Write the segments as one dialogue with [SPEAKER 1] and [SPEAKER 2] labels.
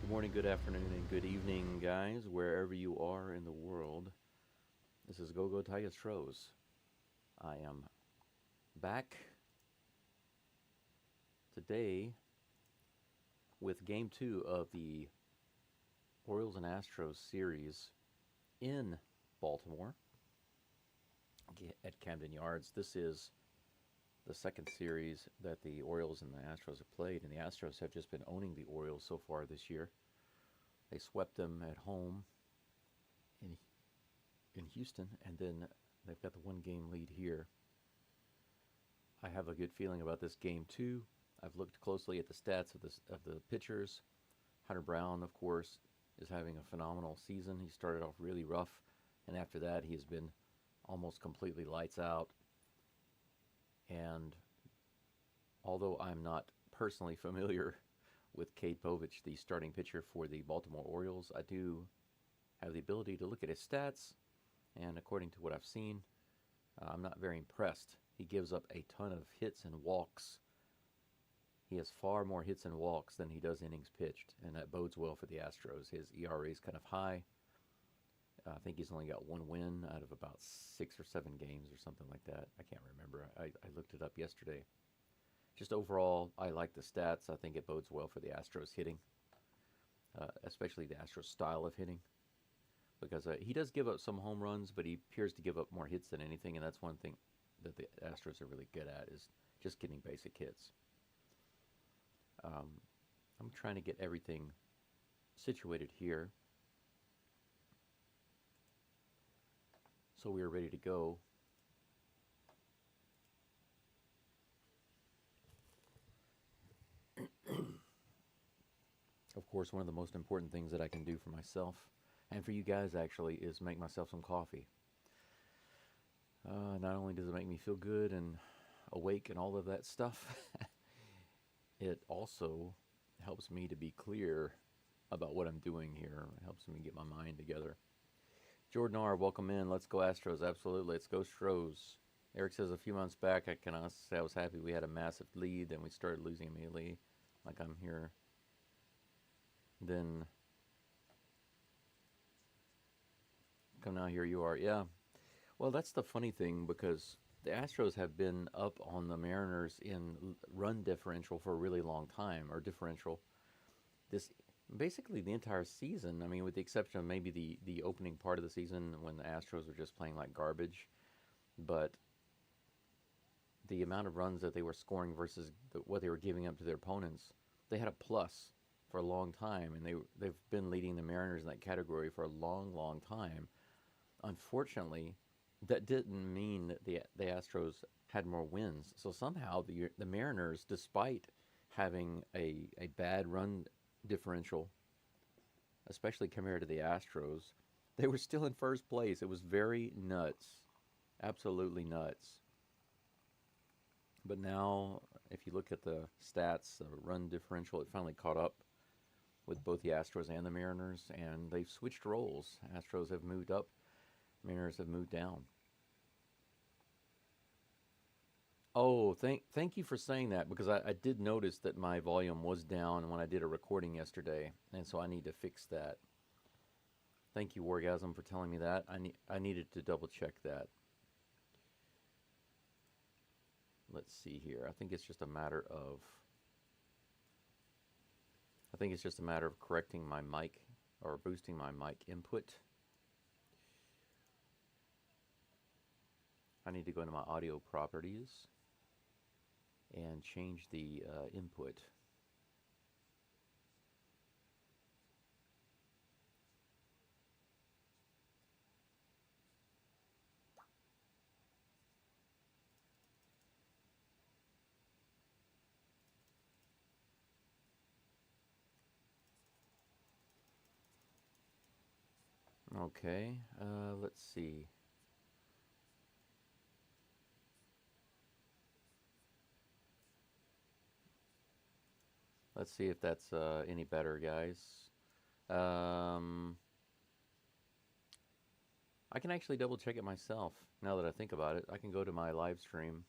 [SPEAKER 1] morning, good afternoon, and good evening, guys, wherever you are in the world. This is GEAUX STROS. I am back today with Game 2 of the Orioles and Astros series in Baltimore at Camden Yards. This is the second series that the Orioles and the Astros have played, and the Astros have just been owning the Orioles so far this year. They swept them at home in Houston, and then they've got the one-game lead here. I have a good feeling about this game too. I've looked closely at the stats of the pitchers. Hunter Brown, of course, is having a phenomenal season. He started off really rough, and after that he has been almost completely lights out. And although I'm not personally familiar with Cade Povich, the starting pitcher for the Baltimore Orioles, I do have the ability to look at his stats, and according to what I've seen, I'm not very impressed. He gives up a ton of hits and walks. He has far more hits and walks than he does innings pitched, and that bodes well for the Astros. His ERA is kind of high. I think he's only got one win out of about 6 or 7 games or something like that. I can't remember. I looked it up yesterday. Just overall, I like the stats. I think it bodes well for the Astros hitting, especially the Astros style of hitting, because he does give up some home runs, but he appears to give up more hits than anything, and that's one thing that the Astros are really good at, is just getting basic hits. I'm trying to get everything situated here so we are ready to go. Of course, one of the most important things that I can do for myself, and for you guys actually, is make myself some coffee. Not only does it make me feel good and awake and all of that stuff, it also helps me to be clear about what I'm doing here. It helps me get my mind together. Jordan R., welcome in. Let's go Astros. Absolutely. Let's go Stros. Eric says, a few months back, I can honestly say I was happy we had a massive lead, then we started losing immediately, like I'm here. Then, come now, here you are. Yeah. Well, that's the funny thing, because the Astros have been up on the Mariners in run differential for a really long time, or differential. This basically the entire season. I mean, with the exception of maybe the opening part of the season when the Astros were just playing like garbage, but the amount of runs that they were scoring versus what they were giving up to their opponents, they had a plus for a long time, and they've been leading the Mariners in that category for a long, long time. Unfortunately, that didn't mean that the Astros had more wins. So somehow the Mariners, despite having a bad run differential, especially compared to the Astros, they were still in first place. It was very nuts, absolutely nuts. But now, if you look at the stats, the run differential, it finally caught up with both the Astros and the Mariners, and they've switched roles. Astros have moved up, Mariners have moved down. Oh, thank you for saying that, because I did notice that my volume was down when I did a recording yesterday, and so I need to fix that. Thank you, Wargasm, for telling me that. I needed to double check that. Let's see here. I think it's just a matter of correcting my mic, or boosting my mic input. I need to go into my audio properties and change the input. Okay, let's see. Let's see if that's any better, guys. I can actually double check it myself now that I think about it. I can go to my live stream.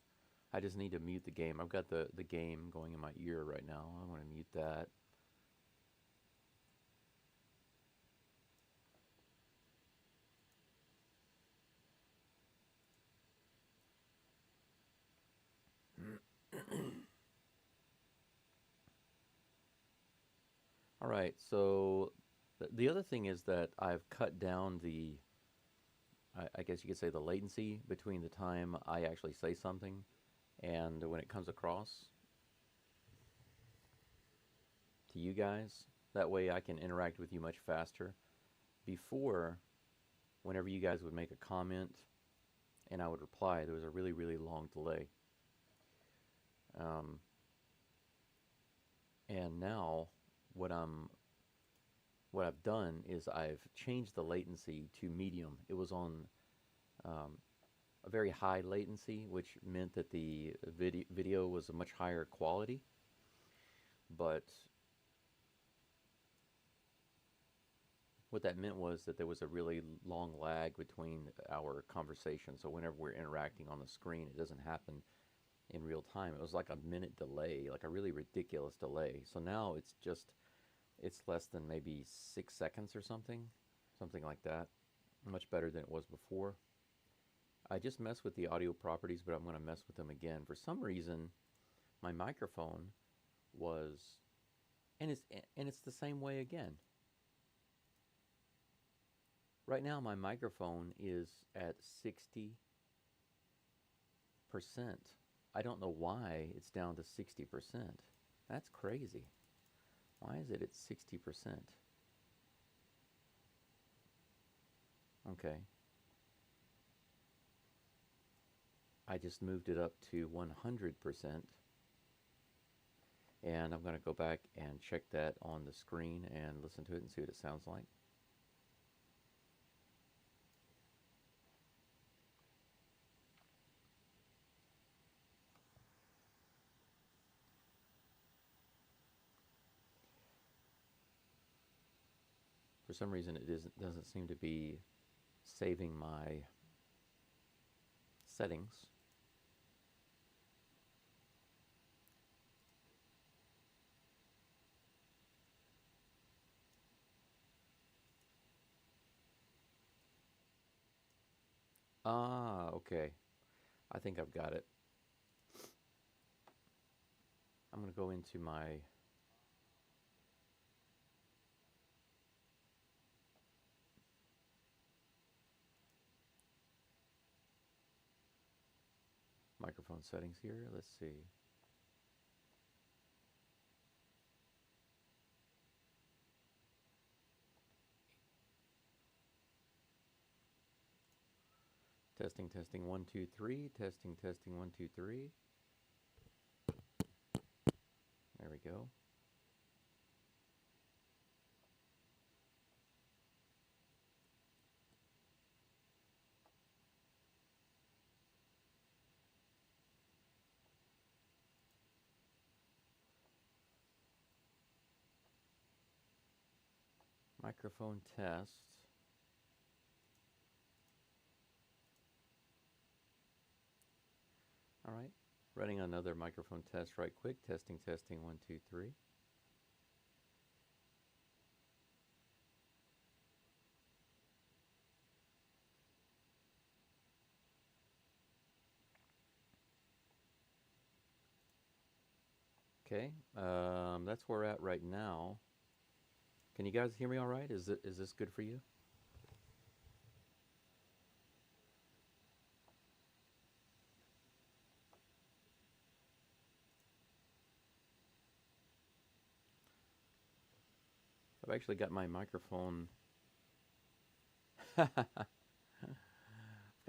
[SPEAKER 1] I just need to mute the game. I've got the game going in my ear right now. I want to mute that. All right, so the other thing is that I've cut down the, I guess you could say, the latency between the time I actually say something and when it comes across to you guys. That way I can interact with you much faster. Before, whenever you guys would make a comment and I would reply, there was a really, really long delay. Um, and now what I'm what I've done is I've changed the latency to medium. It was on um, a very high latency, which meant that the video was a much higher quality. But what that meant was that there was a really long lag between our conversation. So whenever we're interacting on the screen, it doesn't happen in real time. It was like a minute delay, like a really ridiculous delay. So now it's less than maybe 6 seconds or something like that. Much better than it was before. I just messed with the audio properties, but I'm going to mess with them again. For some reason, my microphone was, and it's the same way again. Right now, my microphone is at 60%. I don't know why it's down to 60%. That's crazy. Why is it at 60%? Okay. I just moved it up to 100%. And I'm going to go back and check that on the screen and listen to it and see what it sounds like. For some reason, it doesn't seem to be saving my settings. Ah, okay. I think I've got it. I'm going to go into my microphone settings here. Let's see. Testing, testing, 1, 2, 3. Testing, testing, 1, 2, 3. There we go. Microphone test. All right. Running another microphone test right quick. Testing, testing, 1, 2, 3. Okay. That's where we're at right now. Can you guys hear me all right? Is this good for you? I've actually got my microphone got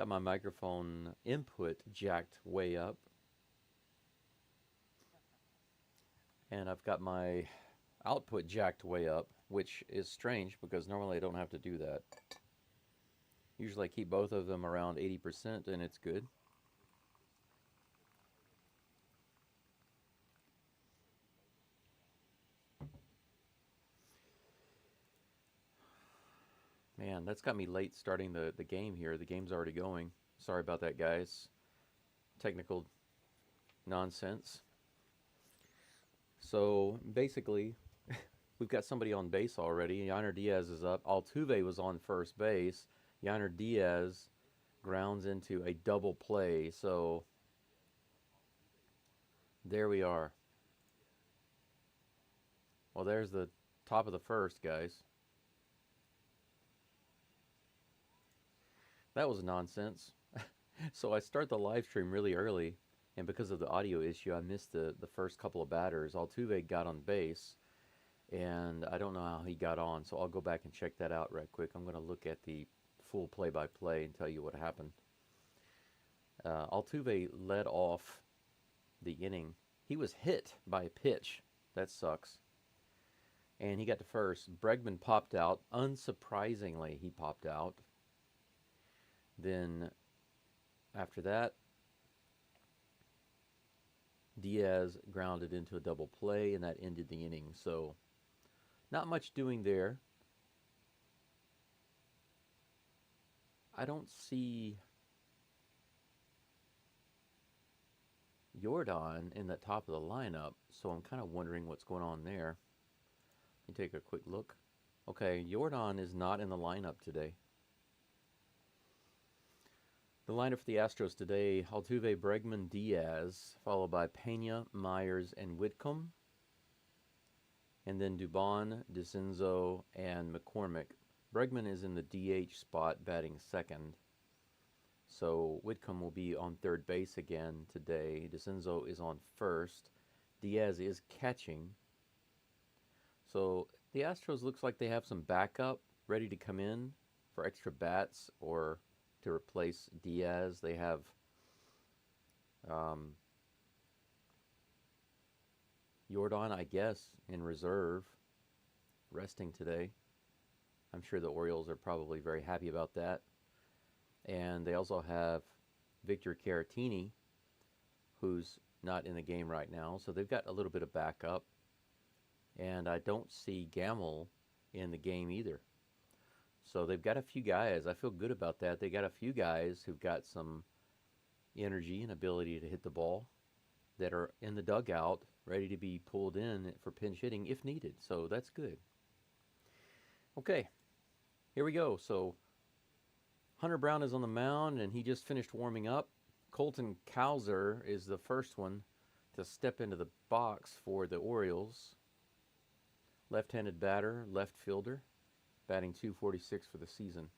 [SPEAKER 1] my microphone input jacked way up. And I've got my output jacked way up, which is strange because normally I don't have to do that. Usually I keep both of them around 80% and it's good. Man, that's got me late starting the game here. The game's already going. Sorry about that, guys. Technical nonsense. So basically, we've got somebody on base already. Yainer Diaz is up. Altuve was on first base. Yainer Diaz grounds into a double play. So there we are. Well, there's the top of the first, guys. That was nonsense. So I start the live stream really early, and because of the audio issue, I missed the first couple of batters. Altuve got on base, and I don't know how he got on, so I'll go back and check that out right quick. I'm going to look at the full play-by-play and tell you what happened. Altuve led off the inning. He was hit by a pitch. That sucks. And he got to first. Bregman popped out. Unsurprisingly, he popped out. Then, after that, Diaz grounded into a double play, and that ended the inning. So, not much doing there. I don't see Jordan in the top of the lineup, so I'm kind of wondering what's going on there. Let me take a quick look. Okay, Jordan is not in the lineup today. The lineup for the Astros today: Altuve, Bregman, Diaz, followed by Pena, Myers, and Whitcomb. And then Dubon, DeCenzo, and McCormick. Bregman is in the DH spot, batting second. So Whitcomb will be on third base again today. DeCenzo is on first. Diaz is catching. So the Astros looks like they have some backup ready to come in for extra bats or to replace Diaz. They have Jordan, I guess, in reserve, resting today. I'm sure the Orioles are probably very happy about that. And they also have Victor Caratini, who's not in the game right now. So they've got a little bit of backup. And I don't see Gamble in the game either. So they've got a few guys. I feel good about that. They got a few guys who've got some energy and ability to hit the ball that are in the dugout, ready to be pulled in for pinch hitting if needed. So that's good. Okay, here we go. So Hunter Brown is on the mound, and he just finished warming up. Colton Cowser is the first one to step into the box for the Orioles. Left-handed batter, left fielder, batting .246 for the season.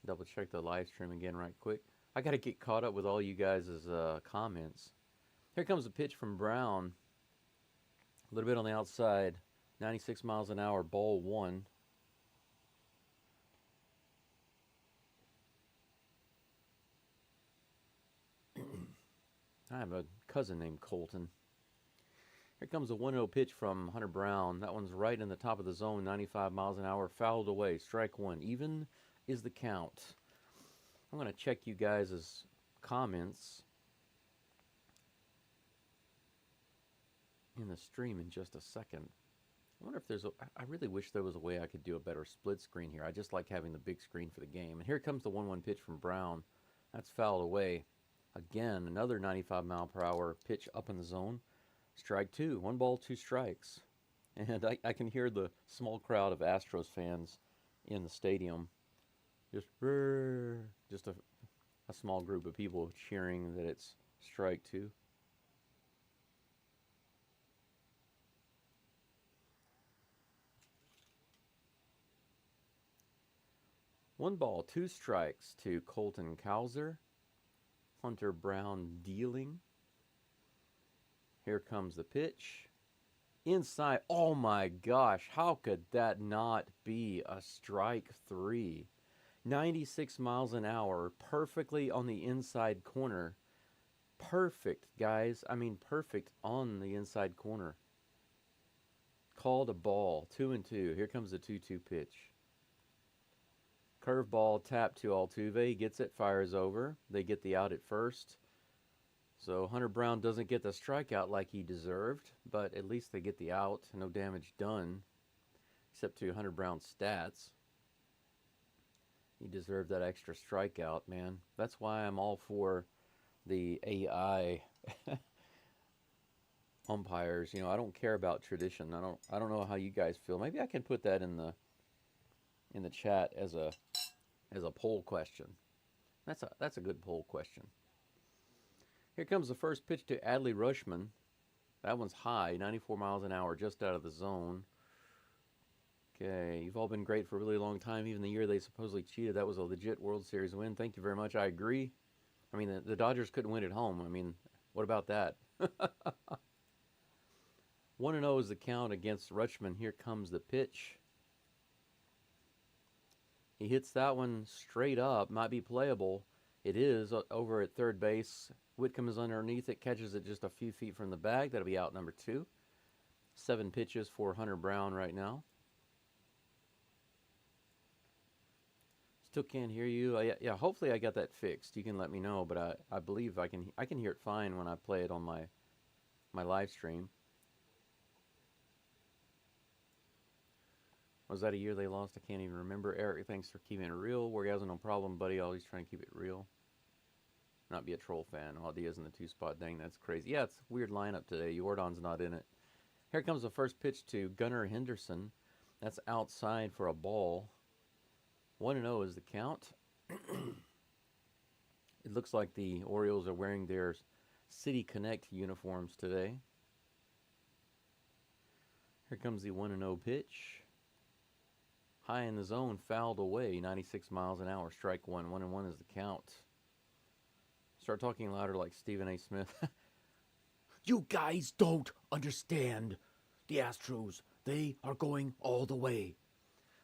[SPEAKER 1] Double check the live stream again right quick. I got to get caught up with all you guys' comments. Here comes a pitch from Brown. A little bit on the outside. 96 miles an hour, ball one. I have a cousin named Colton. Here comes a 1-0 pitch from Hunter Brown. That one's right in the top of the zone, 95 miles an hour, fouled away. Strike one. Even is the count. I'm going to check you guys' comments in the stream in just a second. I wonder if there's I really wish there was a way I could do a better split screen here. I just like having the big screen for the game. And here comes the 1-1 pitch from Brown. That's fouled away. Again, another 95 mile per hour pitch up in the zone. Strike two. 1 ball, 2 strikes. And I can hear the small crowd of Astros fans in the stadium. Just a small group of people cheering that it's strike two. One ball, 2 strikes to Colton Cowser. Hunter Brown dealing. Here comes the pitch. Inside. Oh my gosh, how could that not be a strike three? 96 miles an hour, perfectly on the inside corner. Perfect, guys. I mean, perfect on the inside corner. Called a ball. 2-2. Here comes the 2-2 pitch. Curveball tap to Altuve. Gets it, fires over. They get the out at first. So Hunter Brown doesn't get the strikeout like he deserved, but at least they get the out. No damage done, except to Hunter Brown's stats. He deserved that extra strikeout, man. That's why I'm all for the AI umpires. You know, I don't care about tradition. I don't know how you guys feel. Maybe I can put that in the chat as a poll question. That's a good poll question. Here comes the first pitch to Adley Rutschman. That one's high, 94 miles an hour, just out of the zone. Okay, you've all been great for a really long time. Even the year they supposedly cheated, that was a legit World Series win. Thank you very much. I agree. I mean, the Dodgers couldn't win at home. I mean, what about that? 1-0 is the count against Rutschman. Here comes the pitch. He hits that one straight up. Might be playable. It is over at third base. Whitcomb is underneath it, catches it just a few feet from the bag. That'll be out number 2. 7 pitches for Hunter Brown right now. Still can't hear you. Yeah, hopefully I got that fixed. You can let me know, but I believe I can hear it fine when I play it on my live stream. Was that a year they lost? I can't even remember. Eric, thanks for keeping it real. Where he has no problem, buddy. Always trying to keep it real. Not be a troll fan. Oh, Diaz in the 2-spot. Dang, that's crazy. Yeah, it's a weird lineup today. Jordan's not in it. Here comes the first pitch to Gunnar Henderson. That's outside for a ball. 1-0 is the count. It looks like the Orioles are wearing their City Connect uniforms today. Here comes the 1-0 pitch. High in the zone, fouled away, 96 miles an hour, strike 1. 1-1 is the count. Start talking louder like Stephen A. Smith.
[SPEAKER 2] You guys don't understand. The Astros, they are going all the way.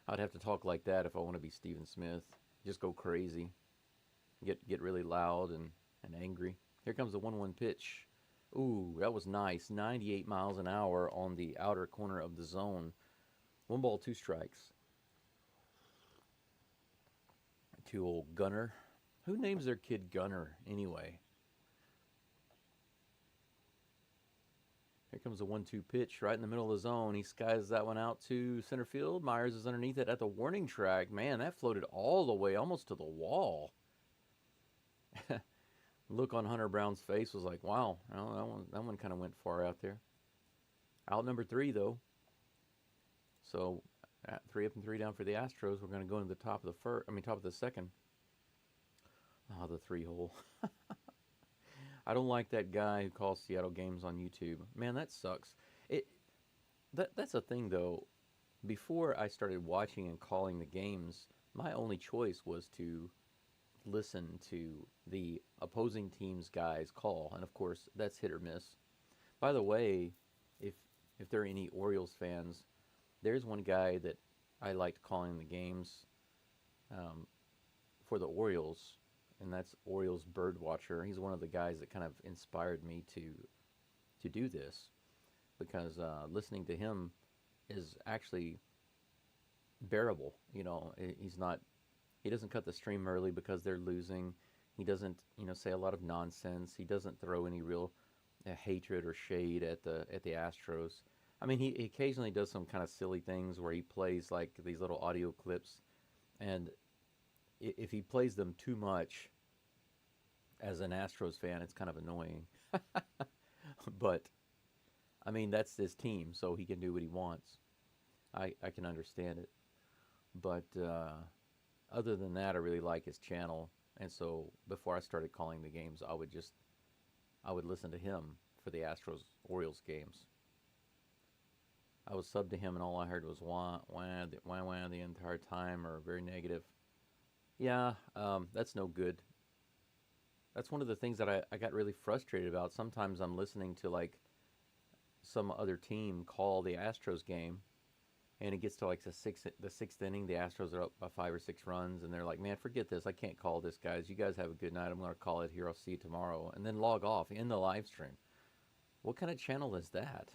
[SPEAKER 1] I'd have to talk like that if I want to be Stephen Smith. Just go crazy. Get really loud and angry. Here comes the 1-1 pitch. Ooh, that was nice. 98 miles an hour on the outer corner of the zone. 1 ball, 2 strikes. To old Gunner. Who names their kid Gunner anyway? Here comes a 1-2 pitch right in the middle of the zone. He skies that one out to center field. Myers is underneath it at the warning track. Man, that floated all the way almost to the wall. Look on Hunter Brown's face was like, wow, that one kind of went far out there. Out number 3 though. So 3 up and 3 down for the Astros. We're going to go into the top of the top of the second. Oh, the 3-hole. I don't like that guy who calls Seattle games on YouTube. Man, that sucks. That's a thing though. Before I started watching and calling the games, my only choice was to listen to the opposing team's guys call, and of course that's hit or miss. By the way, if there are any Orioles fans, there's one guy that I liked calling the games for the Orioles, and that's Orioles Birdwatcher. He's one of the guys that kind of inspired me to do this, because listening to him is actually bearable. You know, he doesn't cut the stream early because they're losing. He doesn't, say a lot of nonsense. He doesn't throw any real hatred or shade at the Astros. I mean, he occasionally does some kind of silly things where he plays like these little audio clips, and if he plays them too much, as an Astros fan, it's kind of annoying. But, I mean, that's his team, so he can do what he wants. I can understand it. But other than that, I really like his channel. And so before I started calling the games, I would listen to him for the Astros-Orioles games. I was subbed to him, and all I heard was wah, wah, wah, wah the entire time, or very negative. Yeah, that's no good. That's one of the things that I got really frustrated about. Sometimes I'm listening to, like, some other team call the Astros game, and it gets to, like, the sixth inning. The Astros are up by 5 or 6 runs, and they're like, man, forget this. I can't call this, guys. You guys have a good night. I'm going to call it here. I'll see you tomorrow. And then log off in the live stream. What kind of channel is that?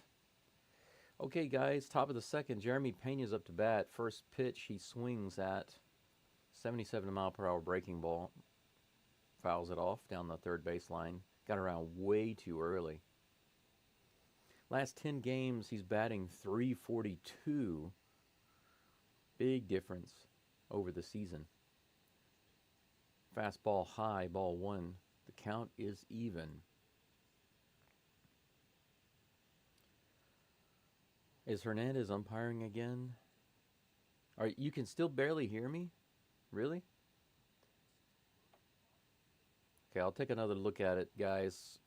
[SPEAKER 1] Okay, guys, top of the second. Jeremy Pena's up to bat. First pitch, he swings at 77-mile-per-hour breaking ball. Fouls it off down the third baseline. Got around way too early. Last 10 games, he's batting .342. Big difference over the season. Fastball high, ball 1. The count is even. Is Hernandez umpiring again? You can still barely hear me? Really? Okay, I'll take another look at it, guys.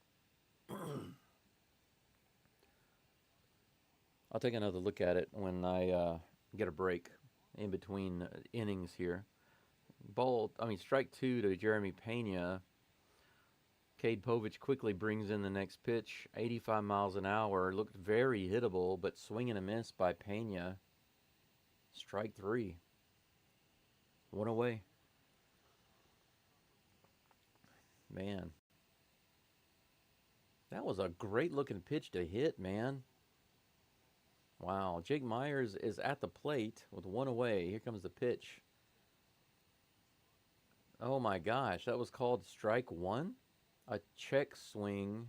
[SPEAKER 1] I'll take another look at it when I get a break in between innings here. Strike two to Jeremy Pena. Cade Povich quickly brings in the next pitch, 85 miles an hour. Looked very hittable, but swing and a miss by Pena. Strike three. One away. Man. That was a great looking pitch to hit, man. Wow. Jake Myers is at the plate with one away. Here comes the pitch. Oh my gosh, that was called strike one? A check swing,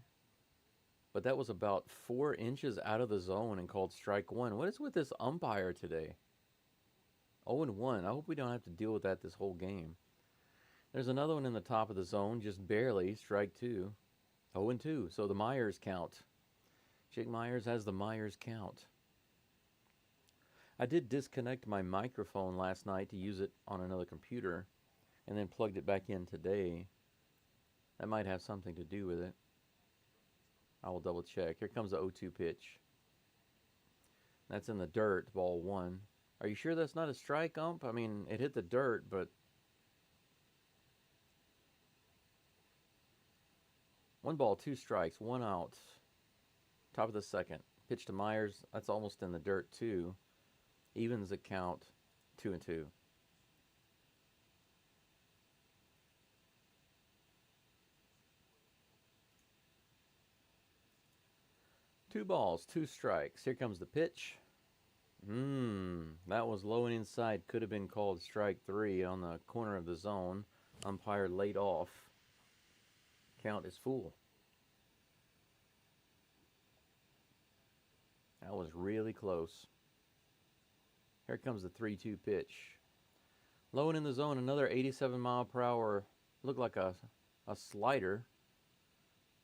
[SPEAKER 1] but that was about 4 inches out of the zone and called strike one. What is with this umpire today? 0-1. I hope we don't have to deal with that this whole game. There's another one in the top of the zone, just barely, strike two. 0-2, so the Myers count. Jake Myers has the Myers count. I did disconnect my microphone last night to use it on another computer and then plugged it back in today. That might have something to do with it. I will double check. Here comes the 0-2 pitch. That's in the dirt, ball one. Are you sure that's not a strike, ump? I mean, it hit the dirt, but... One ball, two strikes, one out. Top of the second. Pitch to Myers. That's almost in the dirt, too. Evens the count, 2-2. Two balls, two strikes. Here comes the pitch. That was low and inside. Could have been called strike three on the corner of the zone. Umpire laid off. Count is full. That was really close. Here comes the 3-2 pitch. Low and in the zone, another 87 mile per hour. Looked like a slider.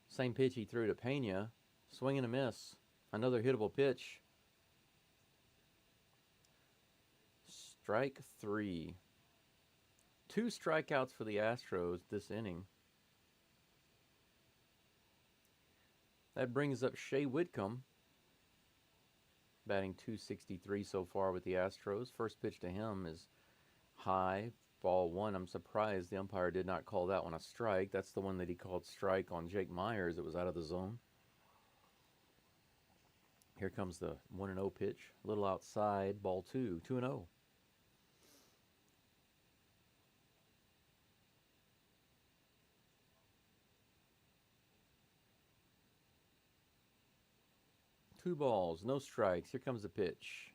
[SPEAKER 1] Same pitch he threw to Pena. Swing and a miss. Another hittable pitch. Strike three. 2 strikeouts for the Astros this inning. That brings up Shea Whitcomb, batting .263 so far with the Astros. First pitch to him is high, ball one. I'm surprised the umpire did not call that one a strike. That's the one that he called strike on Jake Myers. It was out of the zone. Here comes the 1-0 pitch. A little outside, ball two, 2-0. Two balls, no strikes. Here comes the pitch.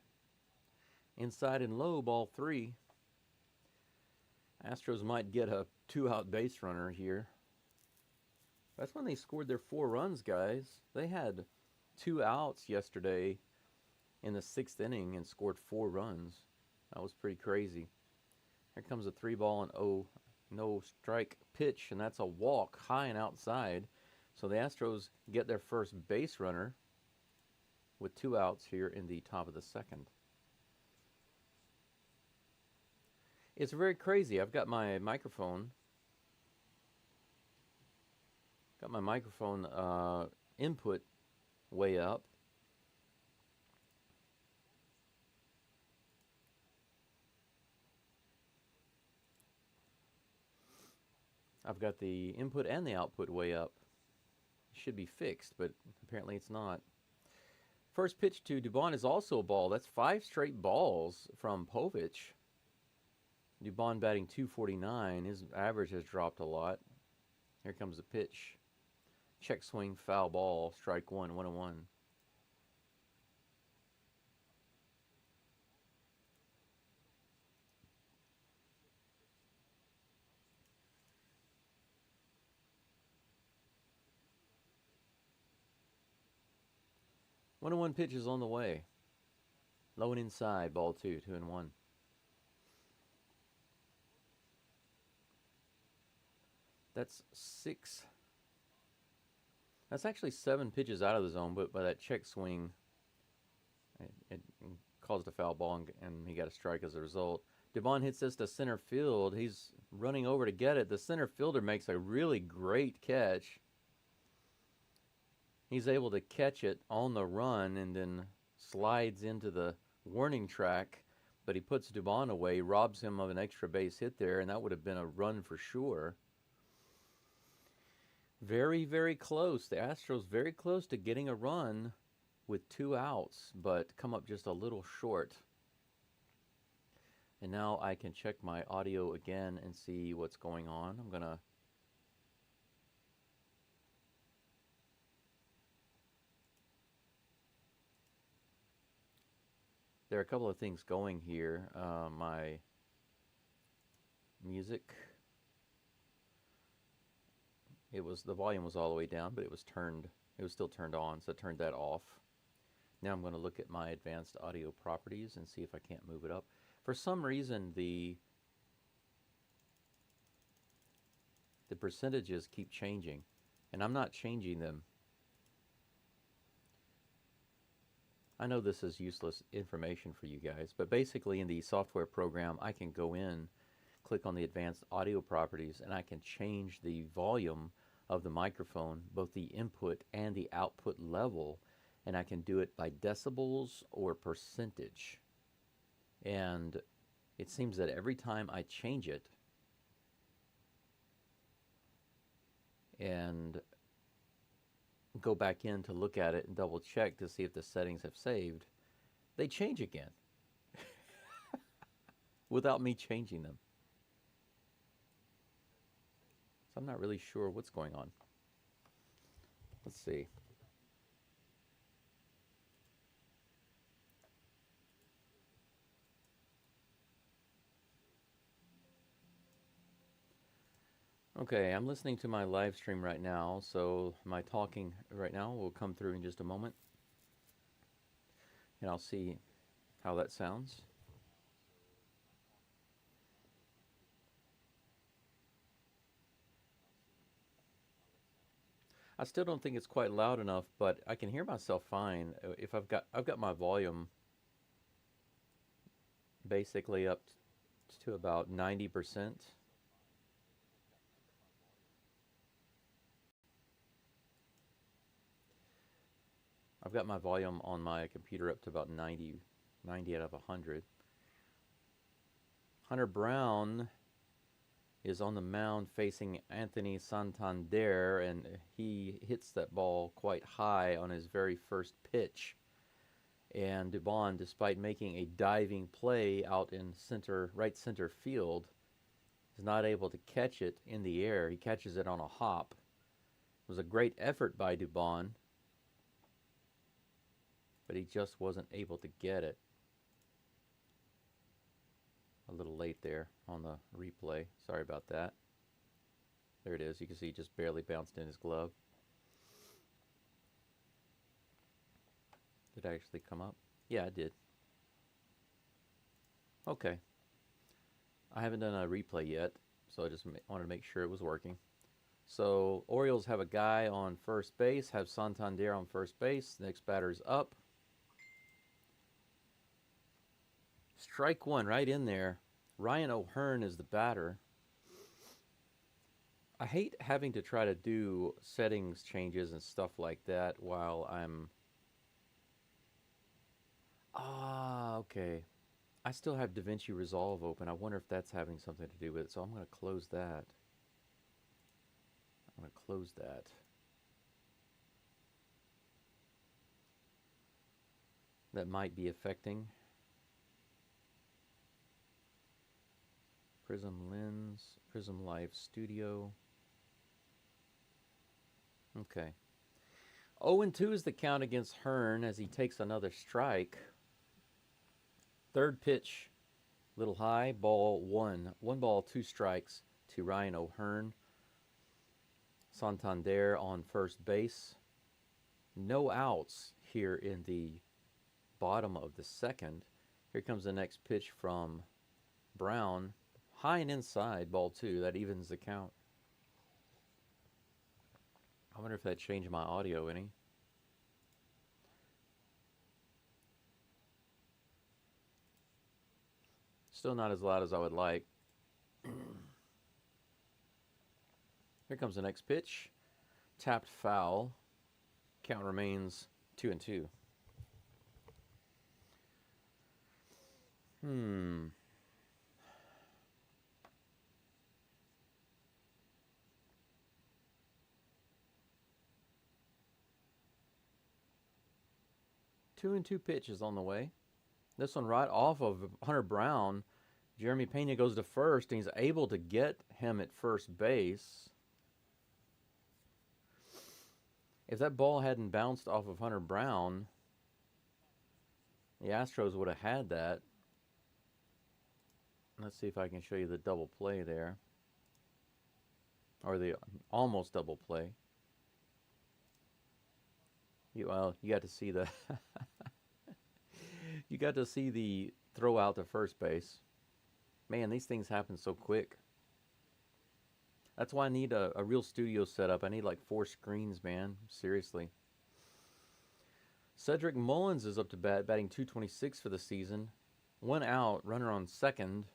[SPEAKER 1] Inside and low, ball three. Astros might get a 2-out base runner here. That's when they scored their 4 runs, guys. They had 2 outs yesterday in the 6th inning and scored 4 runs. That was pretty crazy. Here comes a 3-ball and no strike pitch, and that's a walk high and outside. So the Astros get their first base runner with 2 outs here in the top of the second. It's very crazy. I've got my microphone. Input way up. I've got the input and the output way up. It should be fixed, but apparently it's not. First pitch to Dubon is also a ball. That's 5 straight balls from Povich. Dubon batting .249. His average has dropped a lot. Here comes the pitch. Check swing, foul ball, strike one, 1-1. One and one pitch is on the way. Low and inside, ball two, 2-1. That's 6. That's actually 7 pitches out of the zone, but by that check swing, it caused a foul ball, and he got a strike as a result. Dubon hits this to center field. He's running over to get it. The center fielder makes a really great catch. He's able to catch it on the run and then slides into the warning track but he puts Dubon away, robs him of an extra base hit there, and that would have been a run for sure. Very, very close. The Astros very close to getting a run with 2 outs, but come up just a little short. And now I can check my audio again and see what's going on. I'm going to there are a couple of things going here. My music, the volume was all the way down, but it was still turned on, so I turned that off. Now I'm going to look at my advanced audio properties and see if I can't move it up. For some reason, the percentages keep changing, and I'm not changing them. I know this is useless information for you guys, but basically in the software program, I can go in, click on the advanced audio properties, and I can change the volume of the microphone, both the input and the output level, and I can do it by decibels or percentage. And it seems that every time I change it and go back in to look at it and double check to see if the settings have saved, they change again without me changing them. So I'm not really sure what's going on. Let's see. Okay, I'm listening to my live stream right now, so my talking right now will come through in just a moment. And I'll see how that sounds. I still don't think it's quite loud enough, but I can hear myself fine. If I've got my volume basically up to about 90%. I've got my volume on my computer up to about 90 out of 100. Hunter Brown is on the mound facing Anthony Santander, and he hits that ball quite high on his very first pitch. And Dubon, despite making a diving play out in right center field, is not able to catch it in the air. He catches it on a hop. It was a great effort by Dubon, but he just wasn't able to get it. A little late there on the replay. Sorry about that. There it is. You can see he just barely bounced in his glove. Did it actually come up? Yeah, it did. Okay. I haven't done a replay yet, so I just wanted to make sure it was working. So Orioles have a guy on first base, have Santander on first base. Next batter's up. Strike one right in there. Ryan O'Hearn is the batter. I hate having to try to do settings changes and stuff like that while I'm... okay. I still have DaVinci Resolve open. I wonder if that's having something to do with it. So I'm going to close that. That might be affecting. Prism Lens, Prism Live Studio. Okay. 0-2 is the count against Hearn as he takes another strike. Third pitch, little high, ball one. 1 ball, 2 strikes to Ryan O'Hearn. Santander on first base. No outs here in the bottom of the second. Here comes the next pitch from Brown. High and inside, ball 2. That evens the count. I wonder if that changed my audio any. Still not as loud as I would like. Here comes the next pitch. Tapped foul. Count remains 2-2. Hmm. Two and two pitches on the way. This one right off of Hunter Brown. Jeremy Pena goes to first, and he's able to get him at first base. If that ball hadn't bounced off of Hunter Brown, the Astros would have had that. Let's see if I can show you the double play there. Or the almost double play. You got to see the you got to see the throw out to first base. Man, these things happen so quick. That's why I need a real studio setup. I need like 4 screens, man. Seriously. Cedric Mullins is up to bat, batting .226 for the season. 1 out, runner on second.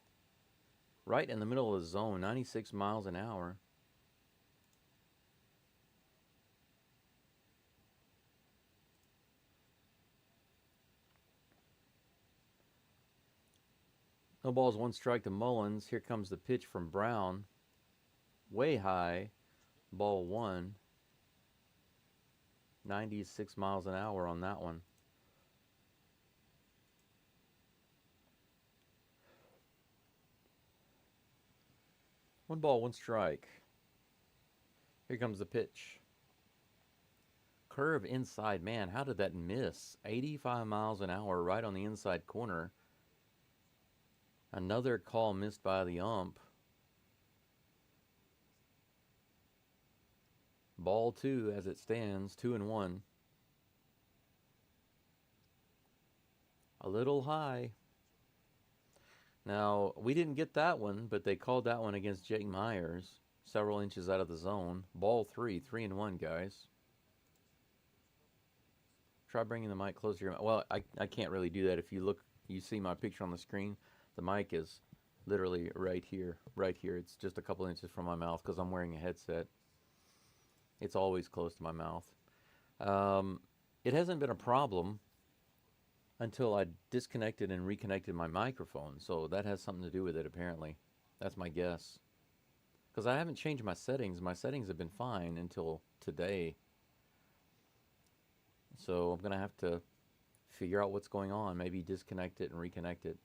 [SPEAKER 1] Right in the middle of the zone, 96 miles an hour. No balls, 1 strike to Mullins. Here comes the pitch from Brown. Way high. Ball 1. 96 miles an hour on that one. One ball, 1 strike. Here comes the pitch. Curve inside. Man, how did that miss? 85 miles an hour right on the inside corner. Another call missed by the ump. Ball 2 as it stands, 2-1. A little high. Now, we didn't get that one, but they called that one against Jake Myers. Several inches out of the zone. Ball 3, 3-1, guys. Try bringing the mic closer to your mouth. Well, I can't really do that. If you look, you see my picture on the screen. The mic is literally right here. Right here. It's just a couple inches from my mouth because I'm wearing a headset. It's always close to my mouth. It hasn't been a problem until I disconnected and reconnected my microphone. So that has something to do with it, apparently. That's my guess. Because I haven't changed my settings. My settings have been fine until today. So I'm going to have to figure out what's going on. Maybe disconnect it and reconnect it.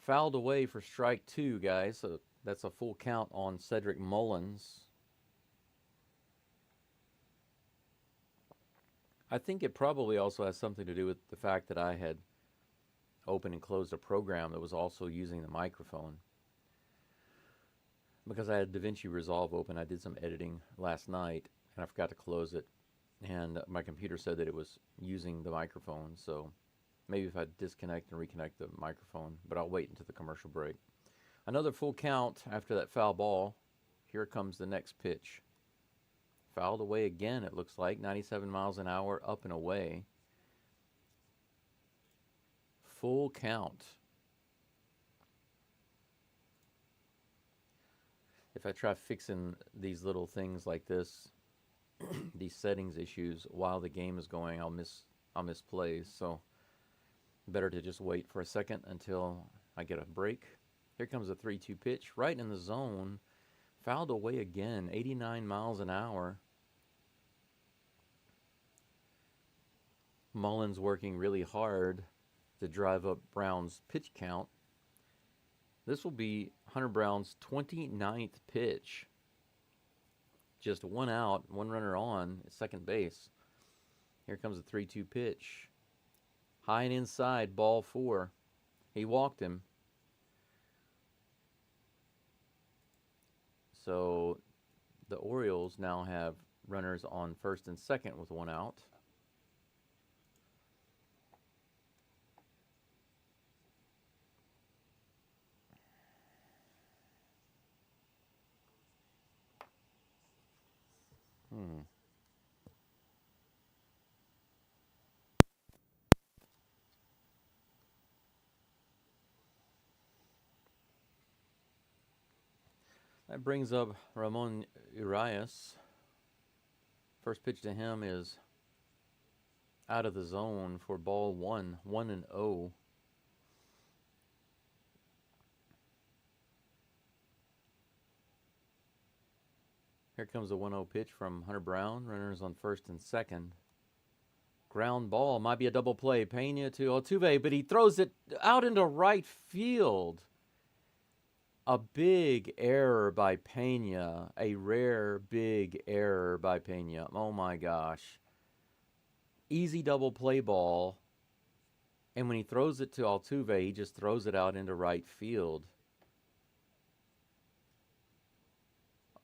[SPEAKER 1] Fouled away for strike 2, guys. So that's a full count on Cedric Mullins. I think it probably also has something to do with the fact that I had opened and closed a program that was also using the microphone. Because I had DaVinci Resolve open, I did some editing last night, and I forgot to close it. And my computer said that it was using the microphone, so maybe if I disconnect and reconnect the microphone, but I'll wait until the commercial break. Another full count after that foul ball. Here comes the next pitch. Fouled away again, it looks like. 97 miles an hour, up and away. Full count. If I try fixing these little things like this, these settings issues while the game is going, I'll miss plays. So better to just wait for a second until I get a break. Here comes a 3-2 pitch, right in the zone. Fouled away again, 89 miles an hour. Mullins working really hard to drive up Brown's pitch count. This will be Hunter Brown's 29th pitch. Just 1 out, 1 runner on at second base. Here comes a 3-2 pitch. High and inside, ball 4. He walked him. So the Orioles now have runners on first and second with 1 out. That brings up Ramon Urias. First pitch to him is out of the zone for ball 1, 1-0. Here comes a 1-0 pitch from Hunter Brown. Runners on first and second. Ground ball. Might be a double play. Pena to Altuve, but he throws it out into right field. A big error by Pena. A rare big error by Pena. Oh my gosh. Easy double play ball. And when he throws it to Altuve, he just throws it out into right field.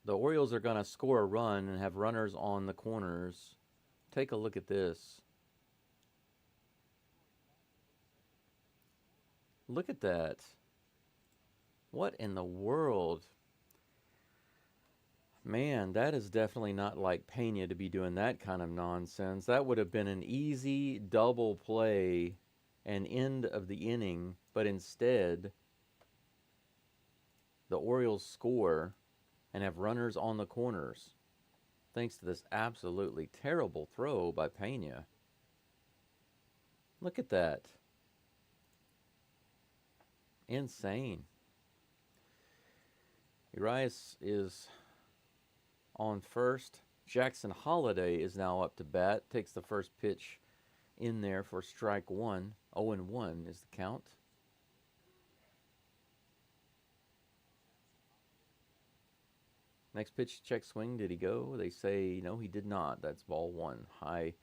[SPEAKER 1] The Orioles are going to score a run and have runners on the corners. Take a look at this. Look at that. What in the world? Man, that is definitely not like Pena to be doing that kind of nonsense. That would have been an easy double play and end of the inning, but instead, the Orioles score and have runners on the corners thanks to this absolutely terrible throw by Pena. Look at that. Insane. Urias is on first. Jackson Holiday is now up to bat. Takes the first pitch in there for strike one. 0-1 is the count. Next pitch, check swing. Did he go? They say no, he did not. That's ball one. High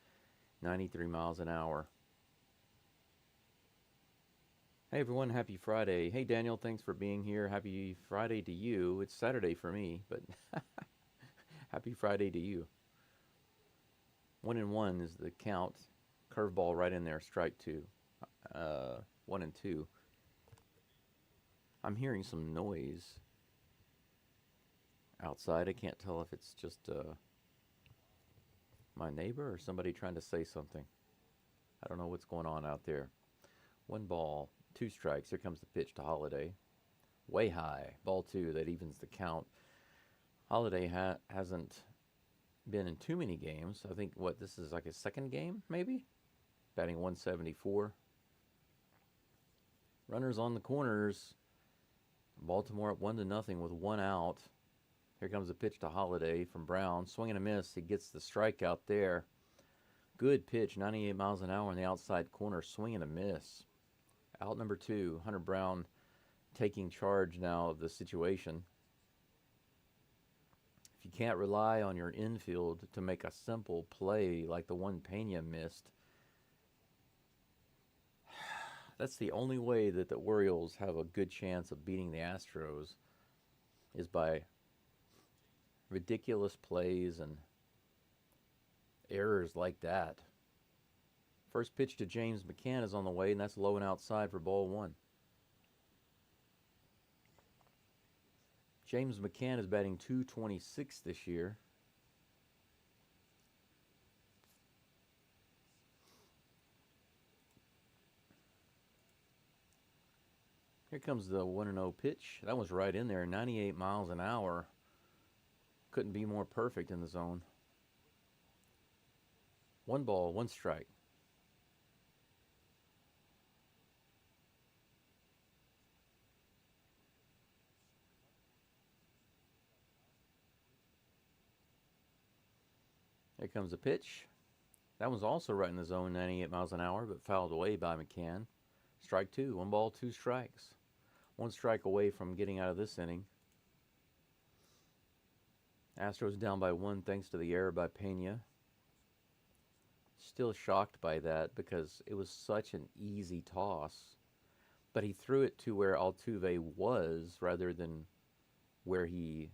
[SPEAKER 1] 93 miles an hour. Hey everyone, happy Friday. Hey Daniel, thanks for being here. Happy Friday to you. It's Saturday for me, but happy Friday to you. 1-1 is the count. Curveball right in there, strike two. 1-2. I'm hearing some noise outside. I can't tell if it's just my neighbor or somebody trying to say something. I don't know what's going on out there. 1 ball, 2 strikes. Here comes the pitch to Holiday. Way high. Ball 2. That evens the count. Holiday hasn't been in too many games. I think, this is like his second game, maybe? Batting 174. Runners on the corners. Baltimore up 1-0 with 1 out. Here comes a pitch to Holiday from Brown. Swing and a miss. He gets the strikeout there. Good pitch. 98 miles an hour in the outside corner. Swing and a miss. Out number 2. Hunter Brown taking charge now of the situation. If you can't rely on your infield to make a simple play like the one Pena missed, that's the only way that the Orioles have a good chance of beating the Astros, is by ridiculous plays and errors like that. First pitch to James McCann is on the way, and that's low and outside for ball 1. James McCann is batting .226 this year. Here comes the 1-0 pitch. That was right in there, 98 miles an hour. Couldn't be more perfect in the zone. 1 ball, 1 strike. Here comes the pitch. That was also right in the zone, 98 miles an hour, but fouled away by McCann. Strike 2, 1 ball, 2 strikes. 1 strike away from getting out of this inning. Astros down by 1 thanks to the error by Pena. Still shocked by that because it was such an easy toss. But he threw it to where Altuve was rather than where he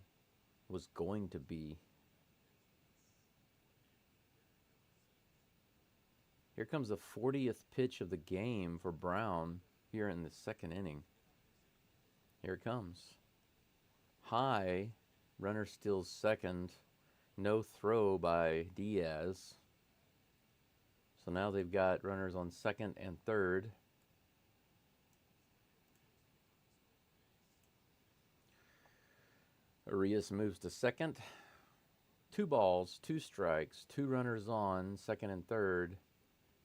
[SPEAKER 1] was going to be. Here comes the 40th pitch of the game for Brown here in the second inning. Here it comes. High. Runner steals second. No throw by Diaz. So now they've got runners on second and third. Arias moves to second. 2 balls, 2 strikes, 2 runners on second and third.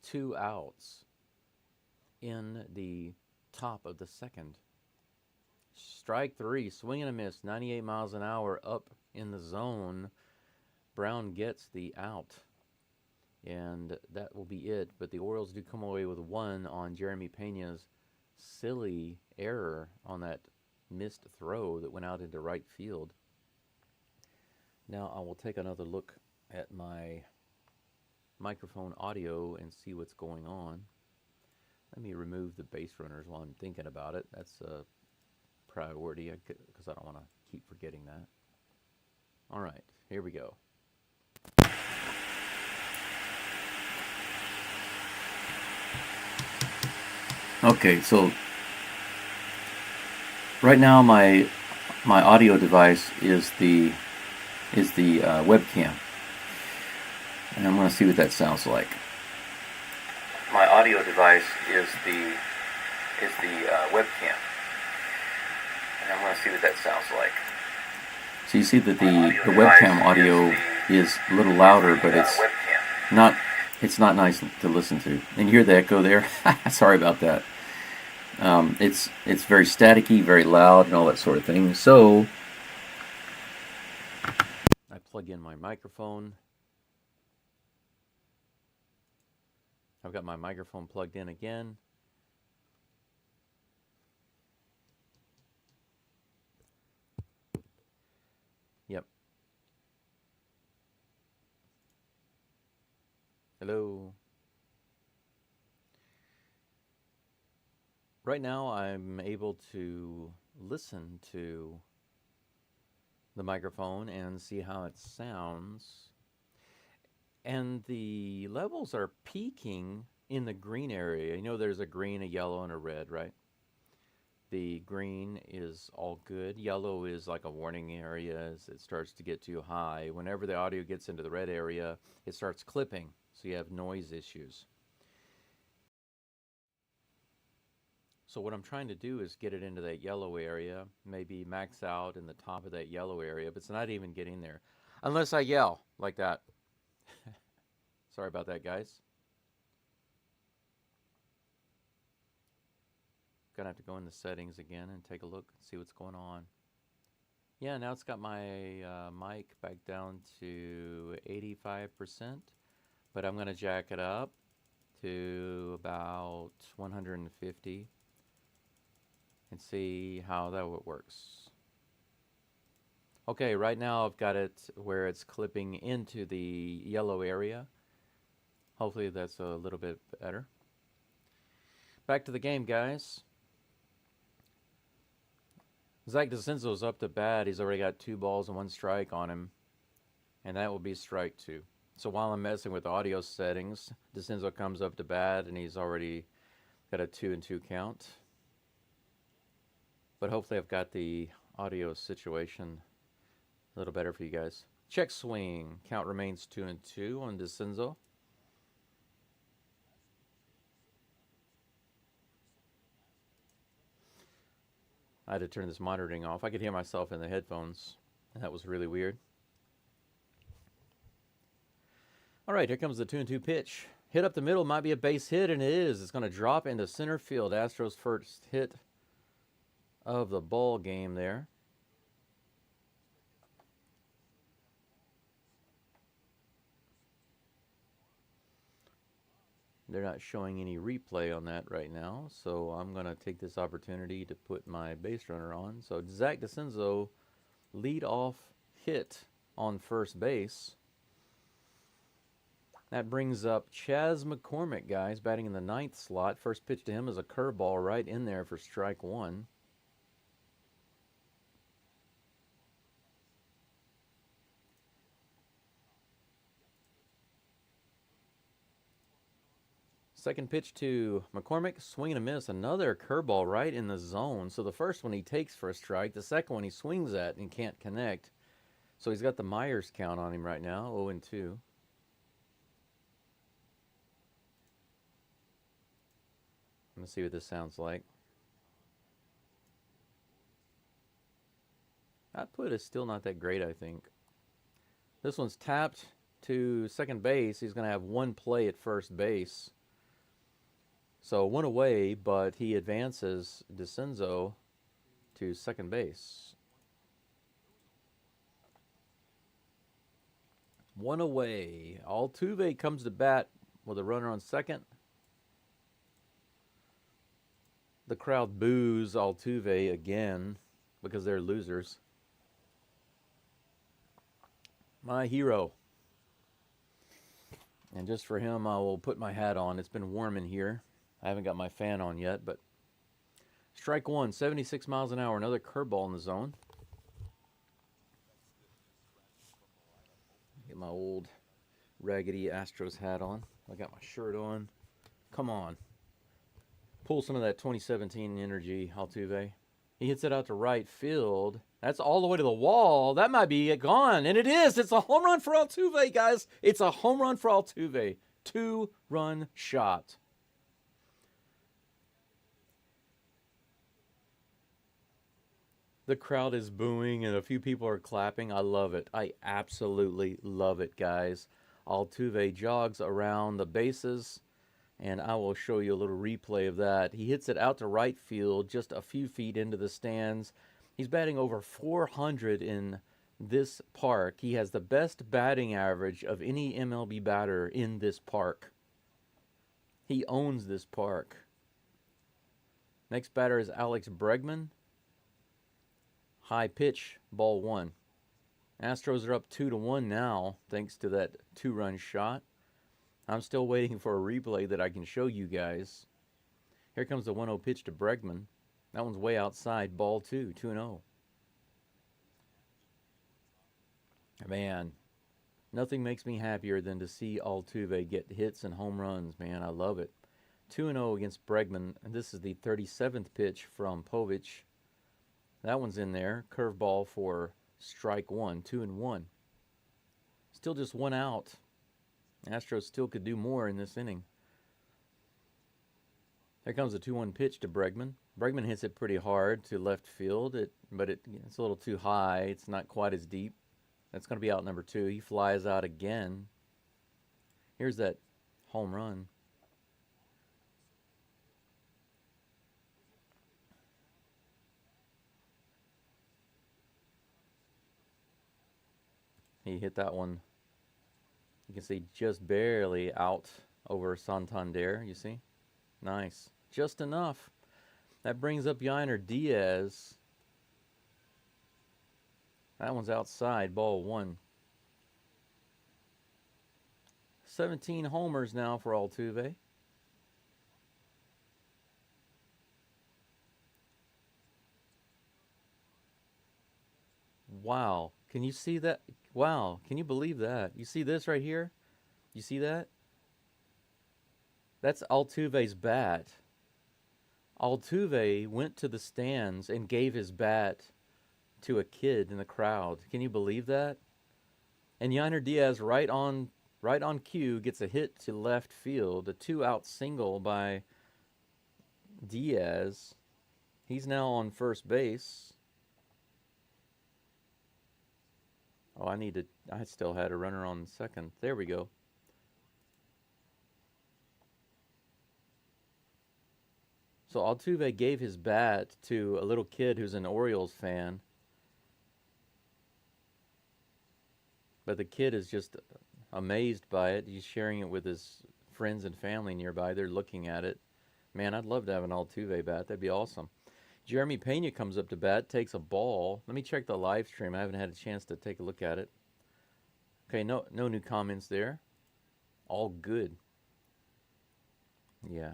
[SPEAKER 1] 2 outs in the top of the second. Strike 3, swing and a miss, 98 miles an hour up in the zone. Brown gets the out, and that will be it. But the Orioles do come away with one on Jeremy Pena's silly error on that missed throw that went out into right field. Now I will take another look at my microphone audio and see what's going on. Let me remove the base runners while I'm thinking about it. That's a priority because I don't want to keep forgetting that. All right, here we go. Okay, so right now my audio device is the webcam, and I'm going to see what that sounds like. My audio device is the webcam, and I'm going to see what that sounds like. So you see that the webcam audio is a little louder, but it's not nice to listen to. And you hear the echo there? Sorry about that. It's very staticky, very loud, and all that sort of thing. So I plug in my microphone. I've got my microphone plugged in again. Yep. Hello. Right now I'm able to listen to the microphone and see how it sounds. And the levels are peaking in the green area. You know there's a green, a yellow, and a red, right? The green is all good. Yellow is like a warning area as it starts to get too high. Whenever the audio gets into the red area, it starts clipping, so you have noise issues. So what I'm trying to do is get it into that yellow area, maybe max out in the top of that yellow area, but it's not even getting there. Unless I yell like that. Sorry about that, guys. Gonna have to go in the settings again and take a look and see what's going on. Yeah, now it's got my mic back down to 85%, but I'm gonna jack it up to about 150 and see how that works. Okay, right now I've got it where it's clipping into the yellow area. Hopefully that's a little bit better. Back to the game, guys. Zach DeCenzo's up to bat. He's already got 2 balls and 1 strike on him, and that will be strike 2. So while I'm messing with audio settings, DeCenzo comes up to bat, and he's already got a 2-2 count. But hopefully I've got the audio situation a little better for you guys. Check swing. Count remains 2-2 on DeCenzo. I had to turn this monitoring off. I could hear myself in the headphones, and that was really weird. All right, here comes the 2-2 pitch. Hit up the middle, might be a base hit, and it is. It's going to drop into center field. Astros' first hit of the ball game there. They're not showing any replay on that right now, so I'm going to take this opportunity to put my base runner on. So Zach DeCenzo, lead-off hit on first base. That brings up Chas McCormick, guys, batting in the 9th slot. First pitch to him is a curveball right in there for strike 1. Second pitch to McCormick, swing and a miss. Another curveball right in the zone. So the first one he takes for a strike. The second one he swings at and can't connect. So he's got the Myers count on him right now, 0-2. Let's see what this sounds like. Output is still not that great, I think. This one's tapped to second base. He's going to have 1 play at first base. So 1 away, but he advances DeCenzo to second base. One away. Altuve comes to bat with a runner on second. The crowd boos Altuve again because they're losers. My hero. And just for him, I will put my hat on. It's been warm in here. I haven't got my fan on yet, but strike one, 76 miles an hour. Another curveball in the zone. Get my old raggedy Astros hat on. I got my shirt on. Come on. Pull some of that 2017 energy, Altuve. He hits it out to right field. That's all the way to the wall. That might be it gone. And it is. It's a home run for Altuve, guys. It's a home run for Altuve. 2-run shot. The crowd is booing and a few people are clapping. I love it. I absolutely love it, guys. Altuve jogs around the bases, and I will show you a little replay of that. He hits it out to right field, just a few feet into the stands. He's batting over 400 in this park. He has the best batting average of any MLB batter in this park. He owns this park. Next batter is Alex Bregman. High pitch, ball one. Astros are up 2-1 now, thanks to that 2-run shot. I'm still waiting for a replay that I can show you guys. Here comes the 1-0 pitch to Bregman. That one's way outside, ball two, 2-0. Man, nothing makes me happier than to see Altuve get hits and home runs, man. I love it. 2-0 against Bregman, and this is the 37th pitch from Povich. That one's in there. Curveball for strike one, 2-1. Still just one out. Astros still could do more in this inning. There comes a 2-1 pitch to Bregman. Bregman hits it pretty hard to left field, but it's a little too high. It's not quite as deep. That's going to be out number two. He flies out again. Here's that home run. He hit that one. You can see just barely out over Santander, you see? Nice. Just enough. That brings up Yainer Diaz. That one's outside, ball one. 17 homers now for Altuve. Wow. Can you see that? Wow. Can you believe that? You see this right here? You see that? That's Altuve's bat. Altuve went to the stands and gave his bat to a kid in the crowd. Can you believe that? And Yainer Diaz, right on cue, gets a hit to left field. A 2-out single by Diaz. He's now on first base. Oh, I still had a runner on second. There we go. So Altuve gave his bat to a little kid who's an Orioles fan. But the kid is just amazed by it. He's sharing it with his friends and family nearby. They're looking at it. Man, I'd love to have an Altuve bat. That'd be awesome. Jeremy Pena comes up to bat, takes a ball. Let me check the live stream. I haven't had a chance to take a look at it. Okay, no new comments there. All good. Yeah.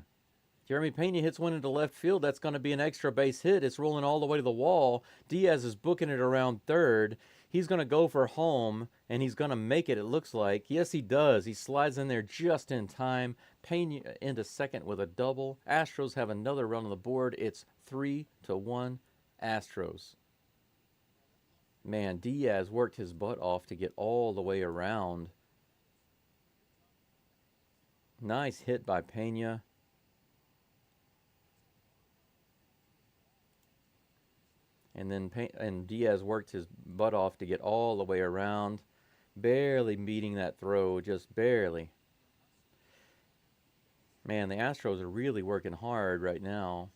[SPEAKER 1] Jeremy Pena hits one into left field. That's going to be an extra base hit. It's rolling all the way to the wall. Diaz is booking it around third. He's going to go for home, and he's going to make it, it looks like. Yes, he does. He slides in there just in time. Pena into second with a double. Astros have another run on the board. It's 3-1 Astros. Man, Diaz worked his butt off to get all the way around. Nice hit by Pena. And then Diaz worked his butt off to get all the way around. Barely beating that throw, just barely. Man, the Astros are really working hard right now.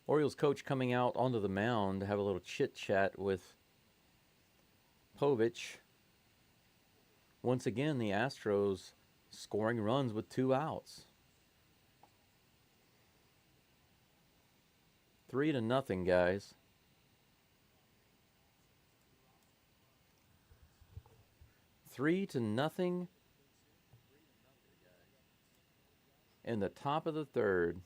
[SPEAKER 1] Orioles coach coming out onto the mound to have a little chit-chat with Povich. Once again, the Astros scoring runs with 2 outs. 3-0, guys. Three to nothing in the top of the third.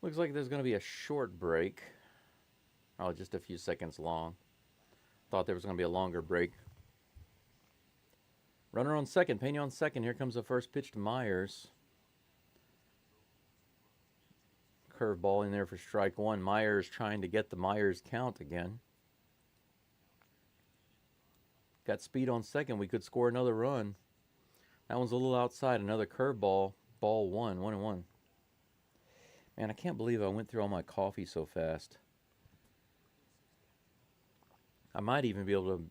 [SPEAKER 1] Looks like there's going to be a short break. Oh, just a few seconds long. Thought there was going to be a longer break. Runner on second, Pena on second. Here comes the first pitch to Myers. Curveball in there for strike one. Myers trying to get the Myers count again. Got speed on second. We could score another run. That one's a little outside. Another curveball. Ball one. 1-1. Man, I can't believe I went through all my coffee so fast. I might even be able to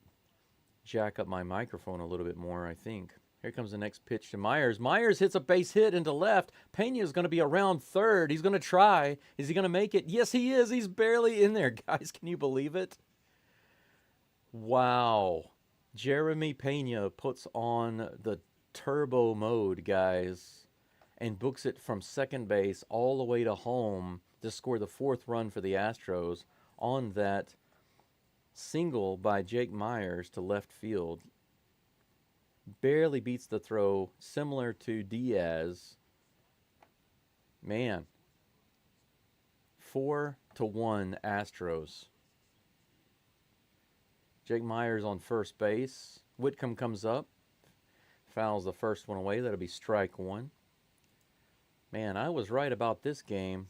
[SPEAKER 1] jack up my microphone a little bit more, I think. Here comes the next pitch to Myers. Myers hits a base hit into left. Pena is going to be around third. He's going to try. Is he going to make it? Yes, he is. He's barely in there, guys. Can you believe it? Wow. Jeremy Pena puts on the turbo mode, guys, and books it from second base all the way to home to score the 4th run for the Astros on that single by Jake Myers to left field. Barely beats the throw, similar to Diaz. Man. 4-1 Astros. Jake Myers on first base. Whitcomb comes up. Fouls the first one away. That'll be strike one. Man, I was right about this game.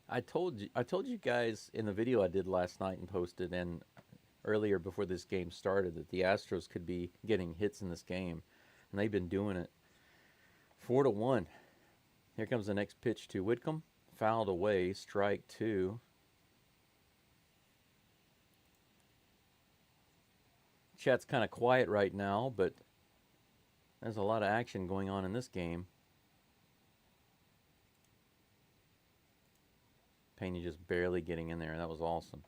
[SPEAKER 1] I told you guys in the video I did last night and posted and earlier before this game started that the Astros could be getting hits in this game, and they've been doing it. 4-1. Here comes the next pitch to Whitcomb. Fouled away, strike two. Chat's kind of quiet right now, but there's a lot of action going on in this game. Pena just barely getting in there. That was awesome.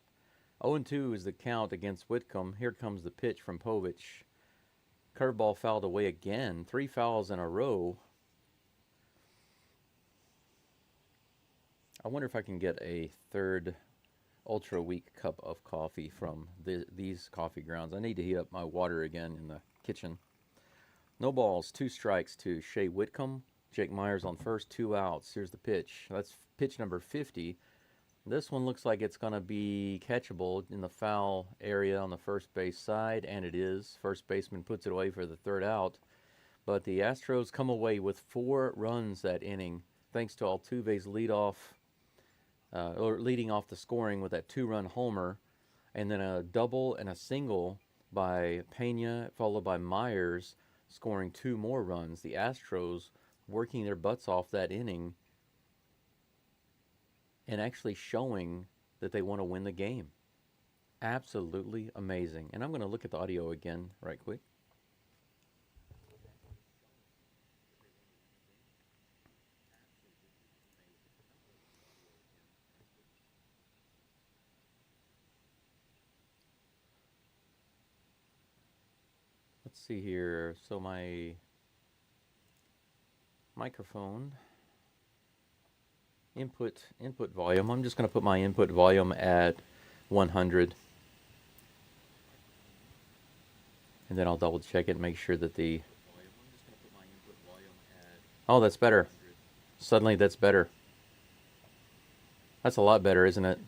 [SPEAKER 1] 0-2 is the count against Whitcomb. Here comes the pitch from Povich. Curveball fouled away again. 3 fouls in a row. I wonder if I can get a third ultra weak cup of coffee from these coffee grounds. I need to heat up my water again in the kitchen. No balls, 2 strikes to Shea Whitcomb. Jake Myers on first, 2 outs. Here's the pitch. That's pitch number 50. This one looks like it's going to be catchable in the foul area on the first base side, and it is. First baseman puts it away for the 3rd out. But the Astros come away with 4 runs that inning, thanks to Altuve's leading off the scoring with that 2-run homer, and then a double and a single by Pena, followed by Myers, scoring 2 more runs. The Astros working their butts off that inning and actually showing that they want to win the game. Absolutely amazing. And I'm going to look at the audio again right quick. Let's see here. So my microphone input volume. I'm just going to put my input volume at 100. And then I'll double check it and make sure that the... Oh, that's better. Suddenly that's better. That's a lot better, isn't it?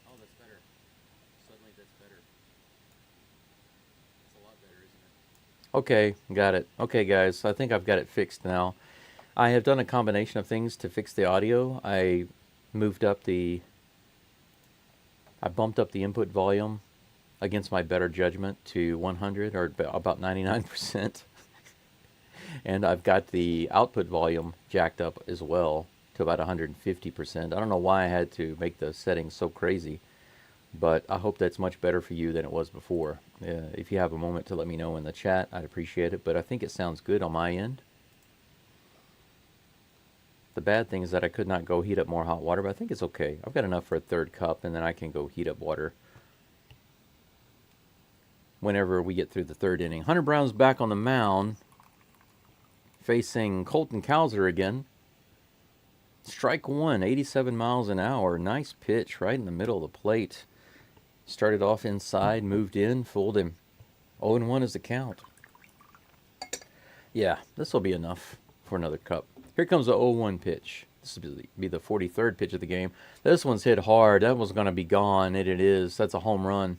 [SPEAKER 1] Oh, that's better. Suddenly that's better. That's a lot better, isn't it? Okay, got it. Okay, guys, I think I've got it fixed now. I have done a combination of things to fix the audio. I bumped up the input volume against my better judgment to 100, or about 99%. And I've got the output volume jacked up as well to about 150%. I don't know why I had to make the settings so crazy, But I hope that's much better for you than it was before. If you have a moment to let me know in the chat, I'd appreciate it. But I think it sounds good on my end. The bad thing is that I could not go heat up more hot water, but I think it's okay. I've got enough for a third cup, and then I can go heat up water whenever we get through the third inning. Hunter Brown's back on the mound, facing Colton Cowser again. Strike one, 87 miles an hour. Nice pitch right in the middle of the plate. Started off inside, moved in, fooled him. 0-1 is the count. Yeah, this will be enough for another cup. Here comes the 0-1 pitch. This will be the 43rd pitch of the game. This one's hit hard. That one's going to be gone, and it is. That's a home run.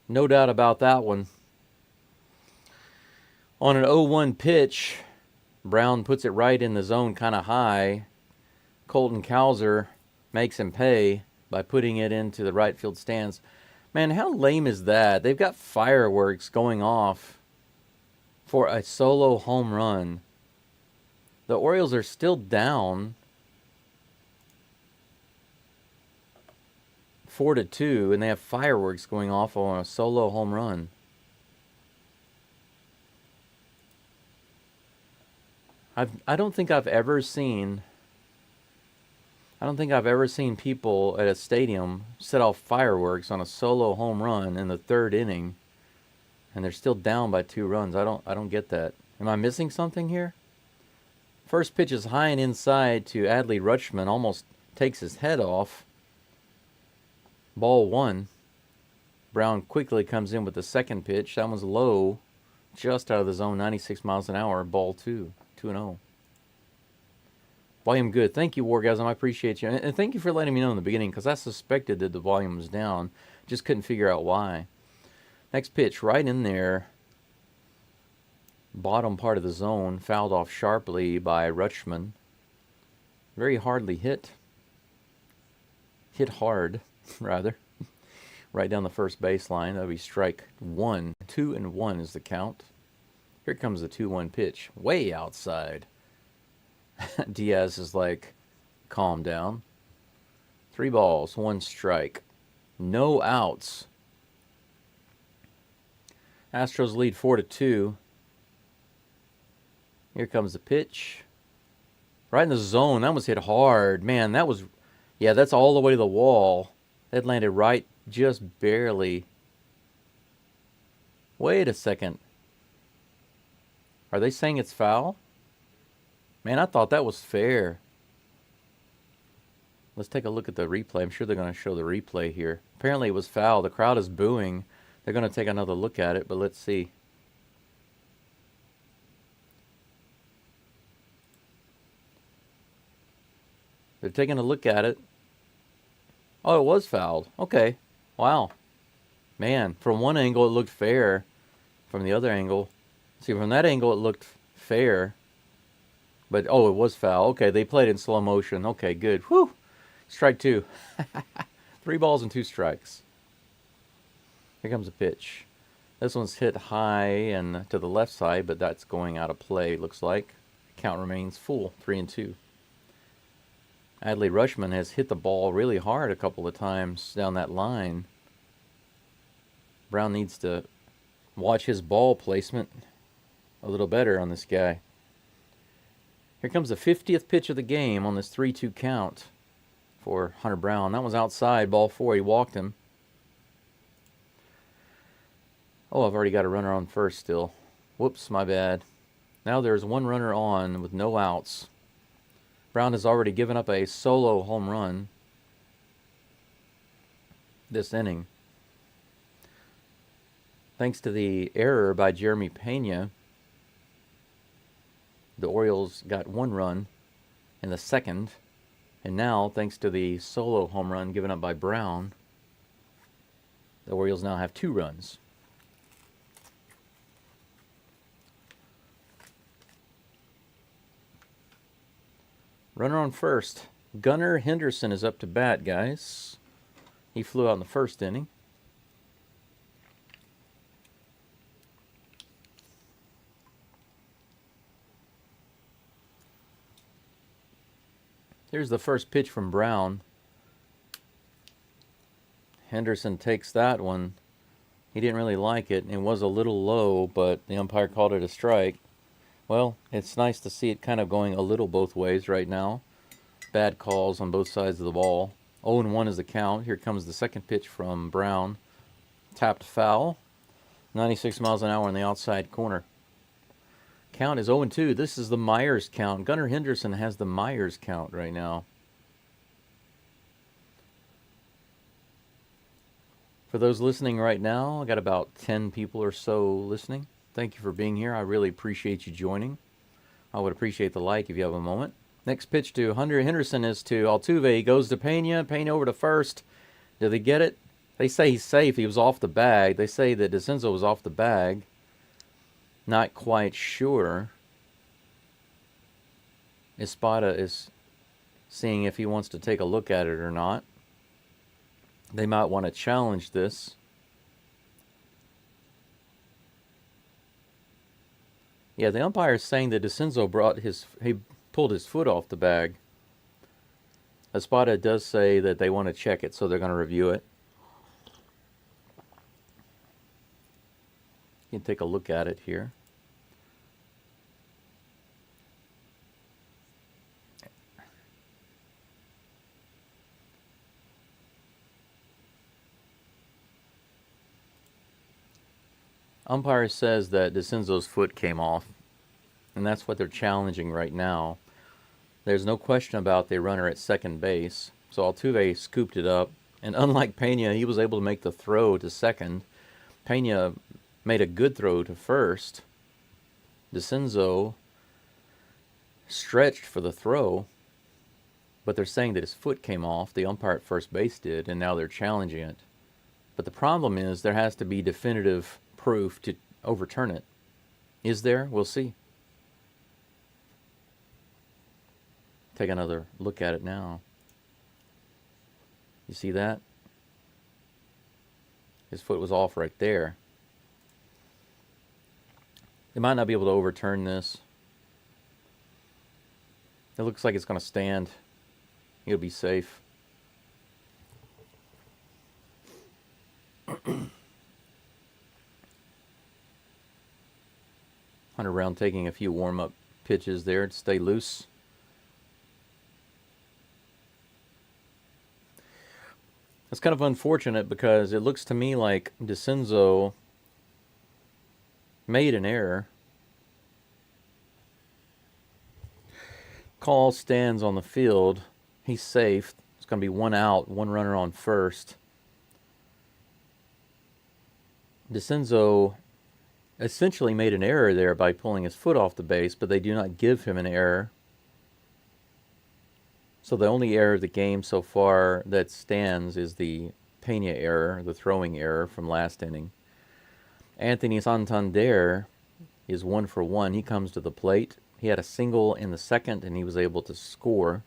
[SPEAKER 1] No doubt about that one. On an 0-1 pitch, Brown puts it right in the zone kind of high. Colton Cowser makes him pay by putting it into the right field stands. Man, how lame is that? They've got fireworks going off for a solo home run. The Orioles are still down 4-2, and they have fireworks going off on a solo home run. I don't think I've ever seen people at a stadium set off fireworks on a solo home run in the third inning, and they're still down by 2 runs. I don't get that. Am I missing something here? First pitch is high and inside to Adley Rutschman. Almost takes his head off. Ball 1. Brown quickly comes in with the second pitch. That one's low, just out of the zone, 96 miles an hour. Ball 2, 2-0. Volume good. Thank you, Wargasm. I appreciate you. And thank you for letting me know in the beginning, because I suspected that the volume was down. Just couldn't figure out why. Next pitch, right in there. Bottom part of the zone, fouled off sharply by Rutschman. Very hardly hit. Hit hard, rather. Right down the first baseline. That'll be strike 1. 2-1 is the count. Here comes the 2-1 pitch. Way outside. Diaz is like, calm down. 3 balls, 1 strike. No outs. Astros lead 4-2. Here comes the pitch. Right in the zone. That was hit hard. Man, that was... Yeah, that's all the way to the wall. That landed right just barely. Wait a second. Are they saying it's foul? Man, I thought that was fair. Let's take a look at the replay. I'm sure they're going to show the replay here. Apparently it was foul. The crowd is booing. They're going to take another look at it, but let's see. They're taking a look at it. Oh, it was fouled. Okay. Wow. Man, from one angle it looked fair. From the other angle. See, from that angle it looked fair. But, oh, it was foul. Okay, they played in slow motion. Okay, good. Whew. Strike 2. 3 balls and 2 strikes. Here comes a pitch. This one's hit high and to the left side, but that's going out of play, looks like. Count remains full, 3-2. Adley Rutschman has hit the ball really hard a couple of times down that line. Brown needs to watch his ball placement a little better on this guy. Here comes the 50th pitch of the game on this 3-2 count for Hunter Brown. That was outside, ball 4. He walked him. Oh, I've already got a runner on first still. Whoops, my bad. Now there's 1 runner on with no outs. Brown has already given up a solo home run this inning. Thanks to the error by Jeremy Pena, the Orioles got 1 run in the second. And now, thanks to the solo home run given up by Brown, the Orioles now have 2 runs. Runner on first. Gunnar Henderson is up to bat, guys. He flew out in the first inning. Here's the first pitch from Brown. Henderson takes that one. He didn't really like it. It was a little low, but the umpire called it a strike. Well, it's nice to see it kind of going a little both ways right now. Bad calls on both sides of the ball. 0-1 is the count. Here comes the second pitch from Brown. Tapped foul. 96 miles an hour on the outside corner. Count is 0-2. This is the Myers count. Gunnar Henderson has the Myers count right now. For those listening right now, I got about 10 people or so listening. Thank you for being here. I really appreciate you joining. I would appreciate the like if you have a moment. Next pitch to Hunter Henderson is to Altuve. He goes to Pena. Pena over to first. Did they get it? They say he's safe. He was off the bag. They say that DeCenzo was off the bag. Not quite sure. Espada is seeing if he wants to take a look at it or not. They might want to challenge this. Yeah, the umpire is saying that DeCenzo he pulled his foot off the bag. Espada does say that they want to check it, so they're going to review it. You can take a look at it here. Umpire says that DeCenzo's foot came off, and that's what they're challenging right now. There's no question about the runner at second base, so Altuve scooped it up, and unlike Pena, he was able to make the throw to second. Pena made a good throw to first. DeCenzo stretched for the throw, but they're saying that his foot came off. The umpire at first base did, and now they're challenging it. But the problem is there has to be definitive proof to overturn it. Is there? We'll see. Take another look at it now. You see that? His foot was off right there. They might not be able to overturn this. It looks like it's going to stand. He'll be safe. Hunter Brown taking a few warm-up pitches there to stay loose. It's kind of unfortunate because it looks to me like DeCenzo made an error. Call stands on the field. He's safe. It's going to be one out, one runner on first. DeCenzo essentially made an error there by pulling his foot off the base, but they do not give him an error. So the only error of the game so far that stands is the Pena error, the throwing error from last inning. Anthony Santander is 1 for 1. He comes to the plate. He had a single in the second, and he was able to score.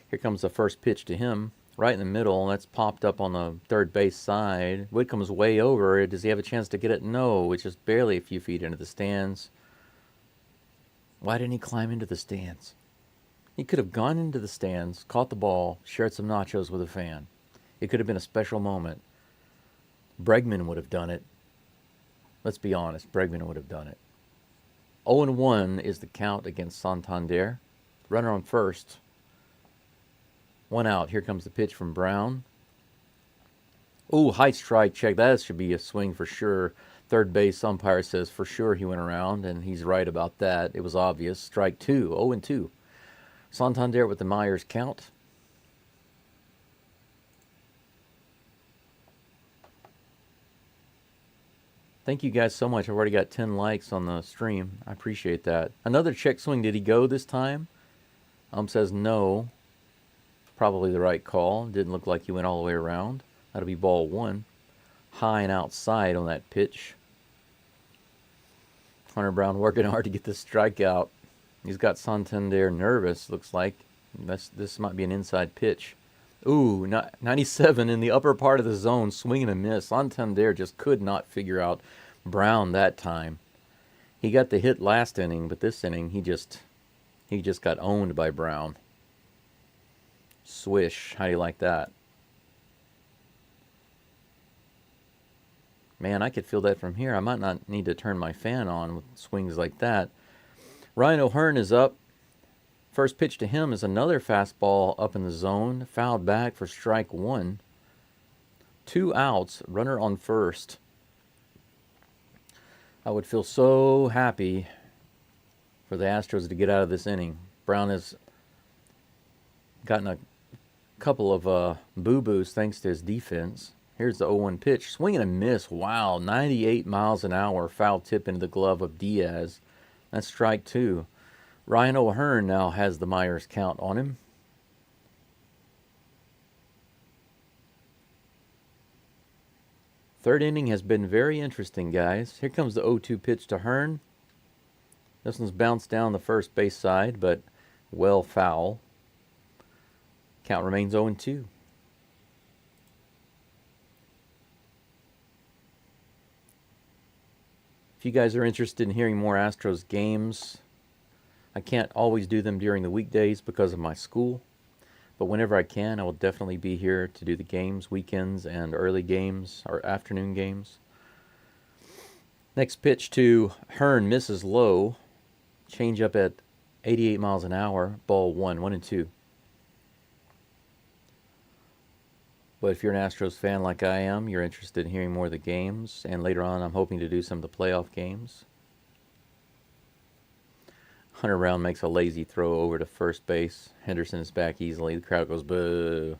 [SPEAKER 1] Here comes the first pitch to him, right in the middle. That's popped up on the third base side. Whitcomb's way over. Does he have a chance to get it? No, it's just barely a few feet into the stands. Why didn't he climb into the stands? He could have gone into the stands, caught the ball, shared some nachos with a fan. It could have been a special moment. Bregman would have done it. Let's be honest, Bregman would have done it. 0-1 is the count against Santander. Runner on first. One out. Here comes the pitch from Brown. Ooh, high strike check. That should be a swing for sure. Third base umpire says for sure he went around, and he's right about that. It was obvious. Strike 2. 0-2. Santander with the Myers count. Thank you guys so much. I've already got 10 likes on the stream. I appreciate that. Another check swing. Did he go this time? Says no. Probably the right call. Didn't look like he went all the way around. That'll be ball 1. High and outside on that pitch. Hunter Brown working hard to get this strikeout. He's got Santander nervous, looks like. This might be an inside pitch. Ooh, 97 in the upper part of the zone, swing and a miss. Santander just could not figure out Brown that time. He got the hit last inning, but this inning he just got owned by Brown. Swish. How do you like that? Man, I could feel that from here. I might not need to turn my fan on with swings like that. Ryan O'Hearn is up. First pitch to him is another fastball up in the zone. Fouled back for strike one. 2 outs, runner on first. I would feel so happy for the Astros to get out of this inning. Brown has gotten a couple of boo-boos thanks to his defense. Here's the 0-1 pitch. Swing and a miss. Wow, 98 miles an hour. Foul tip into the glove of Diaz. That's strike two. Ryan O'Hearn now has the Myers count on him. Third inning has been very interesting, guys. Here comes the 0-2 pitch to Hearn. This one's bounced down the first base side, but well foul. Count remains 0-2. If you guys are interested in hearing more Astros games, I can't always do them during the weekdays because of my school, but whenever I can, I will definitely be here to do the games, weekends, and early games, or afternoon games. Next pitch to Hearn, misses low. Change up at 88 miles an hour, ball 1-2. But if you're an Astros fan like I am, you're interested in hearing more of the games, and later on I'm hoping to do some of the playoff games. Hunter Brown makes a lazy throw over to first base. Henderson is back easily. The crowd goes boo.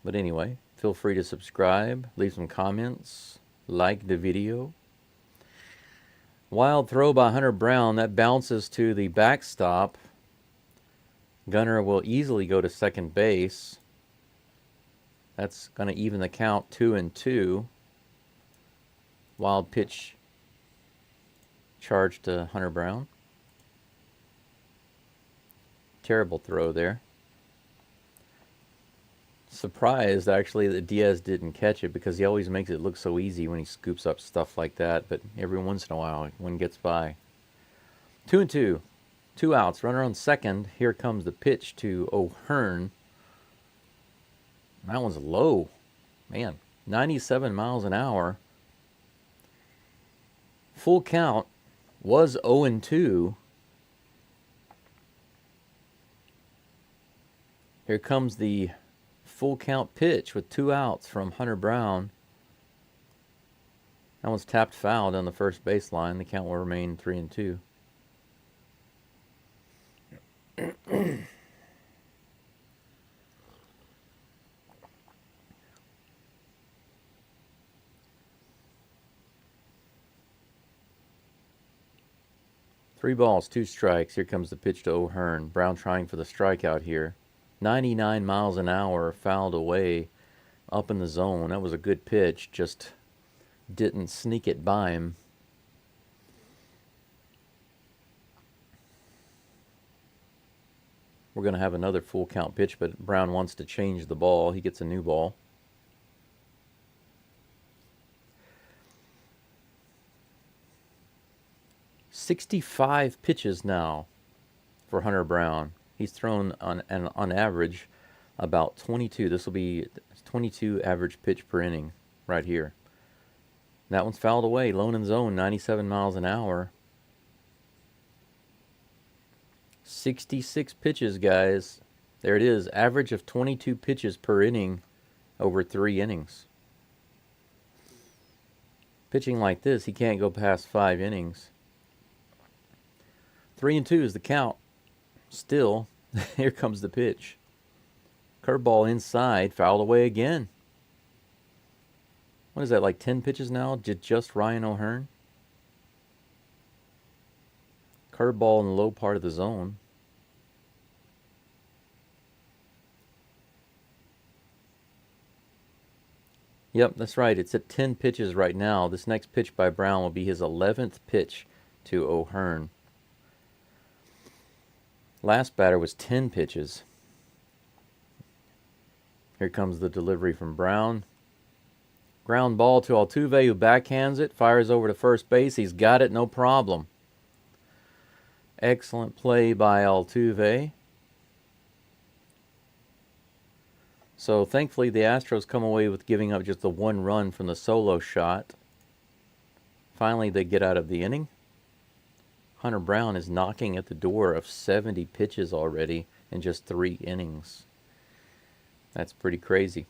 [SPEAKER 1] But anyway, feel free to subscribe, leave some comments, like the video. Wild throw by Hunter Brown. That bounces to the backstop. Gunnar will easily go to second base. That's going to even the count 2-2. Wild pitch charge to Hunter Brown. Terrible throw there. Surprised actually that Diaz didn't catch it because he always makes it look so easy when he scoops up stuff like that, but every once in a while one gets by. 2-2. 2 outs, runner on second. Here comes the pitch to O'Hearn. That one's low. Man, 97 miles an hour. Full count was 0-2. Here comes the full count pitch with 2 outs from Hunter Brown. That one's tapped foul down the first baseline. The count will remain 3-2. Three balls, 2 strikes. Here comes the pitch to O'Hearn. Brown trying for the strikeout here. 99 miles an hour, fouled away up in the zone. That was a good pitch, just didn't sneak it by him. We're going to have another full count pitch, but Brown wants to change the ball. He gets a new ball. "65 pitches now for Hunter Brown. He's thrown on average about 22. This will be 22 average pitch per inning right here. That one's fouled away, lone and zone, 97 miles an hour. 66 pitches, guys. There it is, average of 22 pitches per inning over 3 innings. Pitching like this, he can't go past 5 innings. 3-2 is the count. Still, here comes the pitch. Curveball inside, fouled away again. What is that, like 10 pitches now? Just Ryan O'Hearn? Curveball in the low part of the zone. Yep, that's right. It's at 10 pitches right now. This next pitch by Brown will be his 11th pitch to O'Hearn. Last batter was 10 pitches. Here comes the delivery from Brown. Ground ball to Altuve, who backhands it, fires over to first base. He's got it, no problem. Excellent play by Altuve. So thankfully, the Astros come away with giving up just the one run from the solo shot. Finally, they get out of the inning. Hunter Brown is knocking at the door of 70 pitches already in just 3 innings. That's pretty crazy.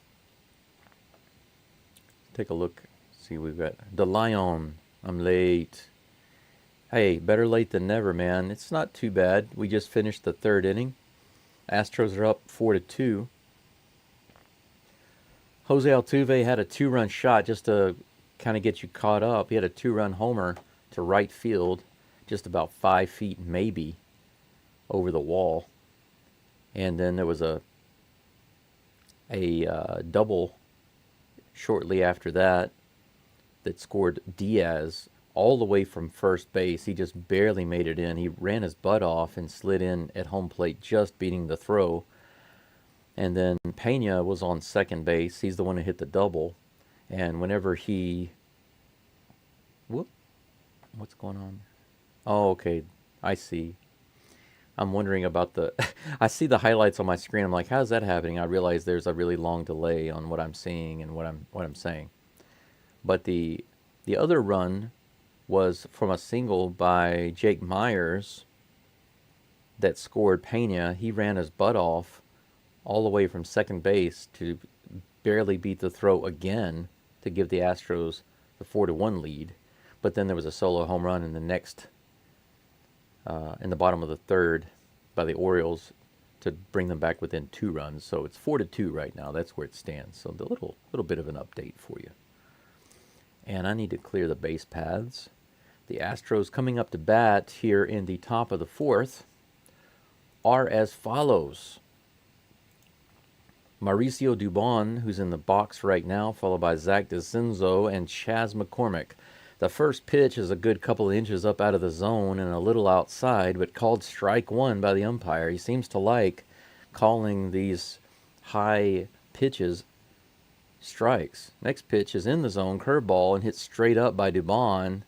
[SPEAKER 1] Take a look. See, we've got the Lion. I'm late. Hey, better late than never, man. It's not too bad. We just finished the 3rd inning. Astros are up 4-2. Jose Altuve had a 2-run shot just to kind of get you caught up. He had a 2-run homer to right field, just about 5 feet maybe over the wall. And then there was a double shortly after that scored Diaz all the way from first base. He just barely made it in. He ran his butt off and slid in at home plate, just beating the throw. And then Pena was on second base. He's the one who hit the double. And whenever he... What's going on? Oh, okay. I see. I'm wondering about the... I see the highlights on my screen. I'm like, how's that happening? I realize there's a really long delay on what I'm seeing and what I'm saying. But the other run was from a single by Jake Myers that scored Pena. He ran his butt off all the way from second base to barely beat the throw again to give the Astros the 4-1 lead. But then there was a solo home run in the next, in the bottom of the 3rd by the Orioles to bring them back within 2 runs. So it's 4-2 right now. That's where it stands. So the little bit of an update for you. And I need to clear the base paths. The Astros coming up to bat here in the top of the 4th are as follows. Mauricio Dubon, who's in the box right now, followed by Zach DeCenzo and Chas McCormick. The first pitch is a good couple of inches up out of the zone and a little outside, but called strike 1 by the umpire. He seems to like calling these high pitches strikes. Next pitch is in the zone, curveball, and hits straight up by Dubon.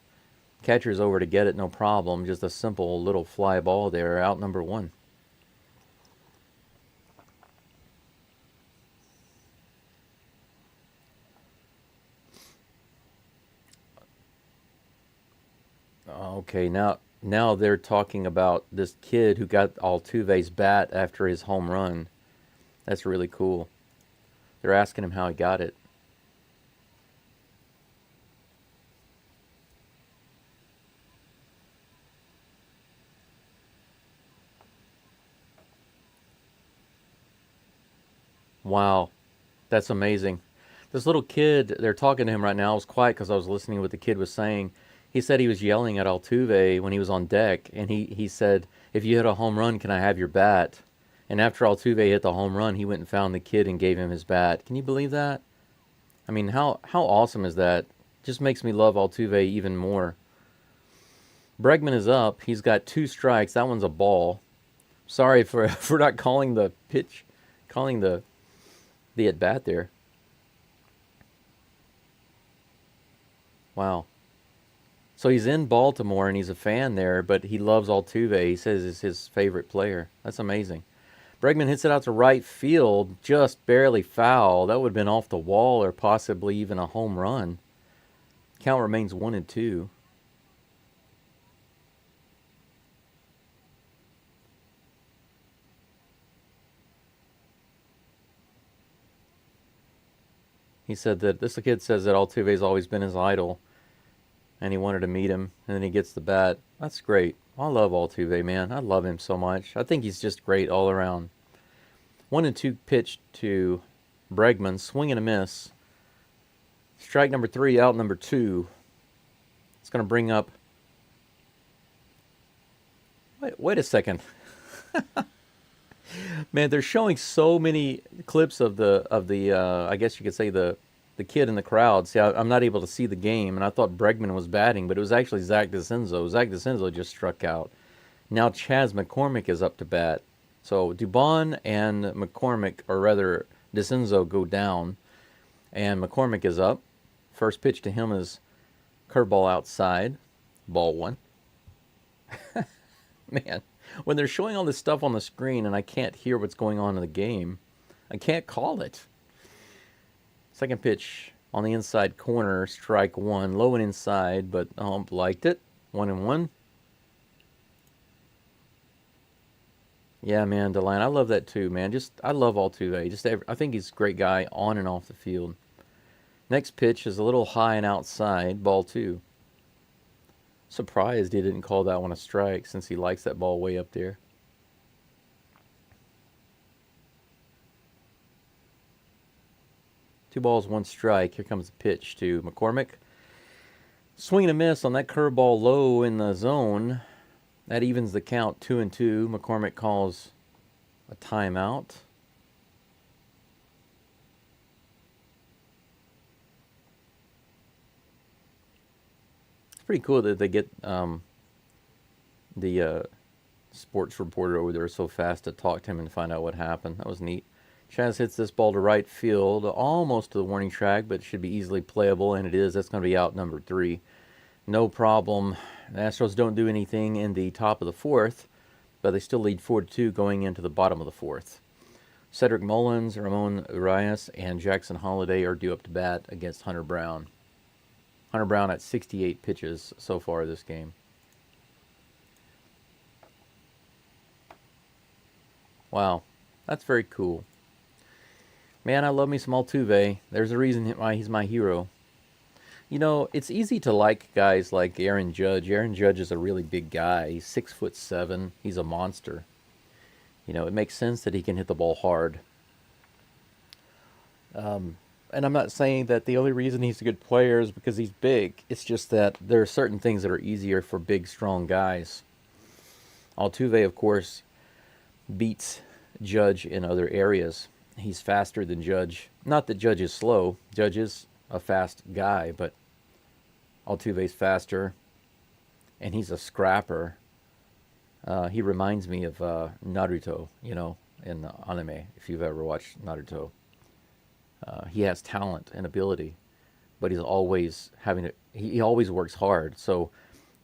[SPEAKER 1] Catcher's over to get it, no problem. Just a simple little fly ball there, out number 1. Okay, now they're talking about this kid who got Altuve's bat after his home run. That's really cool. They're asking him how he got it. Wow, that's amazing. This little kid, they're talking to him right now. I was quiet because I was listening to what the kid was saying. He said he was yelling at Altuve when he was on deck, and he said, if you hit a home run, can I have your bat? And after Altuve hit the home run, he went and found the kid and gave him his bat. Can you believe that? I mean, how awesome is that? Just makes me love Altuve even more. Bregman is up. He's got 2 strikes. That one's a ball. Sorry for not calling the pitch, calling the at-bat there. Wow. So he's in Baltimore and he's a fan there, but he loves Altuve. He says it's his favorite player. That's amazing. Bregman hits it out to right field, just barely foul. That would have been off the wall or possibly even a home run. Count remains 1-2. He said that this kid says that Altuve's always been his idol, and he wanted to meet him, and then he gets the bat. That's great. I love Altuve, man. I love him so much. I think he's just great all around. 1-2 pitch to Bregman, swing and a miss. Strike number 3, out number 2. It's going to bring up... Wait a second. Man, they're showing so many clips of the I guess you could say the kid in the crowd. See, I'm not able to see the game, and I thought Bregman was batting, but it was actually Zach DeCenzo. Zach DeCenzo just struck out. Now Chas McCormick is up to bat. So Dubon and McCormick, or rather DeCenzo, go down, and McCormick is up. First pitch to him is curveball outside, ball 1. Man, when they're showing all this stuff on the screen and I can't hear what's going on in the game, I can't call it. Second pitch on the inside corner, strike one. Low and inside, but ump liked it. 1-1. Yeah, man, DeLine, I love that too, man. I love Altuve. I think he's a great guy on and off the field. Next pitch is a little high and outside, ball two. Surprised he didn't call that one a strike since he likes that ball way up there. Two balls, one strike. Here comes the pitch to McCormick. Swing and a miss on that curveball low in the zone. That evens the count 2-2. McCormick calls a timeout. It's pretty cool that they get the sports reporter over there so fast to talk to him and find out what happened. That was neat. Chaz hits this ball to right field, almost to the warning track, but it should be easily playable, and it is. That's going to be out number 3. No problem. The Astros don't do anything in the top of the 4th, but they still lead 4-2 going into the bottom of the 4th. Cedric Mullins, Ramon Urias, and Jackson Holliday are due up to bat against Hunter Brown. Hunter Brown at 68 pitches so far this game. Wow, that's very cool. Man, I love me some Altuve. There's a reason why he's my hero. You know, it's easy to like guys like Aaron Judge. Aaron Judge is a really big guy. He's 6'7". He's a monster. You know, it makes sense that he can hit the ball hard. And I'm not saying that the only reason he's a good player is because he's big. It's just that there are certain things that are easier for big, strong guys. Altuve, of course, beats Judge in other areas. He's faster than Judge. Not that Judge is slow. Judge is a fast guy, but Altuve's faster, and he's a scrapper. He reminds me of Naruto, you know, in anime, if you've ever watched Naruto. He has talent and ability, but he's always he always works hard. So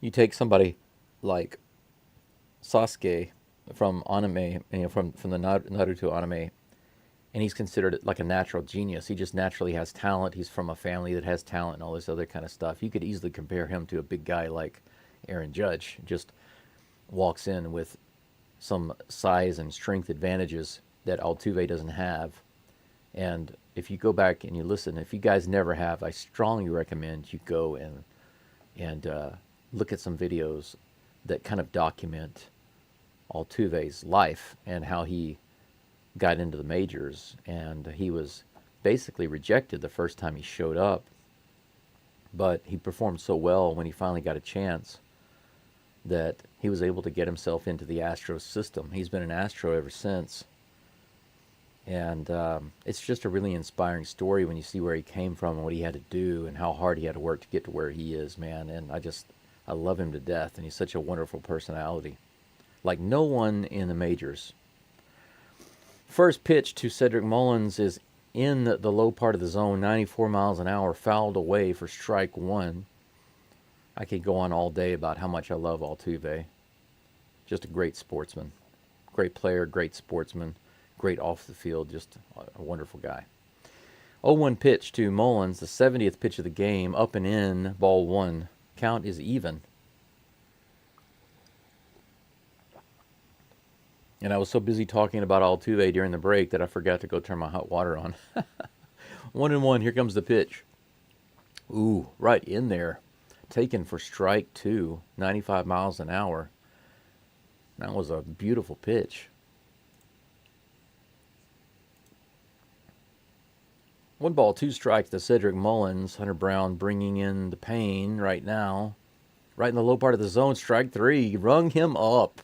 [SPEAKER 1] you take somebody like Sasuke from anime, you know, from the Naruto anime, and he's considered like a natural genius. He just naturally has talent. He's from a family that has talent and all this other kind of stuff. You could easily compare him to a big guy like Aaron Judge. Just walks in with some size and strength advantages that Altuve doesn't have. And if you go back and you listen, if you guys never have, I strongly recommend you go and look at some videos that kind of document Altuve's life and how he got into the majors. And he was basically rejected the first time he showed up, but he performed so well when he finally got a chance that he was able to get himself into the Astros system. He's been an Astro ever since. And it's just a really inspiring story when you see where he came from and what he had to do and how hard he had to work to get to where he is, man. And I love him to death, and he's such a wonderful personality. Like no one in the majors. First pitch to Cedric Mullins is in the low part of the zone, 94 miles an hour, fouled away for strike one. I could go on all day about how much I love Altuve. Just a great sportsman. Great player, great sportsman, great off the field, just a wonderful guy. 0-1 pitch to Mullins, the 70th pitch of the game, up and in, ball one. Count is even. And I was so busy talking about Altuve during the break that I forgot to go turn my hot water on. 1-1, here comes the pitch. Ooh, right in there. Taken for strike two, 95 miles an hour. That was a beautiful pitch. 1 ball, 2 strikes to Cedric Mullins. Hunter Brown bringing in the pain right now. Right in the low part of the zone, strike three. Rung him up.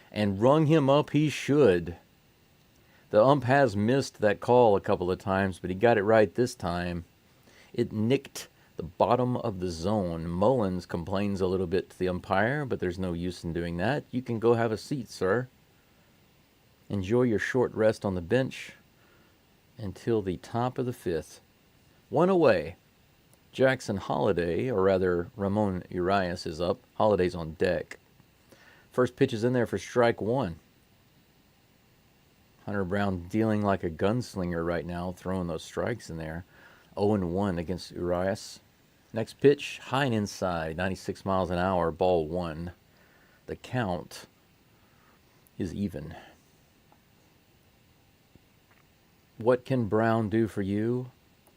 [SPEAKER 1] And rung him up he should. The ump has missed that call a couple of times, but he got it right this time. It nicked the bottom of the zone. Mullins complains a little bit to the umpire, but there's no use in doing that. You can go have a seat, sir. Enjoy your short rest on the bench until the top of the 5th. 1 away. Jackson Holliday, or rather Ramon Urias, is up. Holliday's on deck. First pitch is in there for strike one. Hunter Brown dealing like a gunslinger right now, throwing those strikes in there. 0-1 against Urias. Next pitch, high and inside, 96 miles an hour, ball 1. The count is even. What can Brown do for you?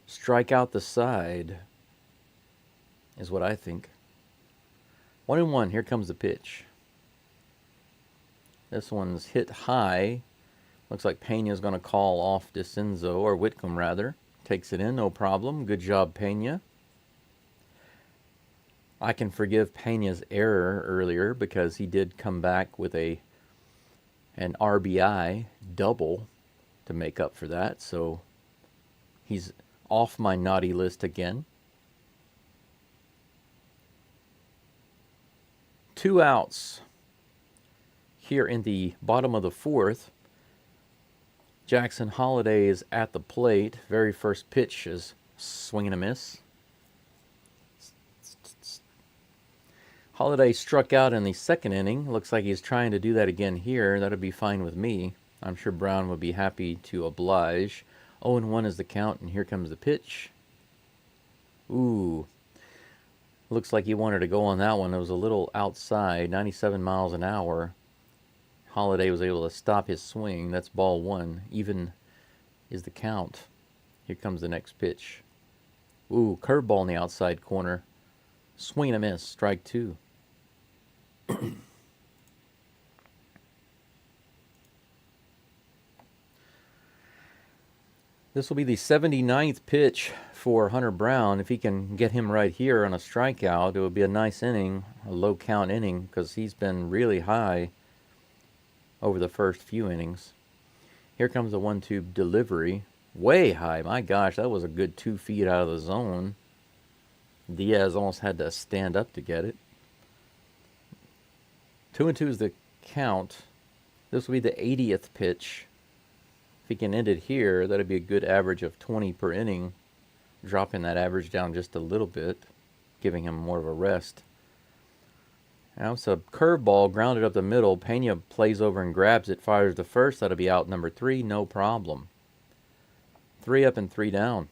[SPEAKER 1] Strike out the side is what I think. 1-1, here comes the pitch. This one's hit high. Looks like Pena's going to call off DeCenzo, or Whitcomb rather. Takes it in, no problem. Good job, Pena. I can forgive Pena's error earlier because he did come back with an RBI double to make up for that. So he's off my naughty list again. 2 outs here in the bottom of the 4th. Jackson Holliday is at the plate. Very first pitch is swing and a miss. Holliday struck out in the 2nd inning. Looks like he's trying to do that again here. That would be fine with me. I'm sure Brown would be happy to oblige. 0-1 is the count, and here comes the pitch. Ooh. Looks like he wanted to go on that one. It was a little outside, 97 miles an hour. Holliday was able to stop his swing. That's ball 1. Even is the count. Here comes the next pitch. Ooh, curveball in the outside corner. Swing and a miss. Strike 2. This will be the 79th pitch for Hunter Brown. If he can get him right here on a strikeout, it would be a nice inning, a low count inning, because he's been really high over the first few innings. Here comes the 1-2 delivery. Way high. My gosh, that was a good 2 feet out of the zone. Diaz almost had to stand up to get it. 2-2 is the count. This will be the 80th pitch. If he can end it here, that'd be a good average of 20 per inning. Dropping that average down just a little bit, giving him more of a rest. Now it's a curveball grounded up the middle. Pena plays over and grabs it, fires to first. That'll be out number 3, no problem. 3 up and 3 down.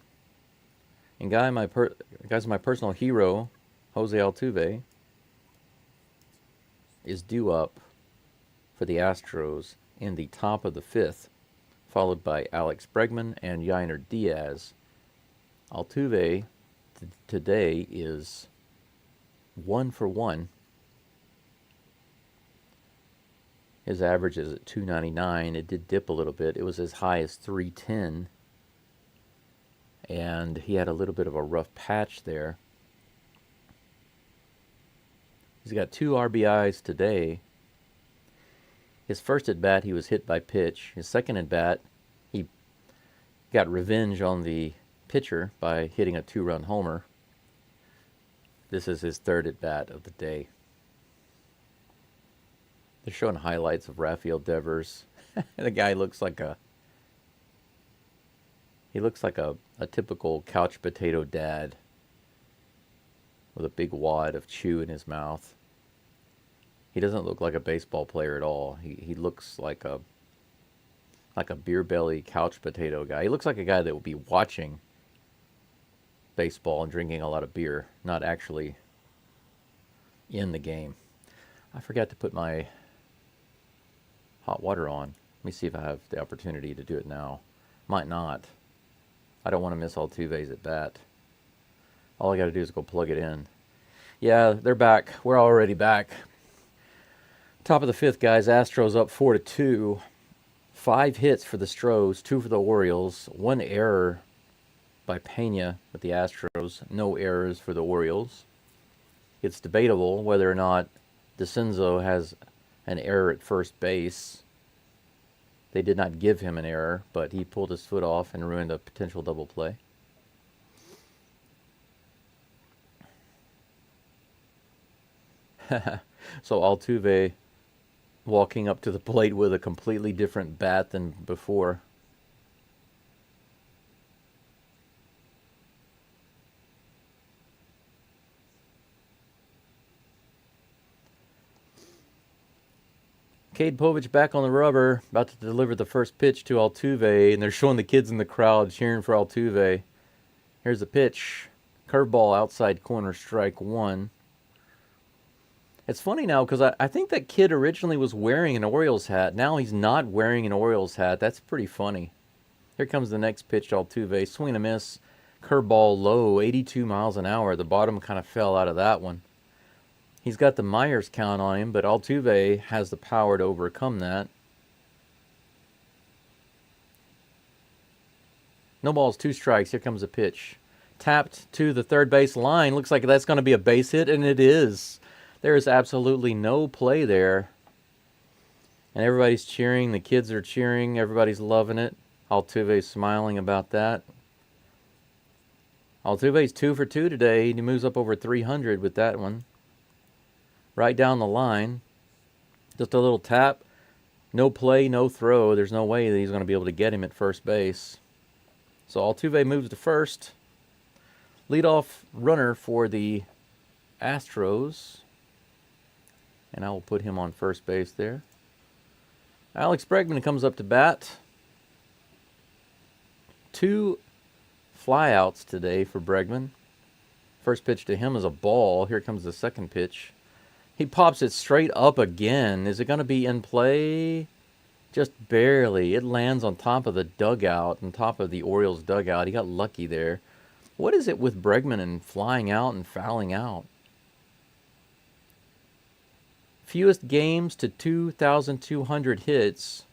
[SPEAKER 1] And my personal hero, Jose Altuve, is due up for the Astros in the top of the 5th, followed by Alex Bregman and Yainer Diaz. Altuve today is 1 for 1. His average is at 299. It did dip a little bit. It was as high as 310. And he had a little bit of a rough patch there. He's got 2 RBIs today. His first at bat, he was hit by pitch. His second at bat, he got revenge on the pitcher by hitting a 2-run homer. This is his 3rd at bat of the day. They're showing highlights of Rafael Devers. The guy looks like a typical couch potato dad with a big wad of chew in his mouth. He doesn't look like a baseball player at all. He looks like a beer belly couch potato guy. He looks like a guy that would be watching baseball and drinking a lot of beer, not actually in the game. I forgot to put my hot water on. Let me see if I have the opportunity to do it now. Might not. I don't want to miss Altuve's at bat. All I got to do is go plug it in. Yeah, they're back. We're already back. Top of the 5th, guys. Astros up 4-2. 5 hits for the Stros, 2 for the Orioles. 1 error by Pena with the Astros. No errors for the Orioles. It's debatable whether or not DeCenzo has an error at first base. They did not give him an error, but he pulled his foot off and ruined a potential double play. So Altuve walking up to the plate with a completely different bat than before. Cade Povich back on the rubber, about to deliver the first pitch to Altuve, and they're showing the kids in the crowd cheering for Altuve. Here's the pitch. Curveball outside corner, strike one. It's funny now because I think that kid originally was wearing an Orioles hat. Now he's not wearing an Orioles hat. That's pretty funny. Here comes the next pitch, Altuve. Swing and a miss. Curveball low, 82 miles an hour. The bottom kind of fell out of that one. He's got the Myers count on him, but Altuve has the power to overcome that. No balls, 2 strikes. Here comes a pitch. Tapped to the third base line. Looks like that's going to be a base hit, and it is. There is absolutely no play there. And everybody's cheering. The kids are cheering. Everybody's loving it. Altuve's smiling about that. Altuve's 2 for 2 today. He moves up over 300 with that one. Right down the line. Just a little tap. No play, no throw. There's no way that he's going to be able to get him at first base. So Altuve moves to first. Leadoff runner for the Astros. And I will put him on first base there. Alex Bregman comes up to bat. 2 flyouts today for Bregman. First pitch to him is a ball. Here comes the second pitch. He pops it straight up again. Is it going to be in play? Just barely. It lands on top of the dugout, on top of the Orioles dugout. He got lucky there. What is it with Bregman and flying out and fouling out? Fewest games to 2,200 hits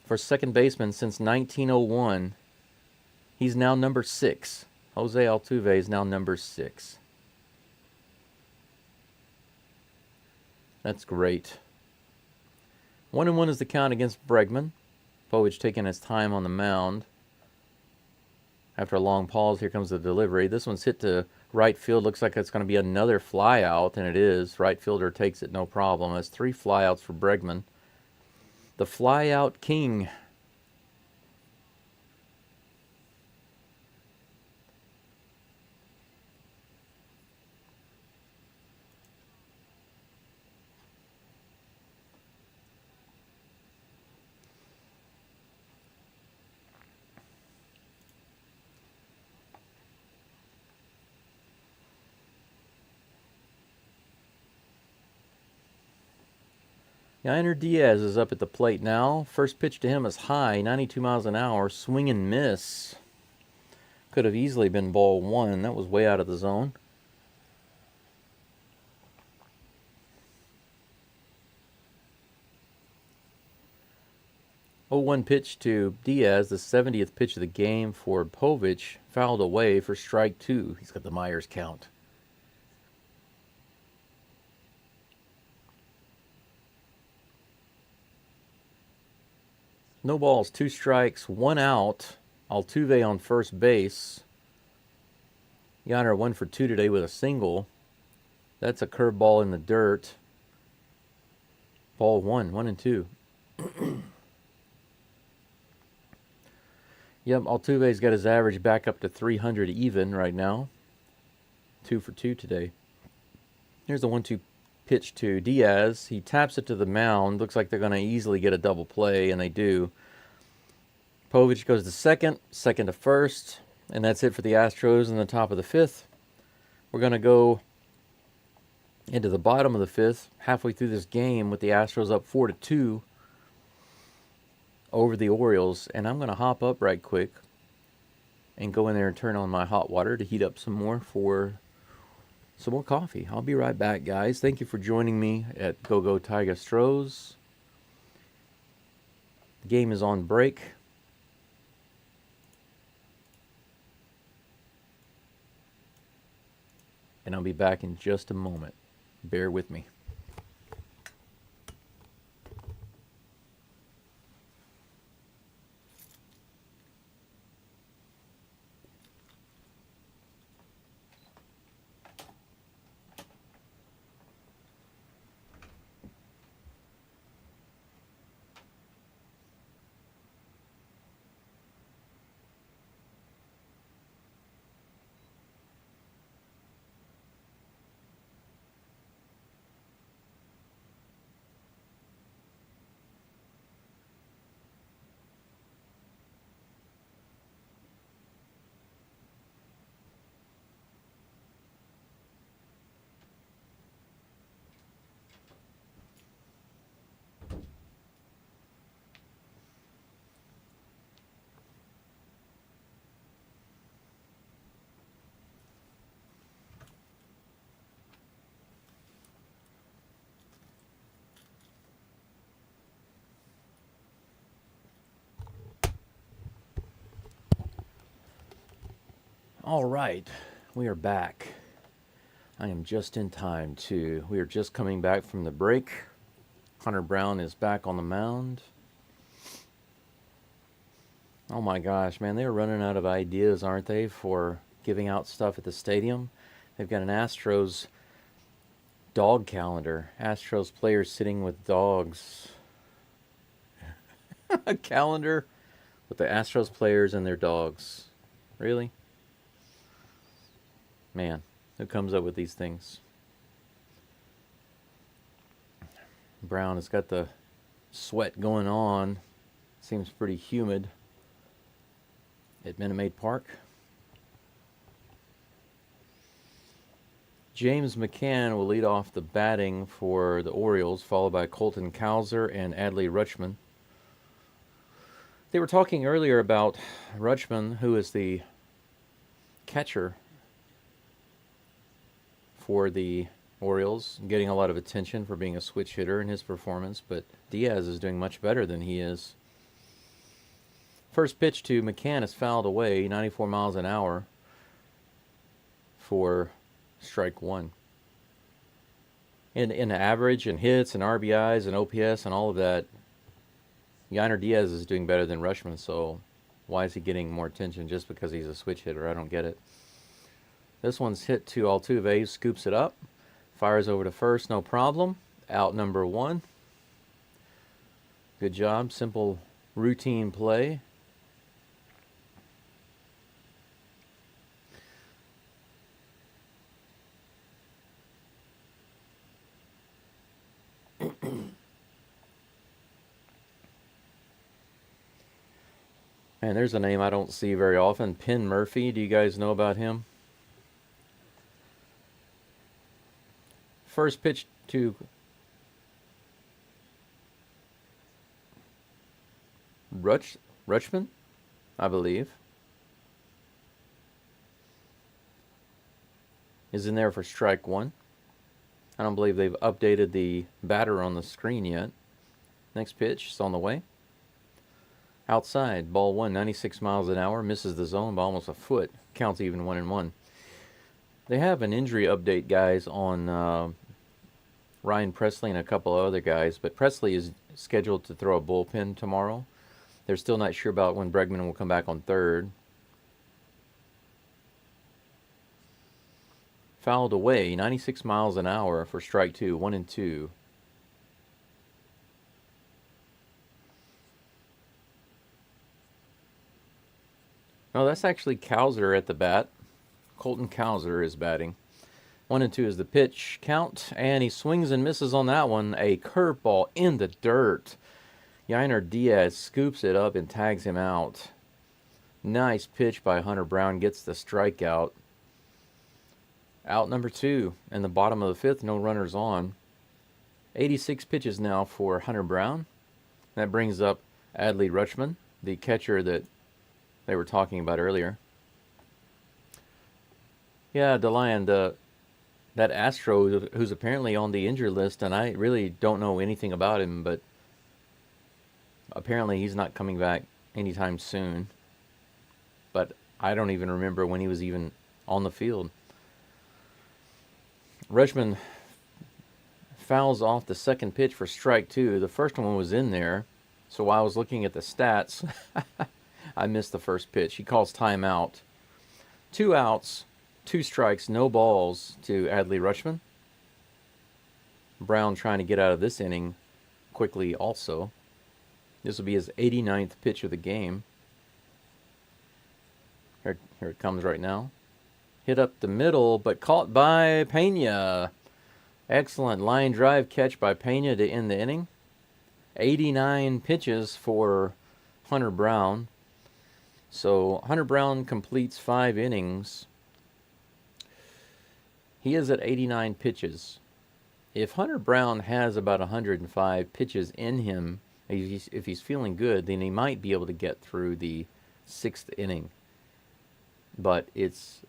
[SPEAKER 1] for second baseman since 1901. He's now number 6. Jose Altuve is now number 6. That's great. 1-1 is the count against Bregman. Povich taking his time on the mound. After a long pause, here comes the delivery. This one's hit to right field. Looks like it's going to be another fly out, and it is. Right fielder takes it, no problem. That's 3 flyouts for Bregman. The fly out king. Yainer Diaz is up at the plate now. First pitch to him is high, 92 miles an hour. Swing and miss. Could have easily been ball 1. That was way out of the zone. Oh, 1 pitch to Diaz, the 70th pitch of the game for Povich. Fouled away for strike 2. He's got the Myers count. No balls, 2 strikes, 1 out. Altuve on first base. Yainer 1 for 2 today with a single. That's a curveball in the dirt. Ball 1, 1-2. Yep, Altuve's got his average back up to 300 even right now. 2 for 2 today. Here's the 1-2 pitch to Diaz. He taps it to the mound. Looks like they're going to easily get a double play, and they do. Povich goes to second, second to first, and that's it for the Astros in the top of the 5th. We're going to go into the bottom of the 5th, halfway through this game with the Astros up 4-2 over the Orioles, and I'm going to hop up right quick and go in there and turn on my hot water to heat up some more for some more coffee. I'll be right back, guys. Thank you for joining me at GEAUX Stros. The game is on break. And I'll be back in just a moment. Bear with me. All right, we are back. I am just in time too. We are just coming back from the break. Hunter Brown is back on the mound. Oh my gosh, man, they're running out of ideas, aren't they, for giving out stuff at the stadium? They've got an Astros dog calendar. Astros players sitting with dogs. A calendar with the Astros players and their dogs. Really? Man, who comes up with these things? Brown has got the sweat going on. Seems pretty humid at Minute Maid Park. James McCann will lead off the batting for the Orioles, followed by Colton Cowser and Adley Rutschman. They were talking earlier about Rutschman, who is the catcher for the Orioles, getting a lot of attention for being a switch hitter in his performance, but Diaz is doing much better than he is. First pitch to McCann is fouled away, 94 miles an hour for strike one. In average and hits and RBIs and OPS and all of that, Yainer Diaz is doing better than Rutschman, so why is he getting more attention just because he's a switch hitter? I don't get it. This one's hit to Altuve, scoops it up, fires over to first, no problem. Out number one. Good job, simple routine play. And there's a name I don't see very often, Penn Murphy. Do you guys know about him? First pitch to Rutschman, I believe, is in there for strike one. I don't believe they've updated the batter on the screen yet. Next pitch is on the way. Outside, ball one, 96 miles an hour, misses the zone by almost a foot. Counts even 1-1. They have an injury update, guys, on Ryan Presley and a couple of other guys, but Presley is scheduled to throw a bullpen tomorrow. They're still not sure about when Bregman will come back on third. Fouled away, 96 miles an hour for strike two, 1-2. No, that's actually Cowser at the bat. Colton Cowser is batting. 1-2 is the pitch count, and he swings and misses on that one. A curveball in the dirt. Yainer Diaz scoops it up and tags him out. Nice pitch by Hunter Brown, gets the strikeout. Out number two, in the bottom of the fifth, no runners on. 86 pitches now for Hunter Brown. That brings up Adley Rutschman, the catcher that they were talking about earlier. Yeah, DeLion, that Astro who's apparently on the injured list, and I really don't know anything about him, but apparently he's not coming back anytime soon. But I don't even remember when he was even on the field. Rutschman fouls off the second pitch for strike two. The first one was in there, so while I was looking at the stats, I missed the first pitch. He calls timeout. 2 outs, 2 strikes, no balls to Adley Rutschman. Brown trying to get out of this inning quickly also. This will be his 89th pitch of the game. Here it comes right now. Hit up the middle, but caught by Pena. Excellent line drive catch by Pena to end the inning. 89 pitches for Hunter Brown. So Hunter Brown completes 5 innings. He is at 89 pitches. If Hunter Brown has about 105 pitches in him, if he's feeling good, then he might be able to get through the 6th inning. But it's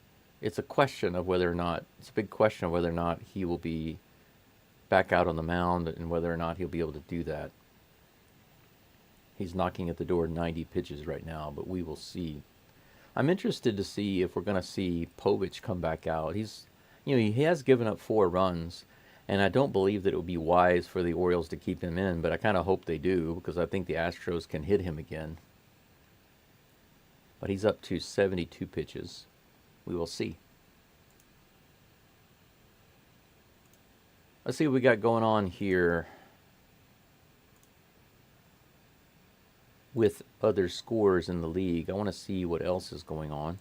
[SPEAKER 1] a question of whether or not, it's a big question of whether or not he will be back out on the mound and whether or not he'll be able to do that. He's knocking at the door 90 pitches right now, but we will see. I'm interested to see if we're going to see Povich come back out. He has given up 4 runs, and I don't believe that it would be wise for the Orioles to keep him in, but I kind of hope they do because I think the Astros can hit him again. But he's up to 72 pitches. We will see. Let's see what we got going on here with other scores in the league. I want to see what else is going on.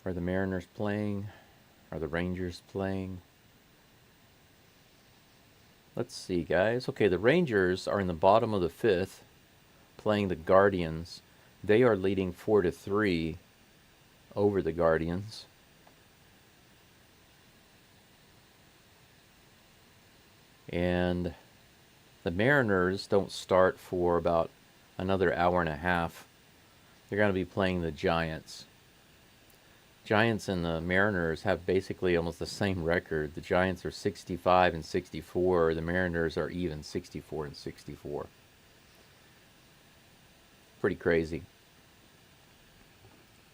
[SPEAKER 1] Are the Mariners playing? Are the Rangers playing? Let's see, guys. Okay, the Rangers are in the bottom of the 5th playing the Guardians. They are leading 4-3 over the Guardians. And the Mariners don't start for about another hour and a half. They're going to be playing the Giants. Giants and the Mariners have basically almost the same record. The Giants are 65-64. The Mariners are even 64-64. Pretty crazy.